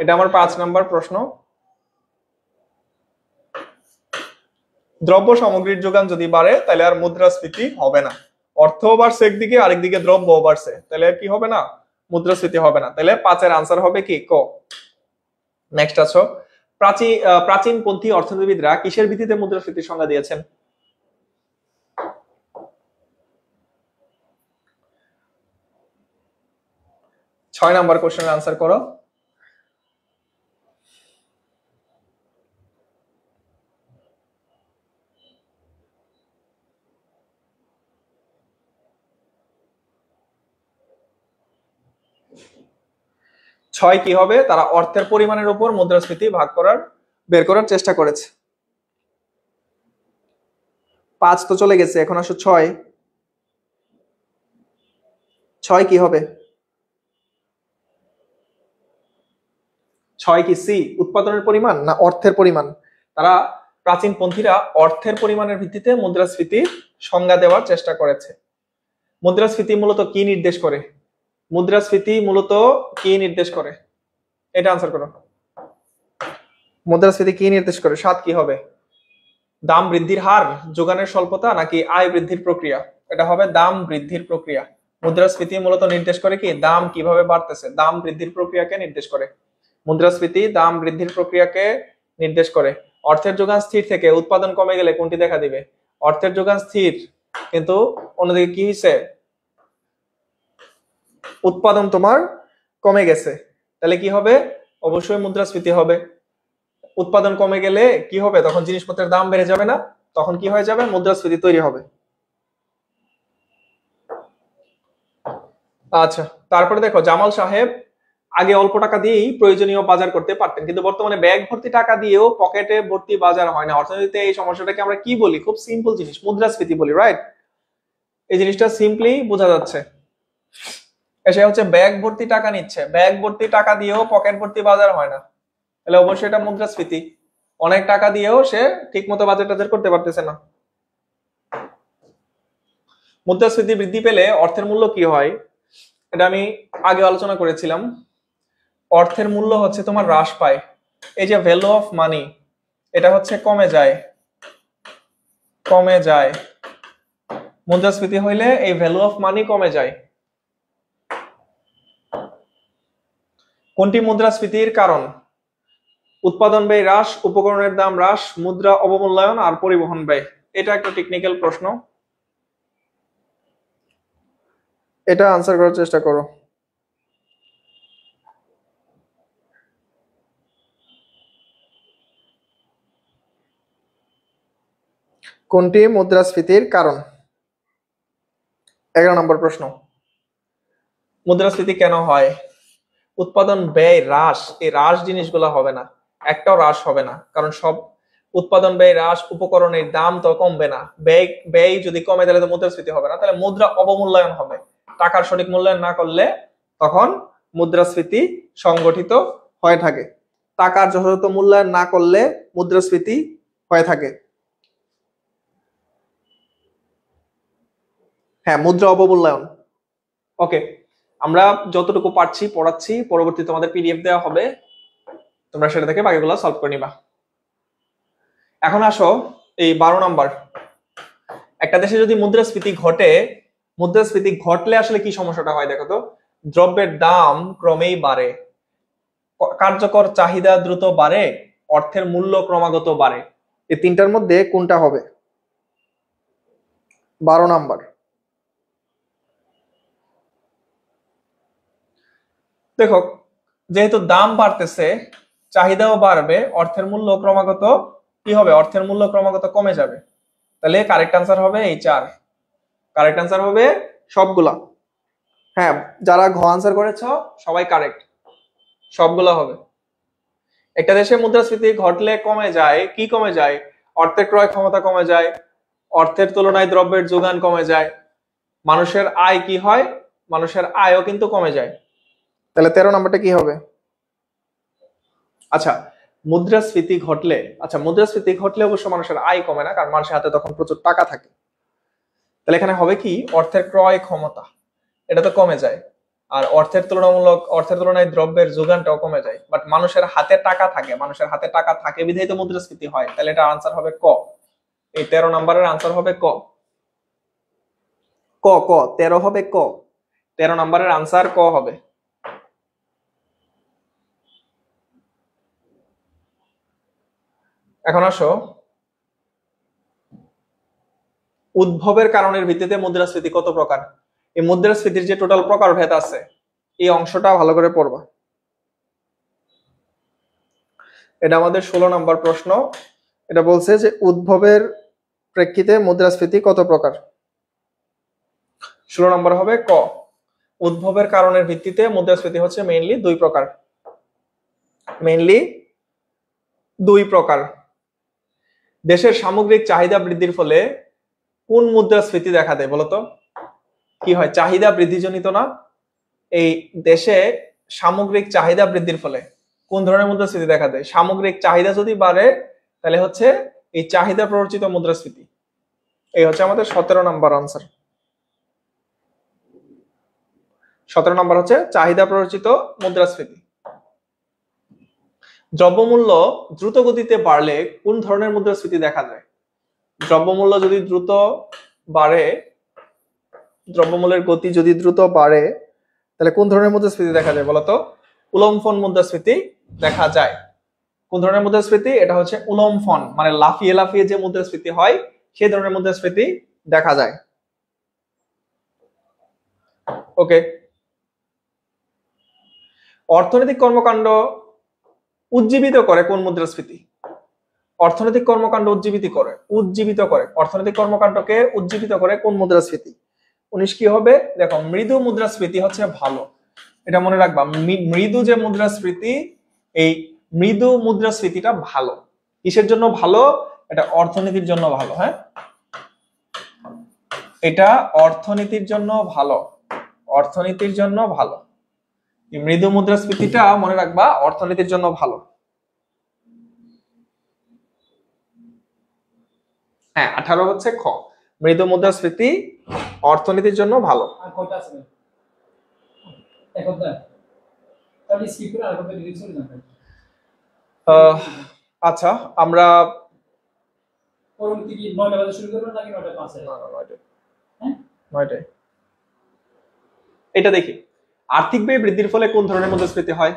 B: এটা আমার 5 নাম্বার প্রশ্ন। দ্রব্য সামগ্রীর যোগান যদি বাড়ে তাহলে আর মুদ্রাস্ফীতি হবে না। অর্থও বাড়ছে একদিকে, আরেকদিকে দ্রব্যও বাড়ছে, তাহলে আর কি হবে না? মুদ্রাস্ফীতি হবে না। তাহলে 5-এর আনসার হবে কি? ক। নেক্সট আছো, প্রাচীনপন্থী অর্থনীতিবিদরা কিসের ভিত্তিতে মুদ্রাস্ফীতির সংজ্ঞা দিয়েছেন? 6 নাম্বার কোশ্চেনের আনসার করো। ছয় কি হবে? তারা অর্থের পরিমাণের উপর মুদ্রাস্ফীতি বের করার চেষ্টা করেছে। 5 তো চলে গেছে, এখন আসো 6। 6 কি হবে? 6 কি সি, উৎপাদনের পরিমাণ না অর্থের পরিমাণ? তারা প্রাচীনপন্থীরা অর্থের পরিমাণের ভিত্তিতে মুদ্রাস্ফীতির সংজ্ঞা দেওয়ার চেষ্টা করেছে। মুদ্রাস্ফীতি মূলত কি নির্দেশ করে? মুদ্রাস্ফীতি মূলত কি নির্দেশ করে? এটা আনসার করো। মুদ্রাস্ফীতি কি নির্দেশ করে? 7 কি হবে? দাম বৃদ্ধির হার, যোগানের স্বল্পতা, নাকি আয় বৃদ্ধির প্রক্রিয়া? এটা হবে দাম বৃদ্ধির প্রক্রিয়া। মুদ্রাস্ফীতি মূলত নির্দেশ করে কি? দাম কিভাবে বাড়তেছে, দাম বৃদ্ধির প্রক্রিয়াকে নির্দেশ করে। মুদ্রাস্ফীতি দাম বৃদ্ধির প্রক্রিয়াকে নির্দেশ করে। অর্থের যোগান স্থির থেকে উৎপাদন কমে গেলে কোনটি দেখা দিবে? অর্থের যোগান স্থির, কিন্তু অন্যদিকে কি হয়েছে? উৎপাদন তোমার কমে গেছে, তাহলে কি হবে? অবশ্যই মুদ্রাস্ফীতি হবে। উৎপাদন কমে গেলে কি হবে? তখন জিনিসপত্রের দাম বেড়ে যাবে না, তখন কি হয়ে যাবে? মুদ্রাস্ফীতি তৈরি হবে। আচ্ছা, তারপরে দেখো, জামাল সাহেব আগে অল্প টাকা দিয়েই প্রয়োজনীয় বাজার করতে পারতেন, কিন্তু বর্তমানে ব্যাগ ভর্তি টাকা দিয়েও পকেটে ভর্তি বাজার হয় না। অর্থনীতিতে এই সমস্যাটাকে আমরা কি বলি? খুব সিম্পল জিনিস, মুদ্রাস্ফীতি বলি, রাইট? এই জিনিসটা সিম্পলি বোঝা যাচ্ছে। সে হচ্ছে ব্যাগ ভর্তি টাকা নিচ্ছে, ব্যাগ ভর্তি টাকা দিয়েও পকেট ভর্তি বাজার হয় না, তাহলে অবশ্যই এটা মুদ্রাস্ফীতি। অনেক টাকা দিয়েও সে ঠিক মতো বাজার টাজার করতে পারতেছে না। মুদ্রাস্ফীতি বৃদ্ধি পেলে অর্থের মূল্য কি হয়? এটা আমি আগে আলোচনা করেছিলাম। অর্থের মূল্য হচ্ছে তোমার হ্রাস পায়। এই যে ভ্যালু অফ মানি, এটা হচ্ছে কমে যায়। মুদ্রাস্ফীতি হইলে এই ভ্যালু অফ মানি কমে যায়। কোনটি মুদ্রাস্ফীতির কারণ? উৎপাদন ব্যয় হ্রাস, উপকরণের দাম হ্রাস, মুদ্রা অবমূল্যায়ন আর পরিবহন ব্যয়। এটা একটা টেকনিক্যাল প্রশ্ন, এটা আনসার করার চেষ্টা করো। কোনটি মুদ্রাস্ফীতির কারণ? 11 নম্বর প্রশ্ন। মুদ্রাস্ফীতি কেন হয়? উৎপাদন ব্যয় হ্রাস, এই হ্রাস জিনিসগুলো হবে না, একটাও হ্রাস হবে না, কারণ সব উৎপাদন ব্যয় হ্রাস, উপকরণের দাম তো কমবে না। ব্যয় যদি কমে তাহলে তো মুদ্রাস্ফীতি হবে না, তাহলে মুদ্রা অবমূল্যায়ন হবে। টাকার সঠিক মূল্যায়ন না করলে তখন মুদ্রাস্ফীতি সংগঠিত হয়ে থাকে। টাকার যথাযথ মূল্যায়ন না করলে মুদ্রাস্ফীতি হয়ে থাকে। হ্যাঁ, মুদ্রা অবমূল্যায়ন। ওকে, আমরা যতটুকু পারছি পড়াচ্ছি, পরবর্তী তোমাদের পিডিএফ দেওয়া হবে, তোমরা সেটা থেকে বাকিগুলো সলভ করে নিবা। এখন আসো এই 12 নাম্বার। একটা দেশে যদি মুদ্রাস্ফীতি ঘটে, মুদ্রাস্ফীতি ঘটলে আসলে কি সমস্যাটা হয় দেখো তো। দ্রব্যের দাম ক্রমেই বাড়ে, কার্যকর চাহিদা দ্রুত বাড়ে, অর্থের মূল্য ক্রমাগত বাড়ে। এই তিনটার মধ্যে কোনটা হবে? 12 নাম্বার। দেখো, যেহেতু দাম বাড়তেছে, চাহিদাও বাড়বে, অর্থের মূল্য ক্রমাগত কি হবে? অর্থের মূল্য ক্রমাগত কমে যাবে। তাহলে কারেক্ট আনসার হবে এই 4। কারেক্ট আনসার হবে সবগুলা। হ্যাঁ, যারা ঘ আনসার করেছ সবাই কারেক্ট, সবগুলা হবে। একটা দেশে মুদ্রাস্ফীতি ঘটলে কমে যায়, কি কমে যায়? অর্থের ক্রয় ক্ষমতা কমে যায়, অর্থের তুলনায় দ্রব্যের যোগান কমে যায়, মানুষের আয় কি হয়? মানুষের আয়ও কিন্তু কমে যায়। তাহলে 13 নম্বরটা কি হবে? আচ্ছা, মুদ্রাস্ফীতি ঘটলে, মুদ্রাস্ফীতি ঘটলে অবশ্য মানুষের আয় কমে না, কারণ মানুষের হাতে তখন প্রচুর টাকা থাকে। তাহলে এখানে হবে কি? অর্থের ক্রয় ক্ষমতা এটা তো কমে যায়, আর অর্থের তুলনায় দ্রব্যের যোগানটাও কমে যায়। বাট মানুষের হাতে টাকা থাকে, মানুষের হাতে টাকা থাকে বিধায় তো মুদ্রাস্ফীতি হয়। তাহলে এটা আনসার হবে ক। এই 13 নম্বরের আনসার হবে ক। ক ক 13 হবে ক। 13 নম্বরের আনসার ক হবে। এখন আসো, উদ্ভবের কারণের ভিত্তিতে মুদ্রাস্ফীতি কত প্রকার? এই মুদ্রাস্ফীতির যে টোটাল প্রকারভেদ আছে, এই অংশটা ভালো করে পড়বা। এটা আমাদের 16 নম্বর প্রশ্ন। এটা বলছে যে উদ্ভবের প্রেক্ষিতে মুদ্রাস্ফীতি কত প্রকার? 16 নম্বর হবে ক। উদ্ভবের কারণের ভিত্তিতে মুদ্রাস্ফীতি হচ্ছে মেইনলি 2 প্রকার। মেইনলি 2 প্রকার। দেশের সামগ্রিক চাহিদা বৃদ্ধির ফলে কোন মুদ্রাস্ফীতি দেখা দেয় বলতো? কি হয়? চাহিদা বৃদ্ধিজনিত না? এই দেশে সামগ্রিক চাহিদা বৃদ্ধির ফলে কোন ধরনের মুদ্রাস্ফীতি দেখা দেয়? সামগ্রিক চাহিদা যদি বাড়ে তাহলে হচ্ছে এই চাহিদা প্ররোচিত মুদ্রাস্ফীতি। এই হচ্ছে আমাদের 17 নম্বর আনসার। 17 নম্বর হচ্ছে চাহিদা প্ররোচিত মুদ্রাস্ফীতি। দ্রব্যমূল্য দ্রুত গতিতে বাড়লে কোন ধরনের মুদ্রাস্ফীতি দেখা যায়? দ্রব্যমূল্য যদি দ্রুত বাড়ে, দ্রব্যমূল্যের গতি যদি দ্রুত বাড়ে তাহলে কোন ধরনের মুদ্রাস্ফীতি দেখা যায় বলতো? উলম্ফন মুদ্রাস্ফীতি দেখা যায়। কোন ধরনের মুদ্রাস্ফীতি? এটা হচ্ছে উলম্ফন, মানে লাফিয়ে লাফিয়ে যে মুদ্রাস্ফীতি হয় সেই ধরনের মুদ্রাস্ফীতি দেখা যায়। ওকে, অর্থনৈতিক কর্মকাণ্ড উজ্জীবিত করে কোন মুদ্রাস্ফীতি? অর্থনৈতিক কর্মকাণ্ড উজ্জীবিত করে অর্থনৈতিক কর্মকাণ্ডকে উজ্জীবিত করে কোন মুদ্রাস্ফীতি? 19 কি হবে? দেখো, মৃদু মুদ্রাস্ফীতি হচ্ছে ভালো, এটা মনে রাখবা। মৃদু যে মুদ্রাস্ফীতি, এই মৃদু মুদ্রাস্ফীতিটা ভালো। কিসের জন্য ভালো? এটা অর্থনীতির জন্য ভালো। হ্যাঁ, এটা অর্থনীতির জন্য ভালো, অর্থনীতির জন্য ভালো। এই মৃদু মুদ্রাস্ফীতিটা মনে রাখবা, অর্থনীতির জন্য ভালো। হ্যাঁ, 18 হচ্ছে খ। মৃদু মুদ্রাস্ফীতি অর্থনীতির জন্য ভালো।
A: আর কয়টা আছে? একটা তাহলে স্কিপ করে আর কয়টা ডিলিট করে যাবেন।
B: আচ্ছা, আমরা
A: পরবর্তী কি 9টা বাজে শুরু করব নাকি 9টা 5 এ? হ্যাঁ
B: 9টায়। এটা দেখি, আর্থিক ব্যয় বৃদ্ধির ফলে কোন ধরনের মুদ্রাস্ফীতি হয়?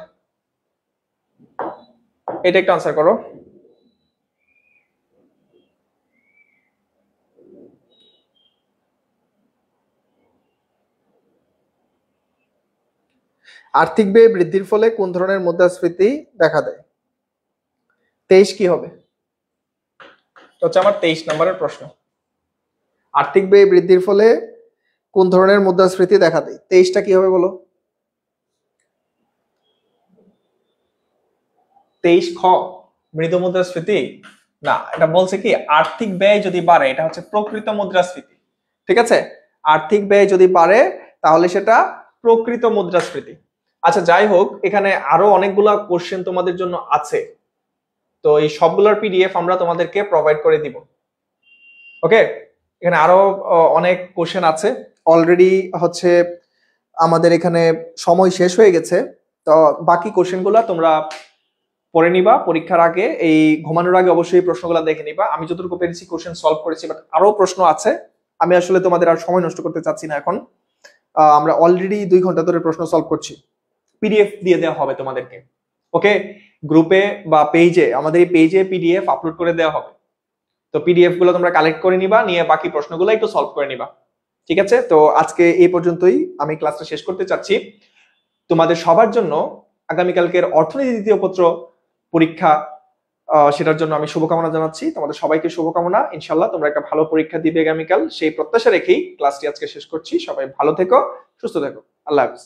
B: এটা একটু আনসার করো। আর্থিক ব্যয় বৃদ্ধির ফলে কোন ধরনের মুদ্রাস্ফীতি দেখা দেয়? 23 কি হবে? হচ্ছে আমার 23 নম্বরের প্রশ্ন। আর্থিক ব্যয় বৃদ্ধির ফলে কোন ধরনের মুদ্রাস্ফীতি দেখা দেয়? 23টা কি হবে বলো? 23 খ মৃদু মুদ্রাস্ফীতি না, এটা বলছে কি আর্থিক ব্যয় যদি বাড়ে, এটা হচ্ছে প্রকৃত মুদ্রাস্ফীতি। ঠিক আছে, আর্থিক ব্যয় যদি বাড়ে তাহলে সেটা প্রকৃত মুদ্রাস্ফীতি। আচ্ছা যাই হোক, এখানে আরো অনেকগুলা কোশ্চেন তোমাদের জন্য আছে, তো এই সবগুলোর পিডিএফ আমরা তোমাদেরকে প্রোভাইড করে দিব। ওকে, এখানে আরো অনেক কোশ্চেন আছে। অলরেডি হচ্ছে আমাদের এখানে সময় শেষ হয়ে গেছে, তো বাকি কোশ্চেনগুলো তোমরা পড়ে নিবা পরীক্ষার আগে, এই ঘুমানোর আগে অবশ্যই প্রশ্নগুলো দেখে নিবা। আমি যতটুকু পেরেছি কোশ্চেন সলভ করেছি, বাট আরো প্রশ্ন আছে। আমি আসলে তোমাদের আর সময় নষ্ট করতে চাচ্ছি না এখন। আমরা অলরেডি 2 ঘন্টা ধরে প্রশ্ন সলভ করছি। পিডিএফ দিয়ে দেওয়া হবে তোমাদেরকে। ওকে, গ্রুপে বা পেজে, আমাদের এই পেজে পিডিএফ আপলোড করে দেওয়া হবে। তো পিডিএফ গুলো তোমরা কালেক্ট করে নিবা, নিয়ে বাকি প্রশ্নগুলো একটু সলভ করে নিবা। ঠিক আছে, তো আজকে এই পর্যন্তই আমি ক্লাসটা শেষ করতে চাচ্ছি। তোমাদের সবার জন্য আগামীকালকের অর্থনীতি দ্বিতীয় পত্র পরীক্ষা, সেটার জন্য আমি শুভকামনা জানাচ্ছি। তোমাদের সবাইকে শুভকামনা। ইনশাল্লাহ তোমরা একটা ভালো পরীক্ষা দিবে আগামীকাল, সেই প্রত্যাশা রেখেই ক্লাসটি আজকে শেষ করছি। সবাই ভালো থেকো, সুস্থ থেকো। আল্লাহ হাফেজ।